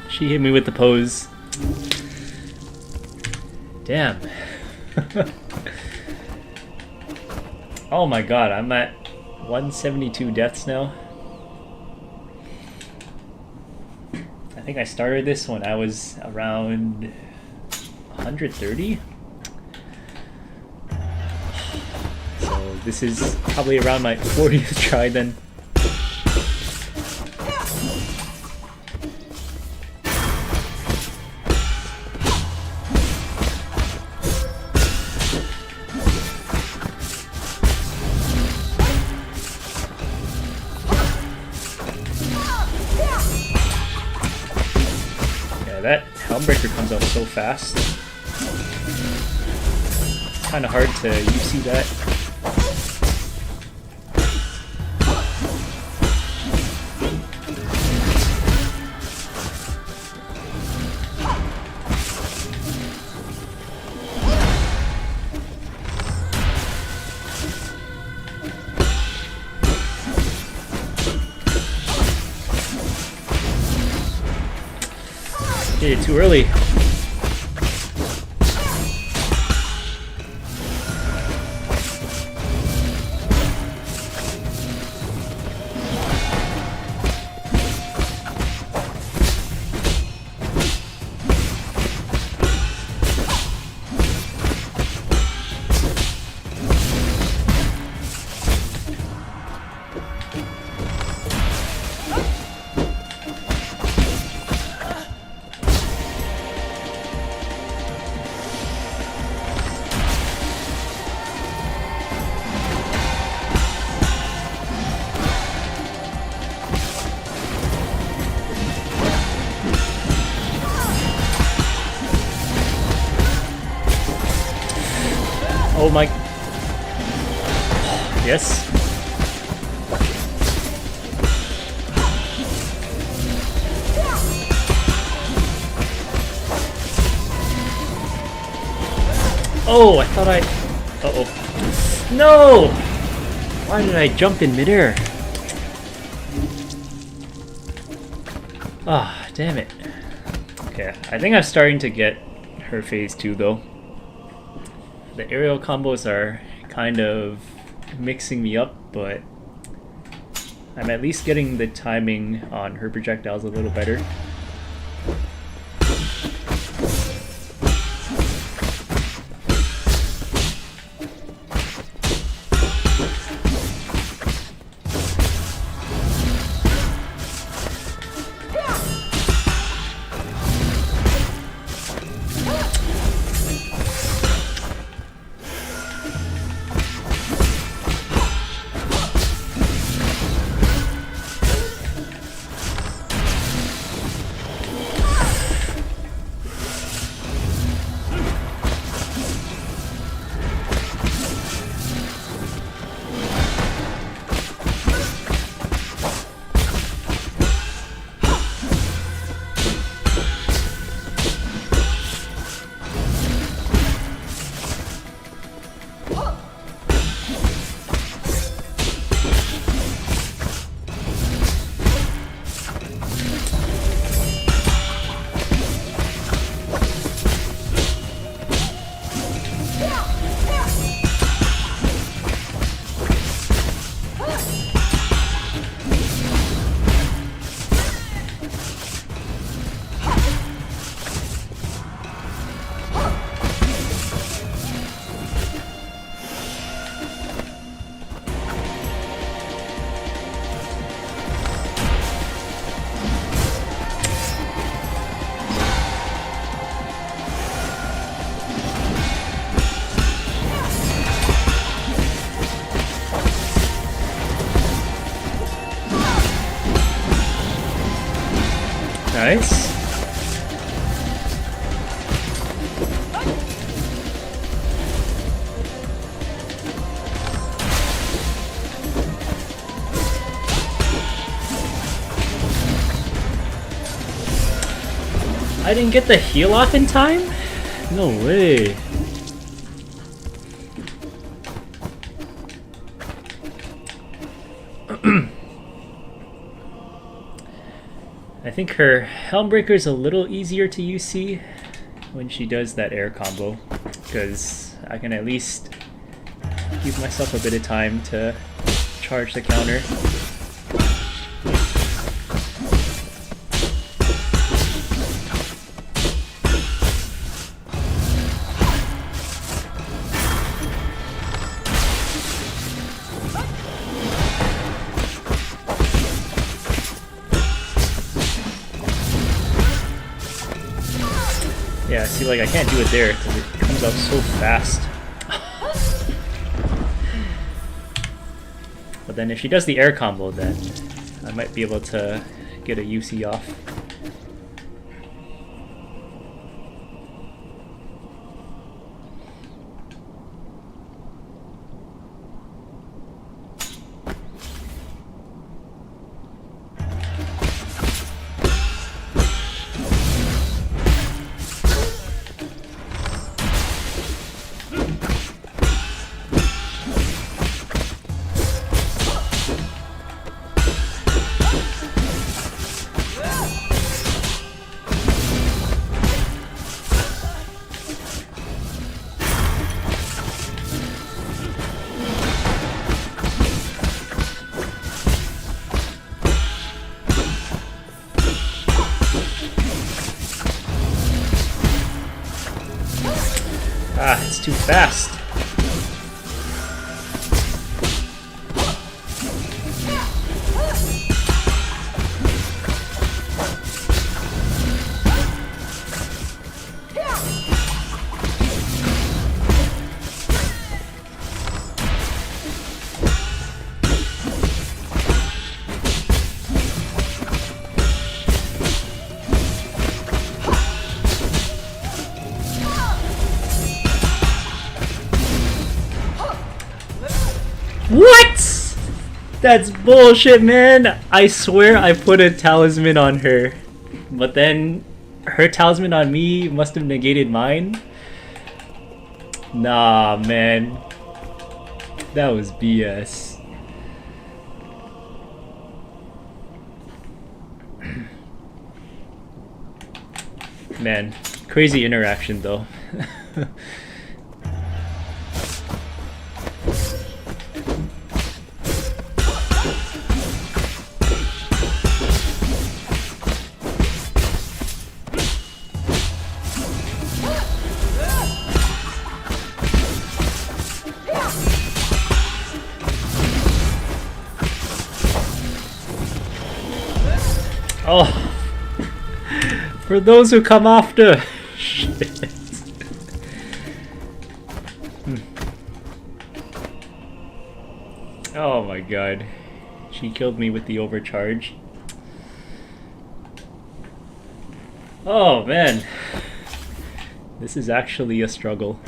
She hit me with the pose. Damn. Oh my god, I'm at 172 deaths now. I think I started this when I was around 130. So this is probably around my 40th try then. That Helmbreaker comes out so fast. It's kind of hard to UC that. Did it too early. Oh my... Yes. Oh, I thought I... Uh-oh. No! Why did I jump in midair? Ah, damn it. Okay, I think I'm starting to get her phase 2 though. The aerial combos are kind of mixing me up, but I'm at least getting the timing on her projectiles a little better. Nice. I didn't get the heal off in time? No way. I think her Helmbreaker is a little easier to UC when she does that air combo, because I can at least give myself a bit of time to charge the counter. Yeah, see, like, I can't do it there because it comes out so fast. But then if she does the air combo, then I might be able to get a UC off. Ah, it's too fast. What? That's bullshit, man. I swear I put a talisman on her, but then her talisman on me must have negated mine. Nah, man. That was BS. Man, crazy interaction though. Oh, for those who come after. Shit. Oh my god. She killed me with the overcharge. Oh man. This is actually a struggle.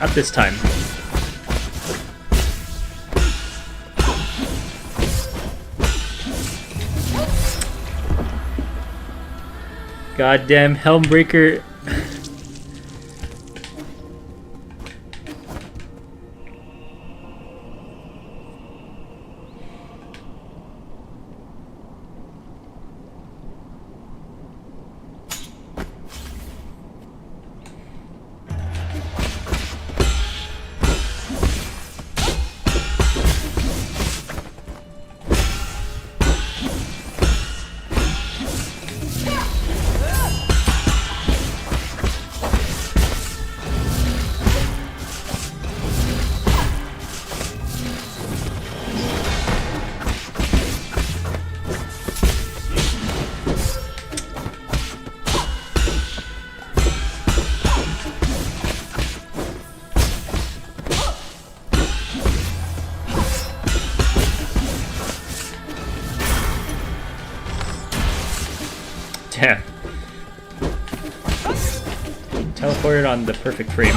Not this time. Goddamn Helmbreaker. teleported on the perfect frame.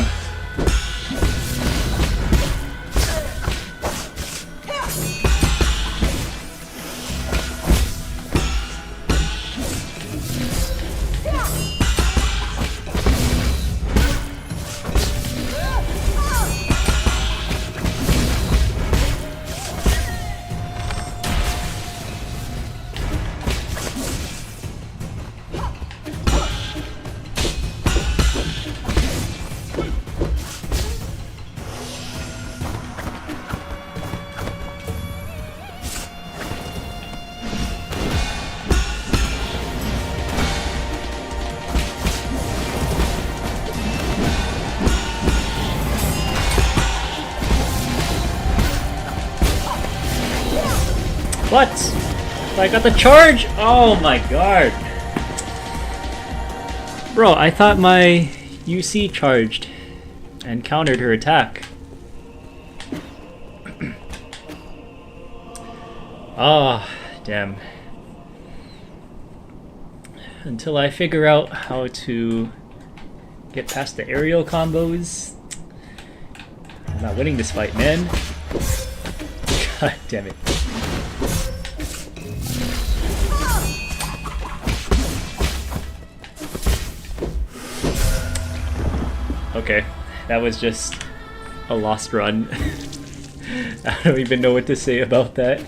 What? I got the charge? Oh my god. Bro, I thought my UC charged and countered her attack. Ah, damn. Until I figure out how to get past the aerial combos, I'm not winning this fight, man. God damn it. Okay, that was just a lost run. I don't even know what to say about that.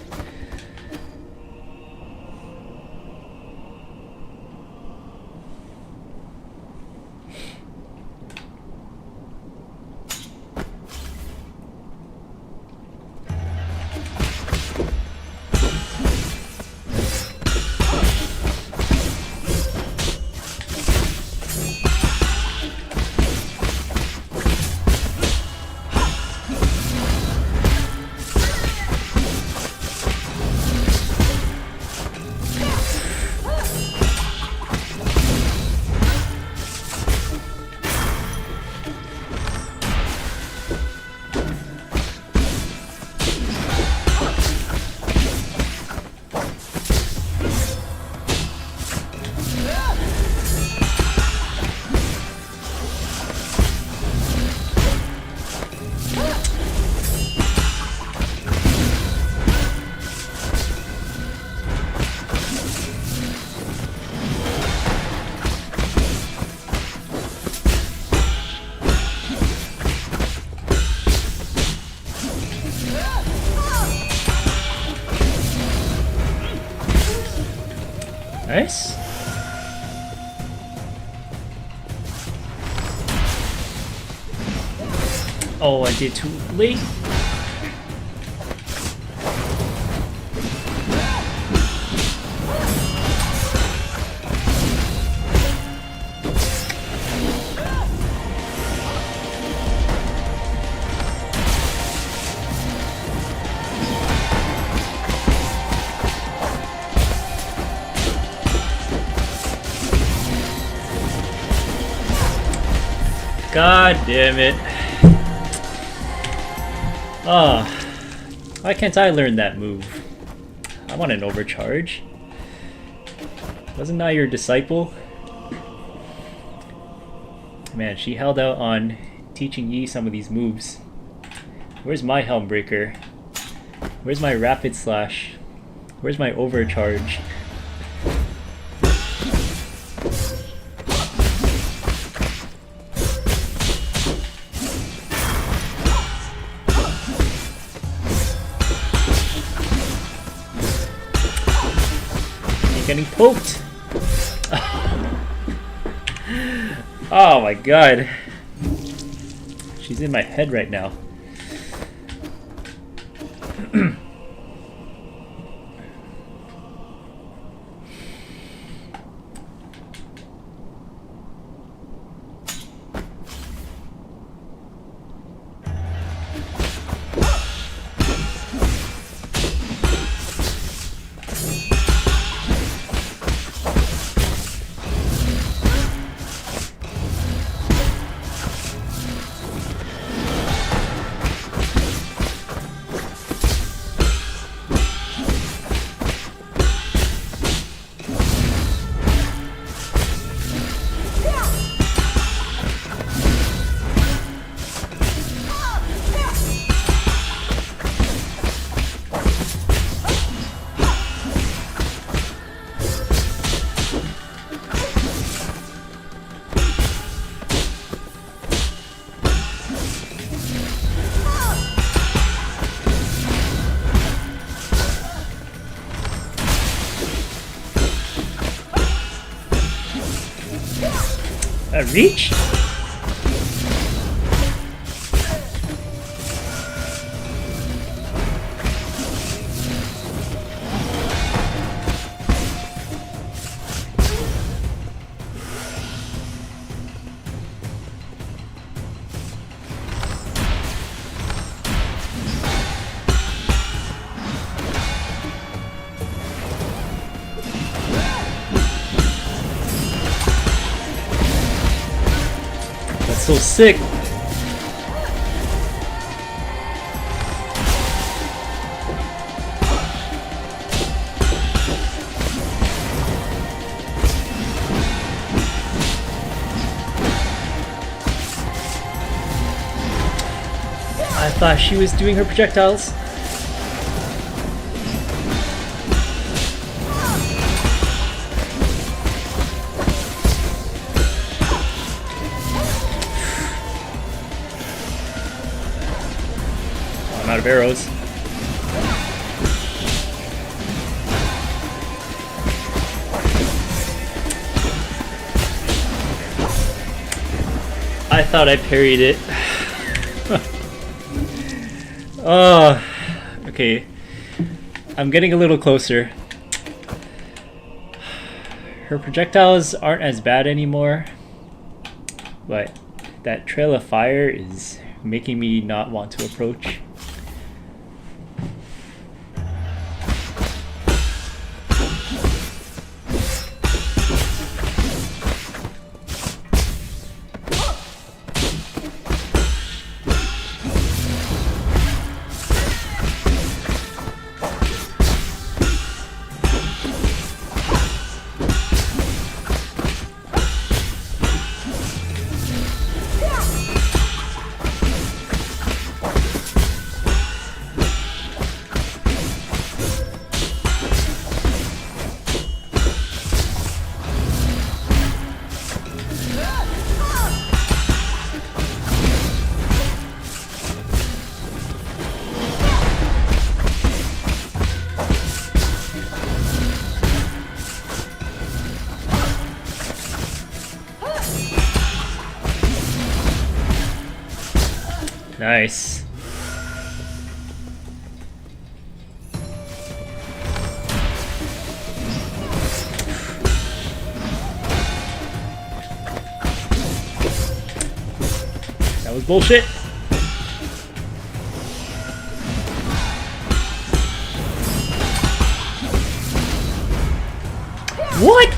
Nice. Oh, I did too late. God damn it. Ah, why can't I learn that move? I want an overcharge. Wasn't I your disciple? Man, she held out on teaching Yi some of these moves. Where's my Helmbreaker? Where's my Rapid Slash? Where's my overcharge? Getting poked. Oh my god. She's in my head right now. A reach? That's so sick. I thought she was doing her projectiles. I'm out of arrows. I thought I parried it. Oh, okay. I'm getting a little closer. Her projectiles aren't as bad anymore, but that trail of fire is making me not want to approach. Nice. That was bullshit. What?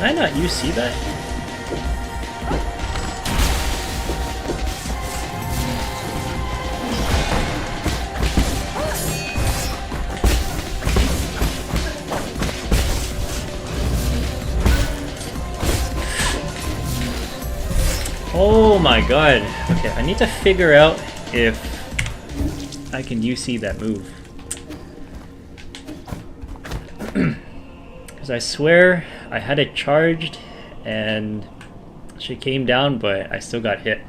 Did I not you see that? Oh my god. Okay, I need to figure out if I can UC that move. Because I swear I had it charged and she came down, but I still got hit.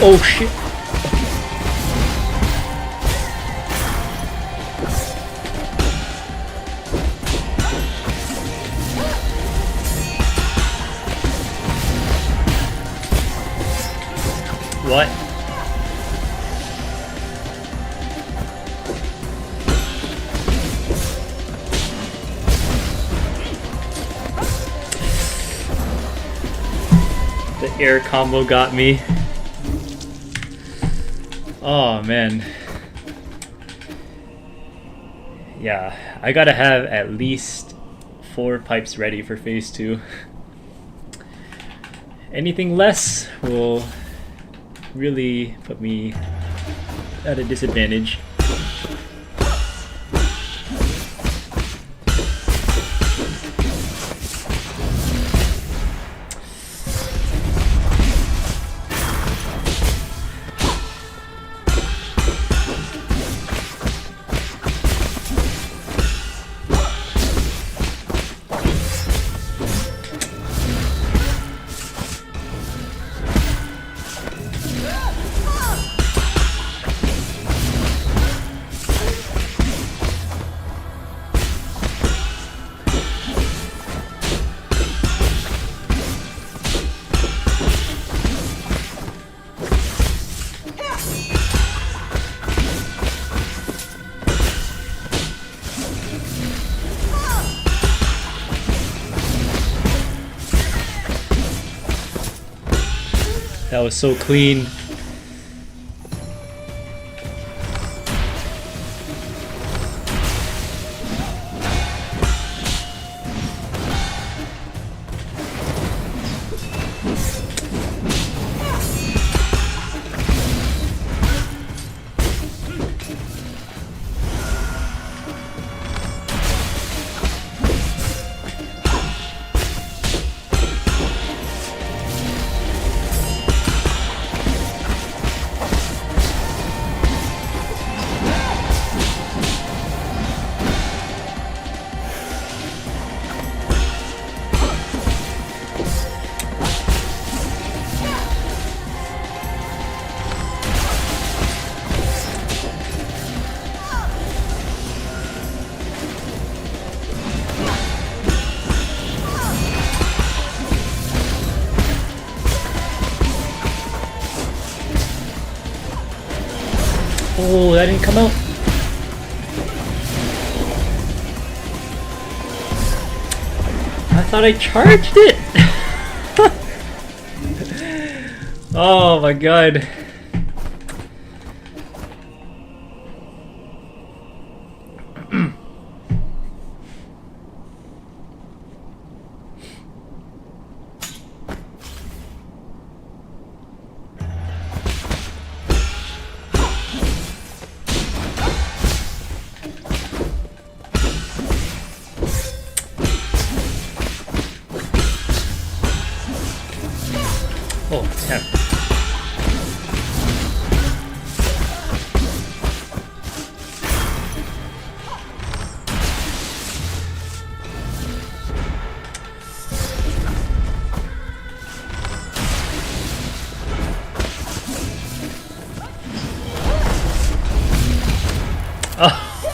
Oh shit! What? The air combo got me. Oh man. Yeah, I gotta have at least 4 pipes ready for phase 2. Anything less will really put me at a disadvantage. That was so clean. Oh, that didn't come out. I thought I charged it. Oh my god. Oh, damn.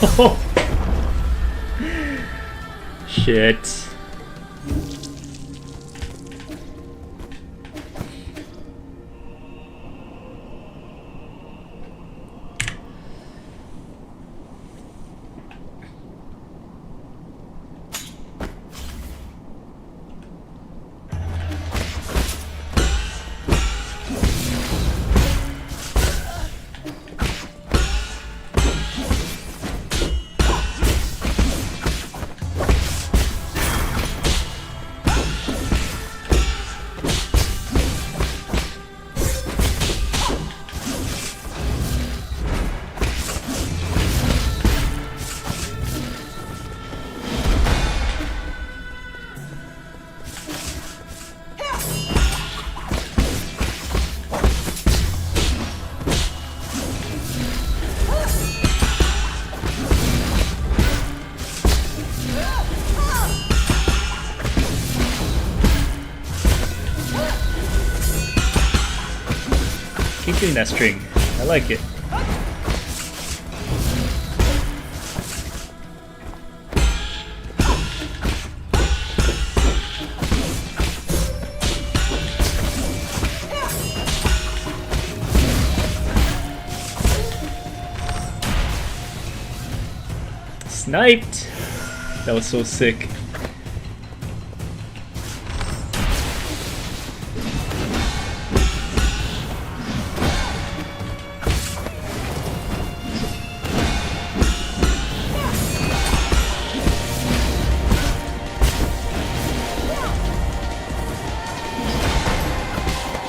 Oh. Shit. keep that string. I like it. Sniped! That was so sick.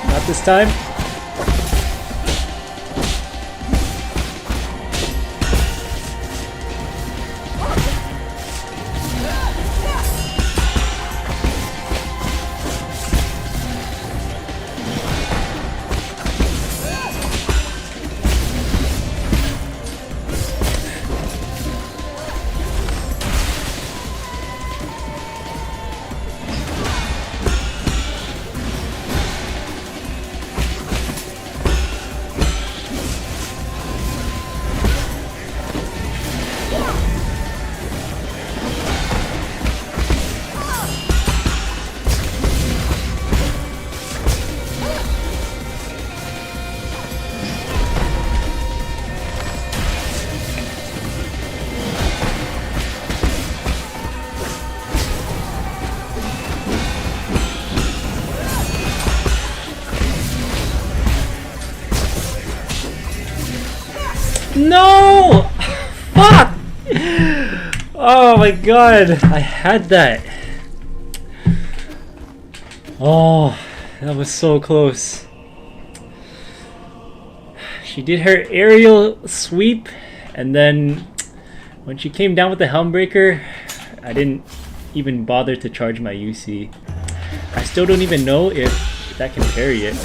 Not this time. No! Fuck! Oh my god, I had that. Oh, that was so close. She did her aerial sweep, and then when she came down with the Helmbreaker, I didn't even bother to charge my UC. I still don't even know if that can parry it.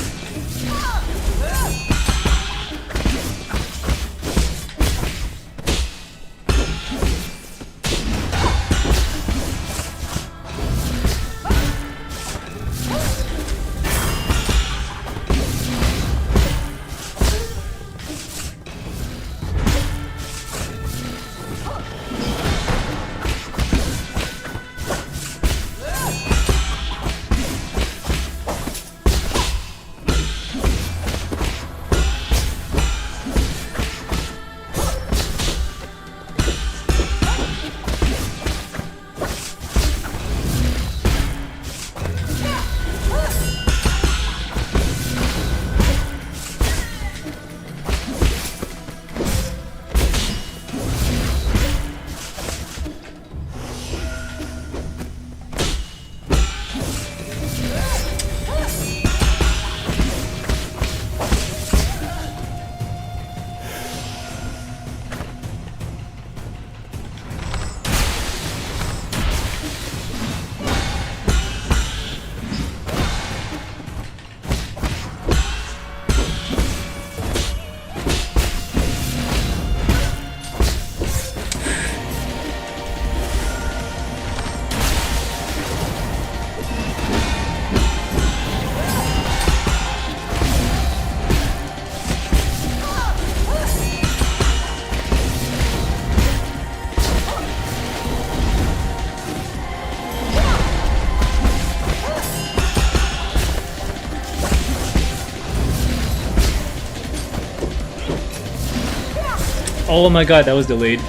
Oh my god, that was delayed.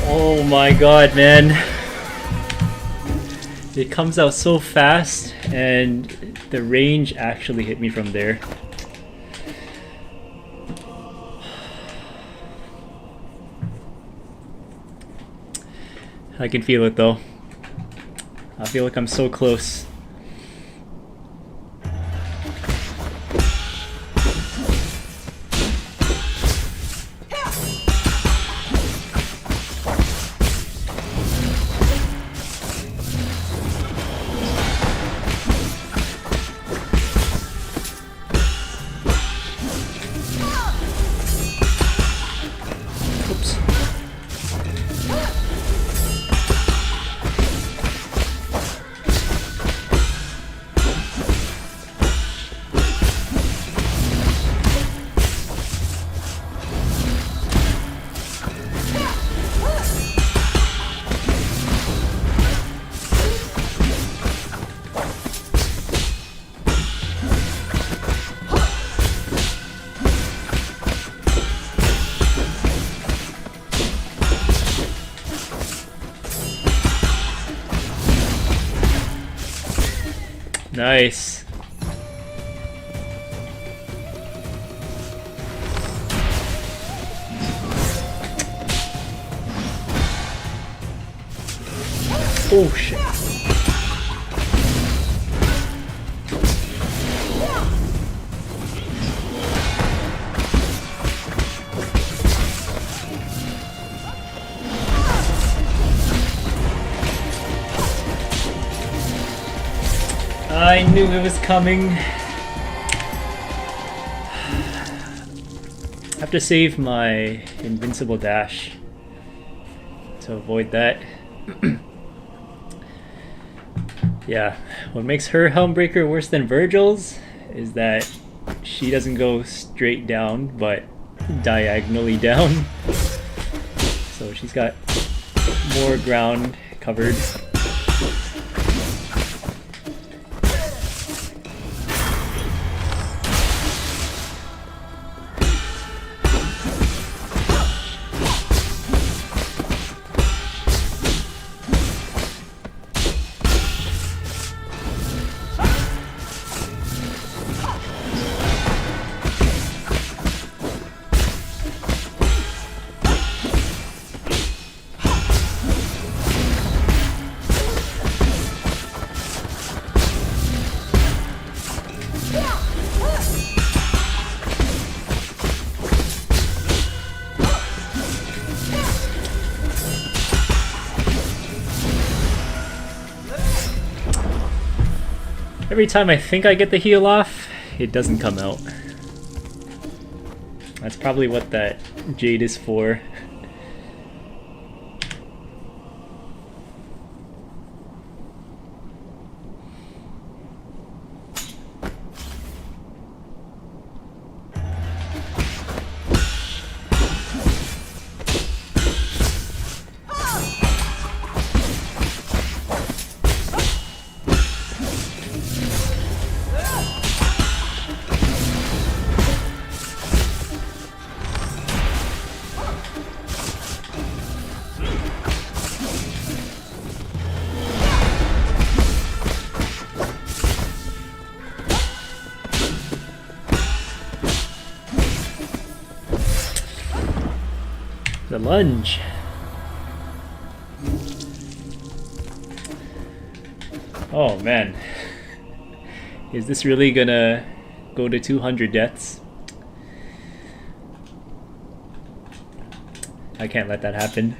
Oh my god, man. It comes out so fast, and the range actually hit me from there. I can feel it though. I feel like I'm so close. Nice. Oh shit. I knew it was coming. I have to save my invincible dash to avoid that. Yeah, what makes her Helmbreaker worse than Virgil's is that she doesn't go straight down, but diagonally down. So she's got more ground covered. Every time I think I get the heal off, it doesn't come out. That's probably what that Jade is for. The lunge. Oh man. Is this really gonna go to 200 deaths? I can't let that happen.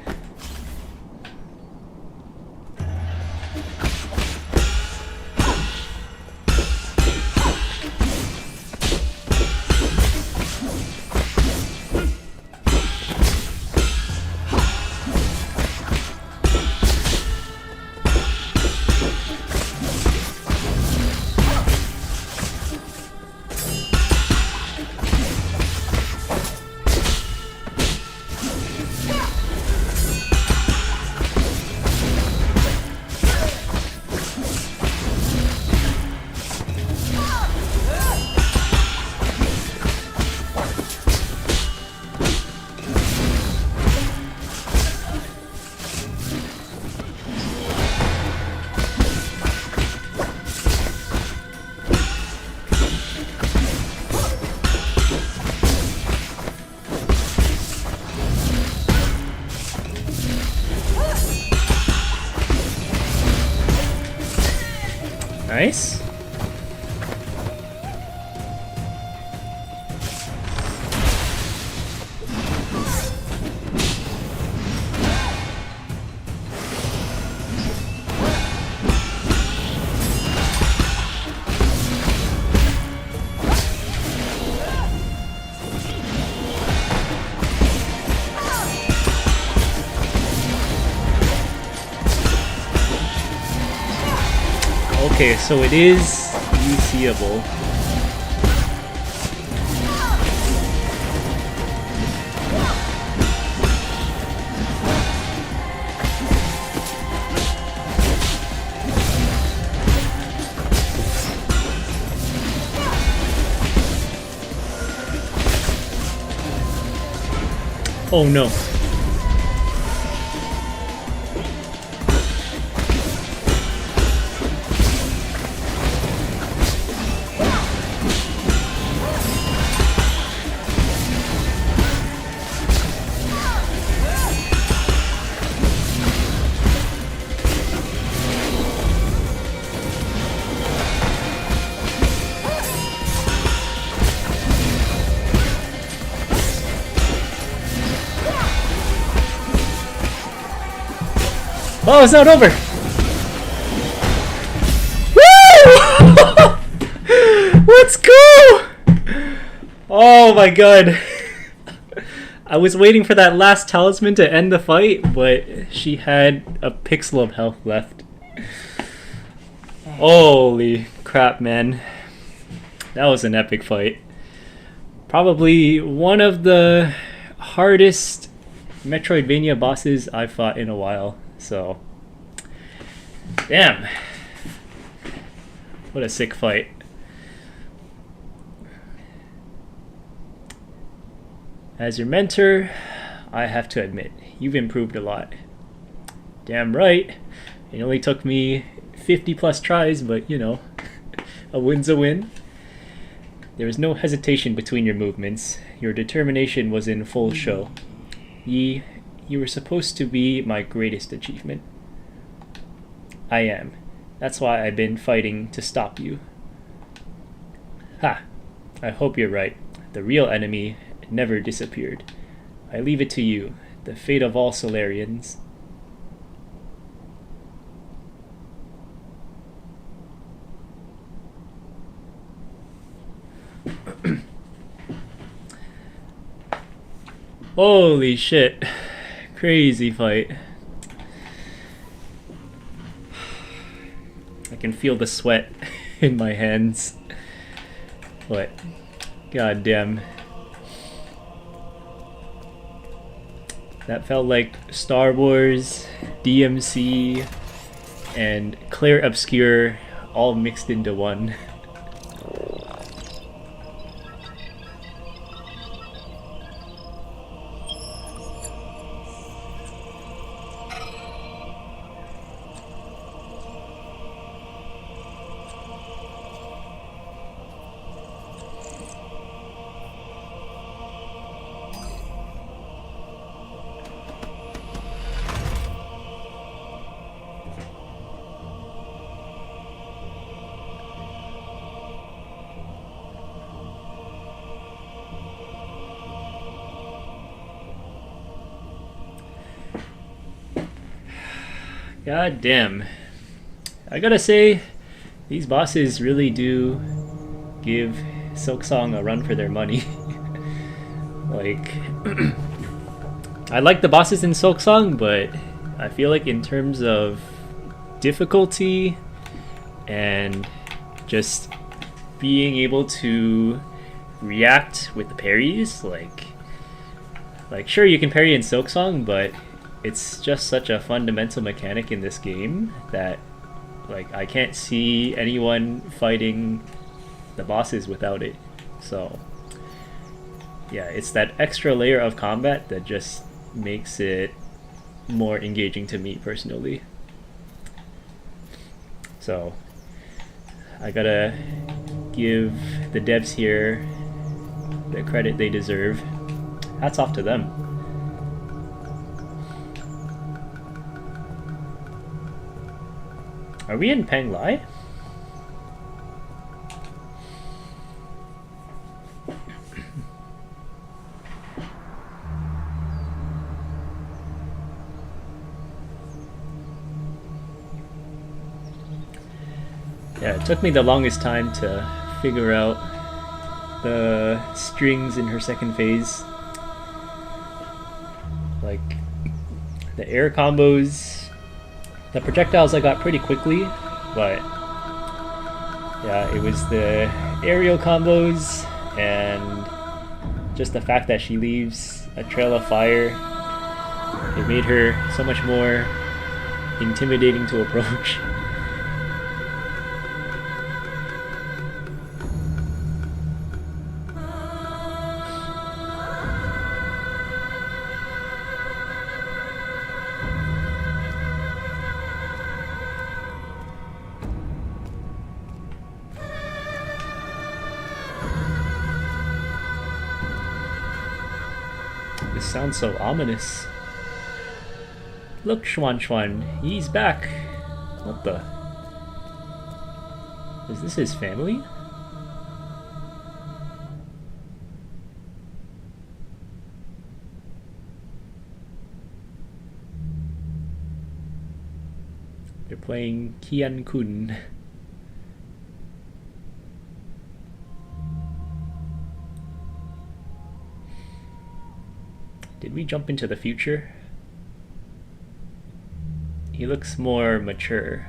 Nice. Okay, so it is UCable. Oh no. Oh, it's not over! Woo! Let's go! Oh my god. I was waiting for that last talisman to end the fight, but she had a pixel of health left. Holy crap, man. That was an epic fight. Probably one of the hardest Metroidvania bosses I've fought in a while. So, damn. What a sick fight. As your mentor, I have to admit, you've improved a lot. Damn right. It only took me 50 plus tries, but you know, a win's a win. There was no hesitation between your movements. Your determination was in full show. Yi, you were supposed to be my greatest achievement. I am. That's why I've been fighting to stop you. Ha! I hope you're right. The real enemy never disappeared. I leave it to you, the fate of all Solarians. Holy shit. Crazy fight. I can feel the sweat in my hands. But, goddamn. That felt like Star Wars, DMC, and Clair Obscure all mixed into one. God damn. I gotta say, these bosses really do give Silksong a run for their money. Like, I like the bosses in Silksong, but I feel like in terms of difficulty and just being able to react with the parries, like sure you can parry in Silksong, but it's just such a fundamental mechanic in this game that like I can't see anyone fighting the bosses without it. So yeah, it's that extra layer of combat that just makes it more engaging to me personally. So I gotta give the devs here the credit they deserve. Hats off to them. Are we in Peng Lai? Yeah, it took me the longest time to figure out the strings in her second phase. Like, the air combos, the projectiles I got pretty quickly, but yeah, it was the aerial combos and just the fact that she leaves a trail of fire. It made her so much more intimidating to approach. This sounds so ominous. Look, Schwan Schwan, he's back. What the? Is this his family? They're playing Kian Kun. Did we jump into the future? He looks more mature.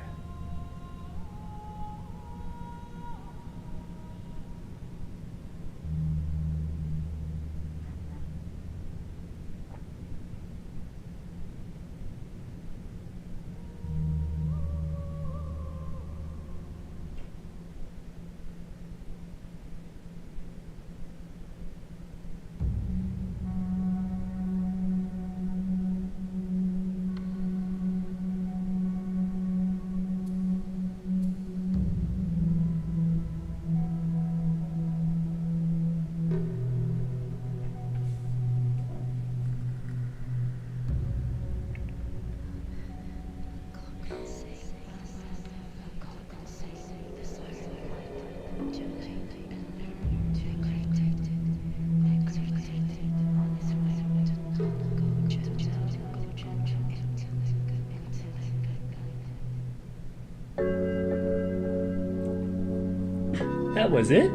That was it?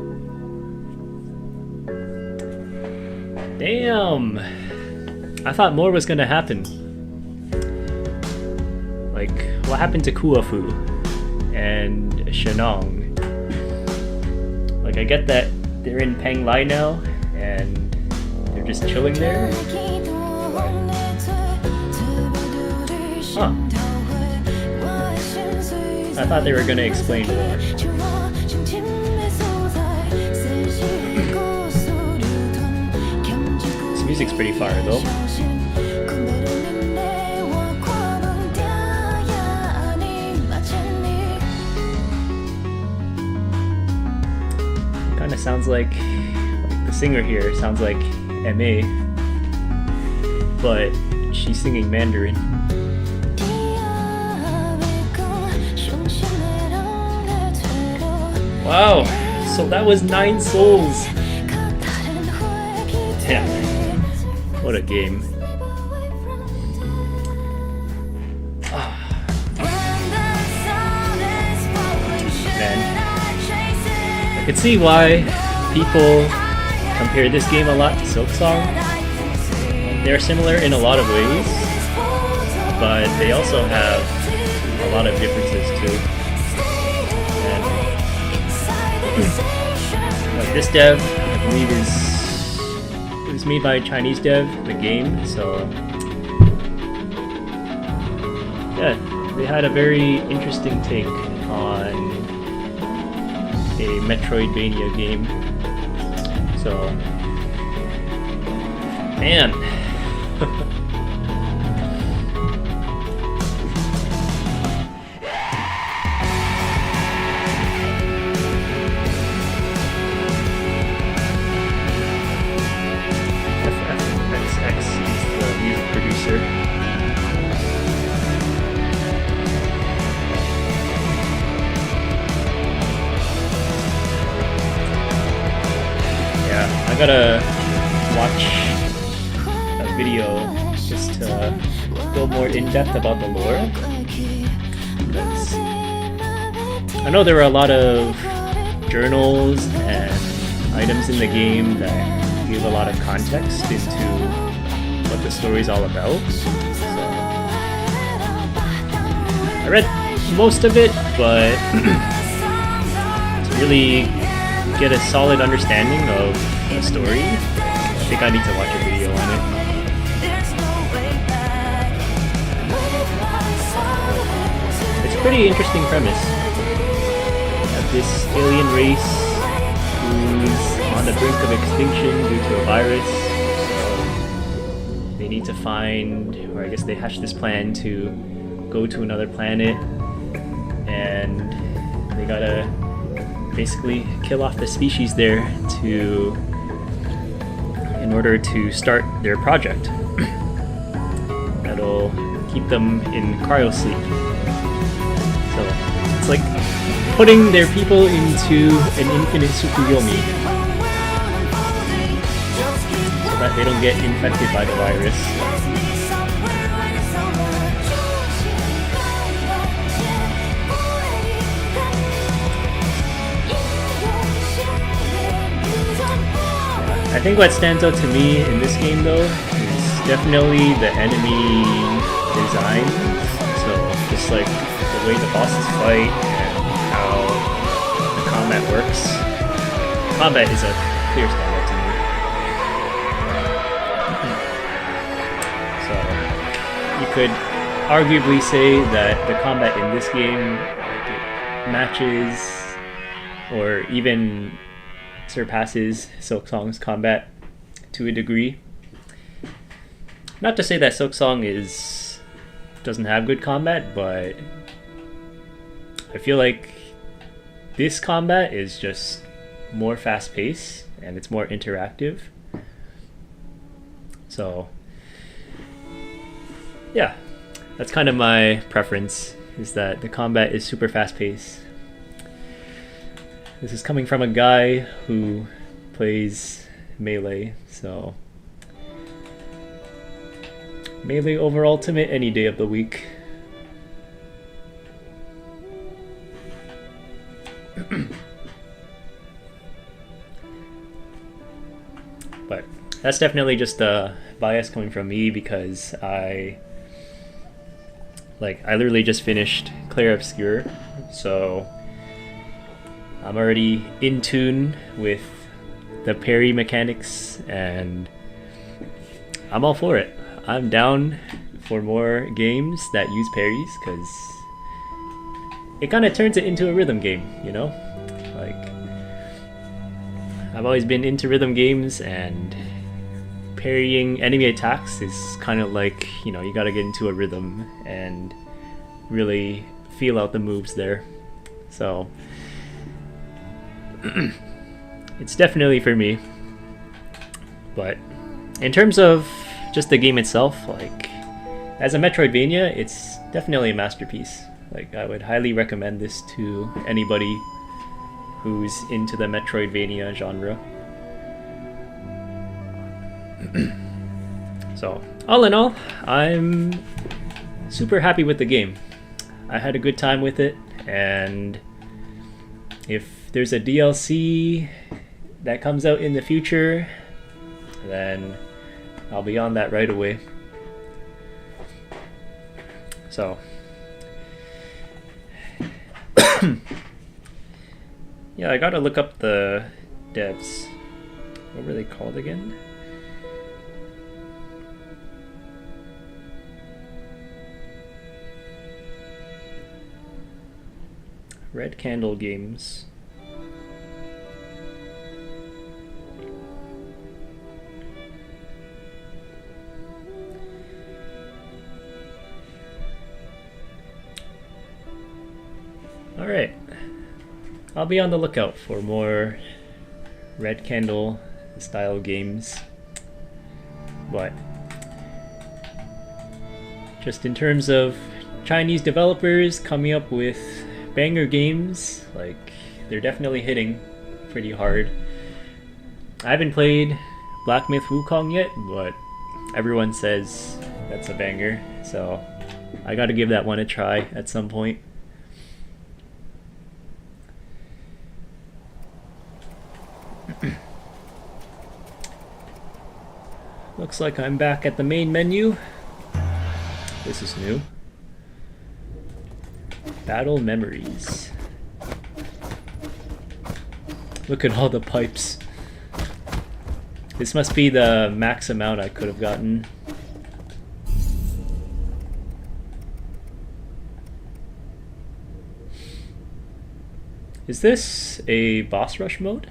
Damn! I thought more was gonna happen. Like, what happened to Kuafu and Shenong? Like, I get that they're in Peng Lai now, and they're just chilling there. Huh. I thought they were gonna explain more. This music's pretty fire though. Kinda sounds like the singer here sounds like MA, but she's singing Mandarin. Wow, so that was 9 souls. Damn, what a game. Man, I can see why people compare this game a lot to Silksong. They're similar in a lot of ways, but they also have a lot of differences too. Like this dev, I believe it was made by a Chinese dev, the game, so yeah, they had a very interesting take on a Metroidvania game. So, man. I gotta watch a video just to go more in depth about the lore. Because I know there were a lot of journals and items in the game that give a lot of context into what the story's all about. So I read most of it, but to really get a solid understanding of the story, I think I need to watch a video on it. It's a pretty interesting premise. You have this alien race who's on the brink of extinction due to a virus. So they need to find, or I guess they hatch this plan to go to another planet, and they gotta basically kill off the species there in order to start their project that'll keep them in cryo sleep. So it's like putting their people into an infinite Tsukuyomi so that they don't get infected by the virus. think what stands out to me in this game though is definitely the enemy design. So just like the way the bosses fight and how the combat works. Combat is a clear standout to me. So you could arguably say that the combat in this game matches or even surpasses Silksong's combat to a degree. Not to say that Silksong doesn't have good combat, but I feel like this combat is just more fast-paced and it's more interactive. So yeah, that's kind of my preference, is that the combat is super fast-paced. This is coming from a guy who plays Melee, so Melee over Ultimate any day of the week. But that's definitely just a bias coming from me, because I literally just finished Clair Obscure, so I'm already in tune with the parry mechanics and I'm all for it. I'm down for more games that use parries, because it kind of turns it into a rhythm game, you know? Like, I've always been into rhythm games, and parrying enemy attacks is kind of like, you know, you gotta get into a rhythm and really feel out the moves there. So it's definitely for me. But in terms of just the game itself, like, as a Metroidvania, it's definitely a masterpiece. Like, I would highly recommend this to anybody who's into the Metroidvania genre. So, all in all, I'm super happy with the game. I had a good time with it, and if there's a DLC that comes out in the future, then I'll be on that right away. So yeah, I gotta look up the devs. What were they called again? Red Candle Games. Alright, I'll be on the lookout for more Red Candle style games, but just in terms of Chinese developers coming up with banger games, like, they're definitely hitting pretty hard. I haven't played Black Myth Wukong yet, but everyone says that's a banger, so I gotta give that one a try at some point. Looks like I'm back at the main menu. This is new. Battle Memories. Look at all the pipes. This must be the max amount I could have gotten. Is this a boss rush mode?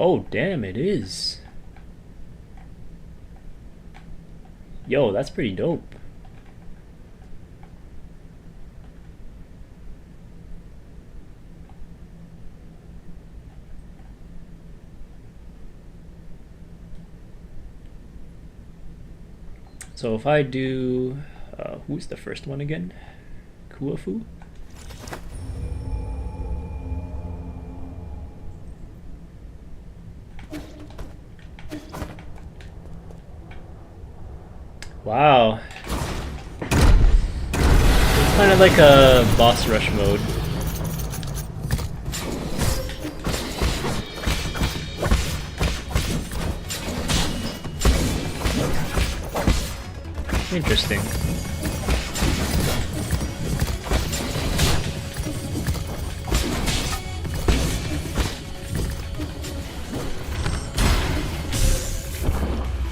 Oh, damn, it is. Yo, that's pretty dope. So if I do, who's the first one again? Kuofu? Wow. It's kind of like a boss rush mode. Interesting.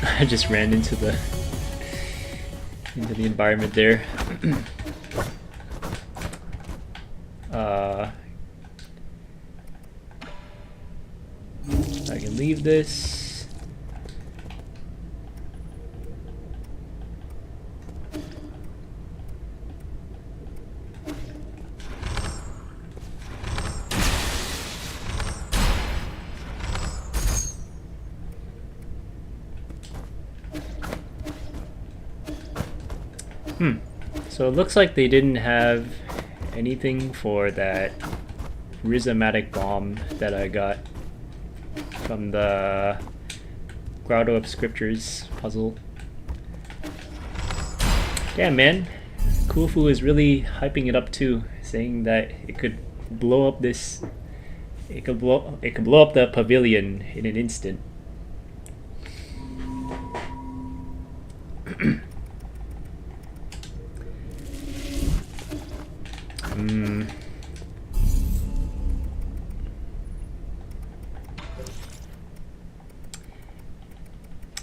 I just ran into the environment there. I can leave this. So it looks like they didn't have anything for that rhizomatic bomb that I got from the Grotto of Scriptures puzzle. Damn, man. Khufu is really hyping it up too, saying that it could blow up this. It could blow up the pavilion in an instant.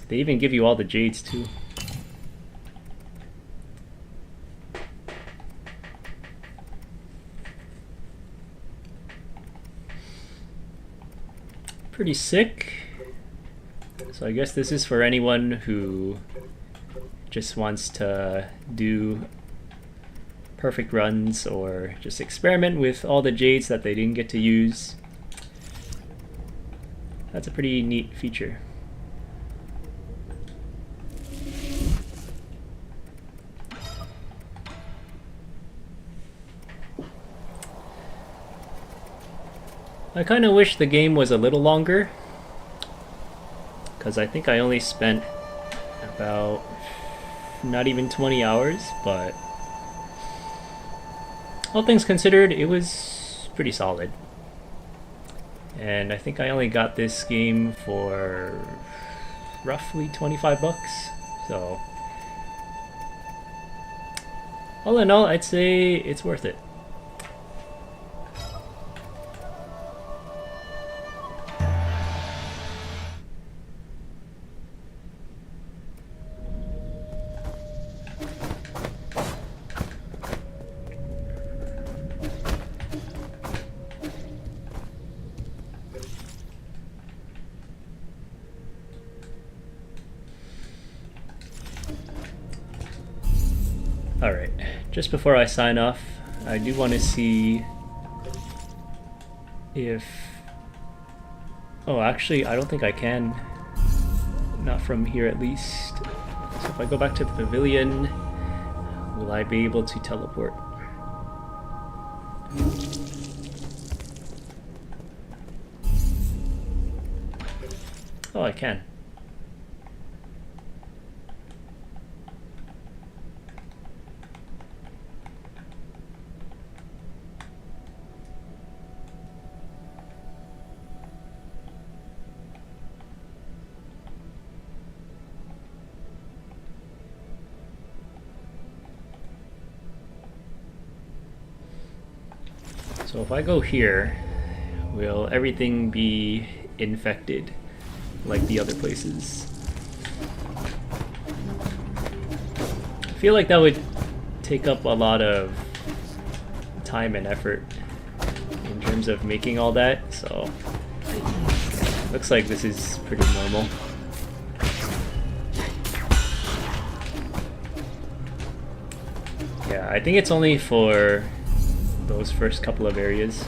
They even give you all the jades too. Pretty sick. So I guess this is for anyone who just wants to do perfect runs or just experiment with all the jades that they didn't get to use. That's a pretty neat feature. I kind of wish the game was a little longer, because I think I only spent about not even 20 hours, but all things considered, it was pretty solid. And I think I only got this game for roughly 25 bucks, so all in all, I'd say it's worth it. Alright, just before I sign off, I do want to see if... Oh, actually, I don't think I can. Not from here, at least. So if I go back to the pavilion, will I be able to teleport? Oh, I can. So if I go here, will everything be infected like the other places? I feel like that would take up a lot of time and effort in terms of making all that, so looks like this is pretty normal. Yeah, I think it's only for those first couple of areas.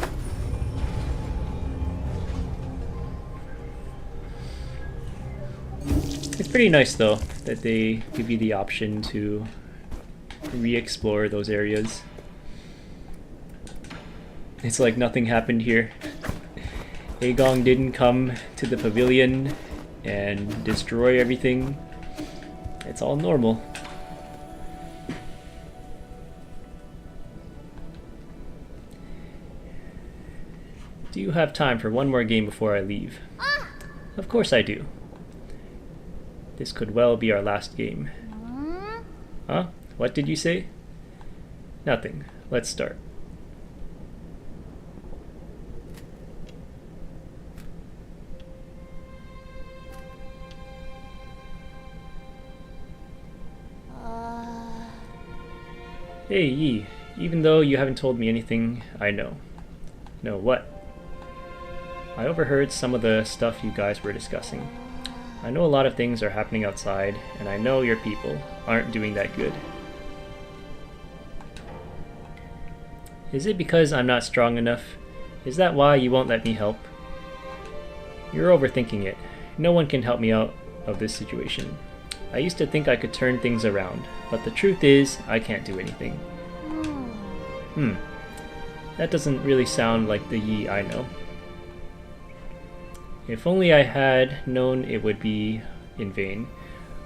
It's pretty nice though that they give you the option to re-explore those areas. It's like nothing happened here. Eigong didn't come to the pavilion and destroy everything. It's all normal. Do you have time for one more game before I leave? Of course I do. This could well be our last game. Huh? What did you say? Nothing. Let's start. Hey, Yi. Even though you haven't told me anything, I know. Know what? I overheard some of the stuff you guys were discussing. I know a lot of things are happening outside, and I know your people aren't doing that good. Is it because I'm not strong enough? Is that why you won't let me help? You're overthinking it. No one can help me out of this situation. I used to think I could turn things around, but the truth is, I can't do anything. That doesn't really sound like the Yi I know. If only I had known it would be in vain.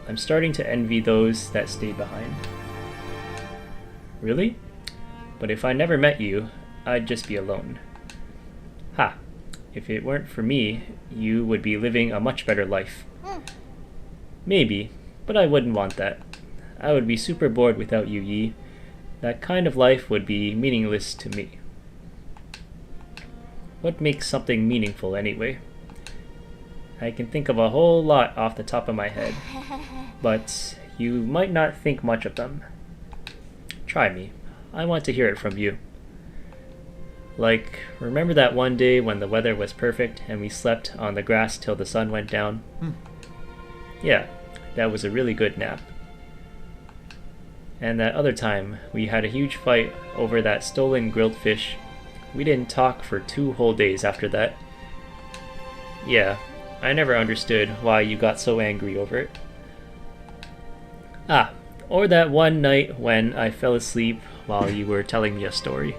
I'm starting to envy those that stayed behind. Really? But if I never met you, I'd just be alone. Ha! If it weren't for me, you would be living a much better life. Maybe, but I wouldn't want that. I would be super bored without you, Yi. That kind of life would be meaningless to me. What makes something meaningful anyway? I can think of a whole lot off the top of my head, but you might not think much of them. Try me. I want to hear it from you. Like, remember that one day when the weather was perfect and we slept on the grass till the sun went down? Yeah, that was a really good nap. And that other time, we had a huge fight over that stolen grilled fish. We didn't talk for 2 whole days after that. Yeah, I never understood why you got so angry over it. Ah, or that one night when I fell asleep while you were telling me a story.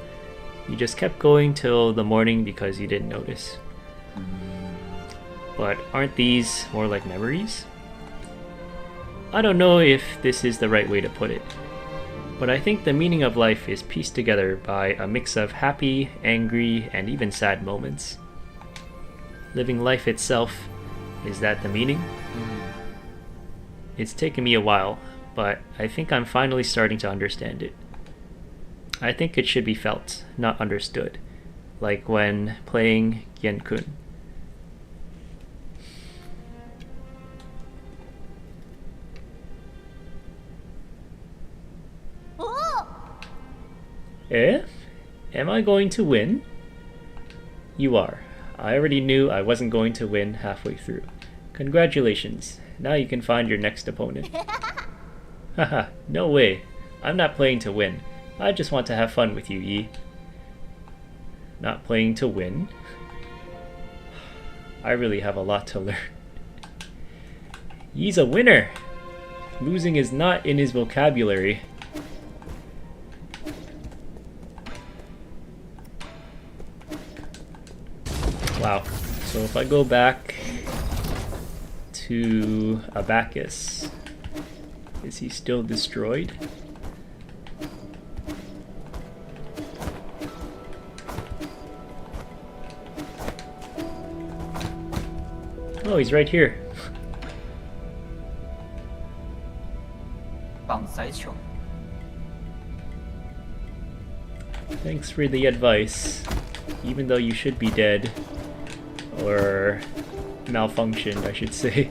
You just kept going till the morning because you didn't notice. But aren't these more like memories? I don't know if this is the right way to put it, but I think the meaning of life is pieced together by a mix of happy, angry, and even sad moments. Living life itself, is that the meaning? It's taken me a while, but I think I'm finally starting to understand it. I think it should be felt, not understood, like when playing Gyenkun. Eh? Am I going to win? You are. I already knew I wasn't going to win halfway through. Congratulations. Now you can find your next opponent. Haha, no way. I'm not playing to win. I just want to have fun with you, Yi. Not playing to win? I really have a lot to learn. Yi's a winner! Losing is not in his vocabulary. Wow. So if I go back to Abacus, is he still destroyed? Oh, he's right here. Thanks for the advice, even though you should be dead. Or malfunctioned, I should say.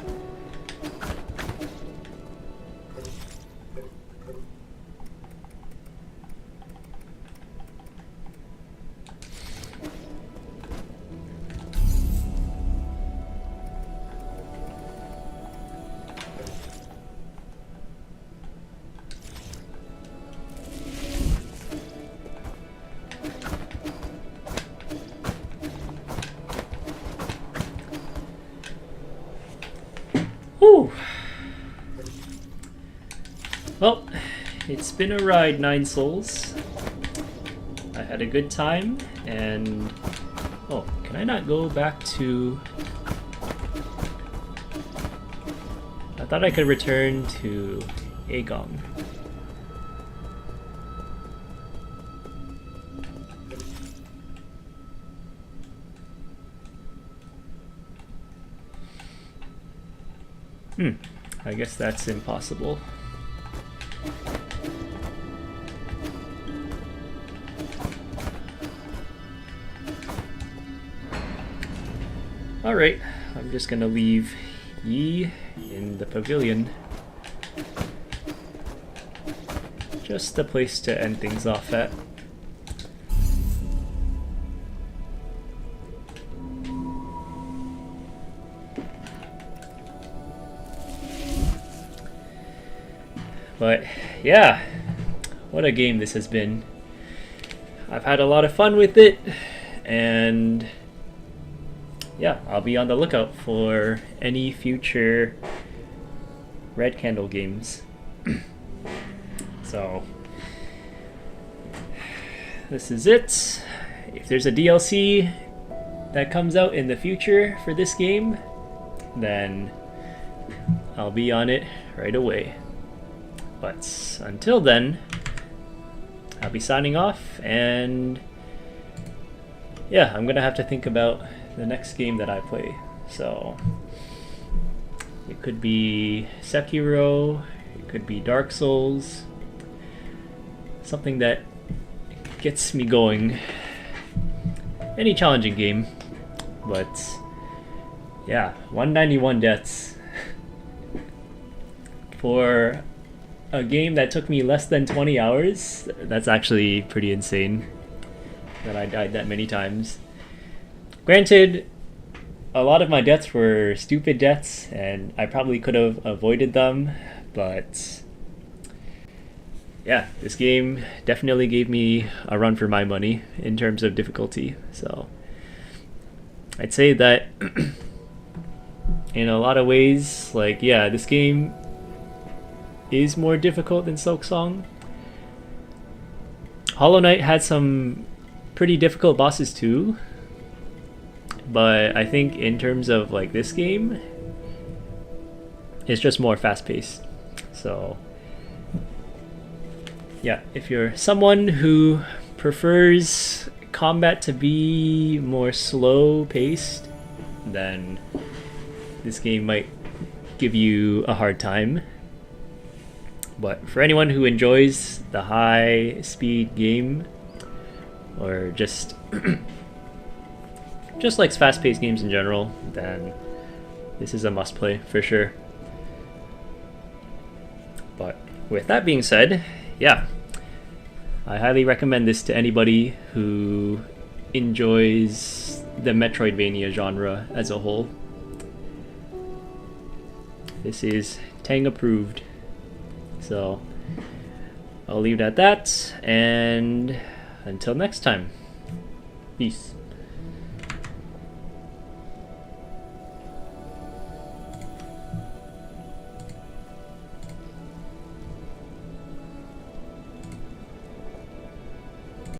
Whew. Well, it's been a ride, 9 souls. I had a good time, and... Oh, can I not go back to... I thought I could return to Eigong. I guess that's impossible. Alright, I'm just gonna leave Yi in the pavilion. Just the place to end things off at. But yeah, what a game this has been. I've had a lot of fun with it, and yeah, I'll be on the lookout for any future Red Candle games. So this is it. If there's a DLC that comes out in the future for this game, then I'll be on it right away. But until then, I'll be signing off, and yeah, I'm gonna have to think about the next game that I play. So it could be Sekiro, it could be Dark Souls, something that gets me going. Any challenging game. But yeah, 191 deaths for a game that took me less than 20 hours. That's actually pretty insane that I died that many times. Granted, a lot of my deaths were stupid deaths, and I probably could have avoided them, but yeah, this game definitely gave me a run for my money in terms of difficulty. So I'd say that in a lot of ways, like, yeah, this game is more difficult than Silksong. Hollow Knight had some pretty difficult bosses too, but I think in terms of like this game, it's just more fast-paced. So yeah, if you're someone who prefers combat to be more slow-paced, then this game might give you a hard time. But for anyone who enjoys the high-speed game, or just likes fast-paced games in general, then this is a must-play for sure. But with that being said, yeah, I highly recommend this to anybody who enjoys the Metroidvania genre as a whole. This is Tang approved. So I'll leave it at that, and until next time, peace.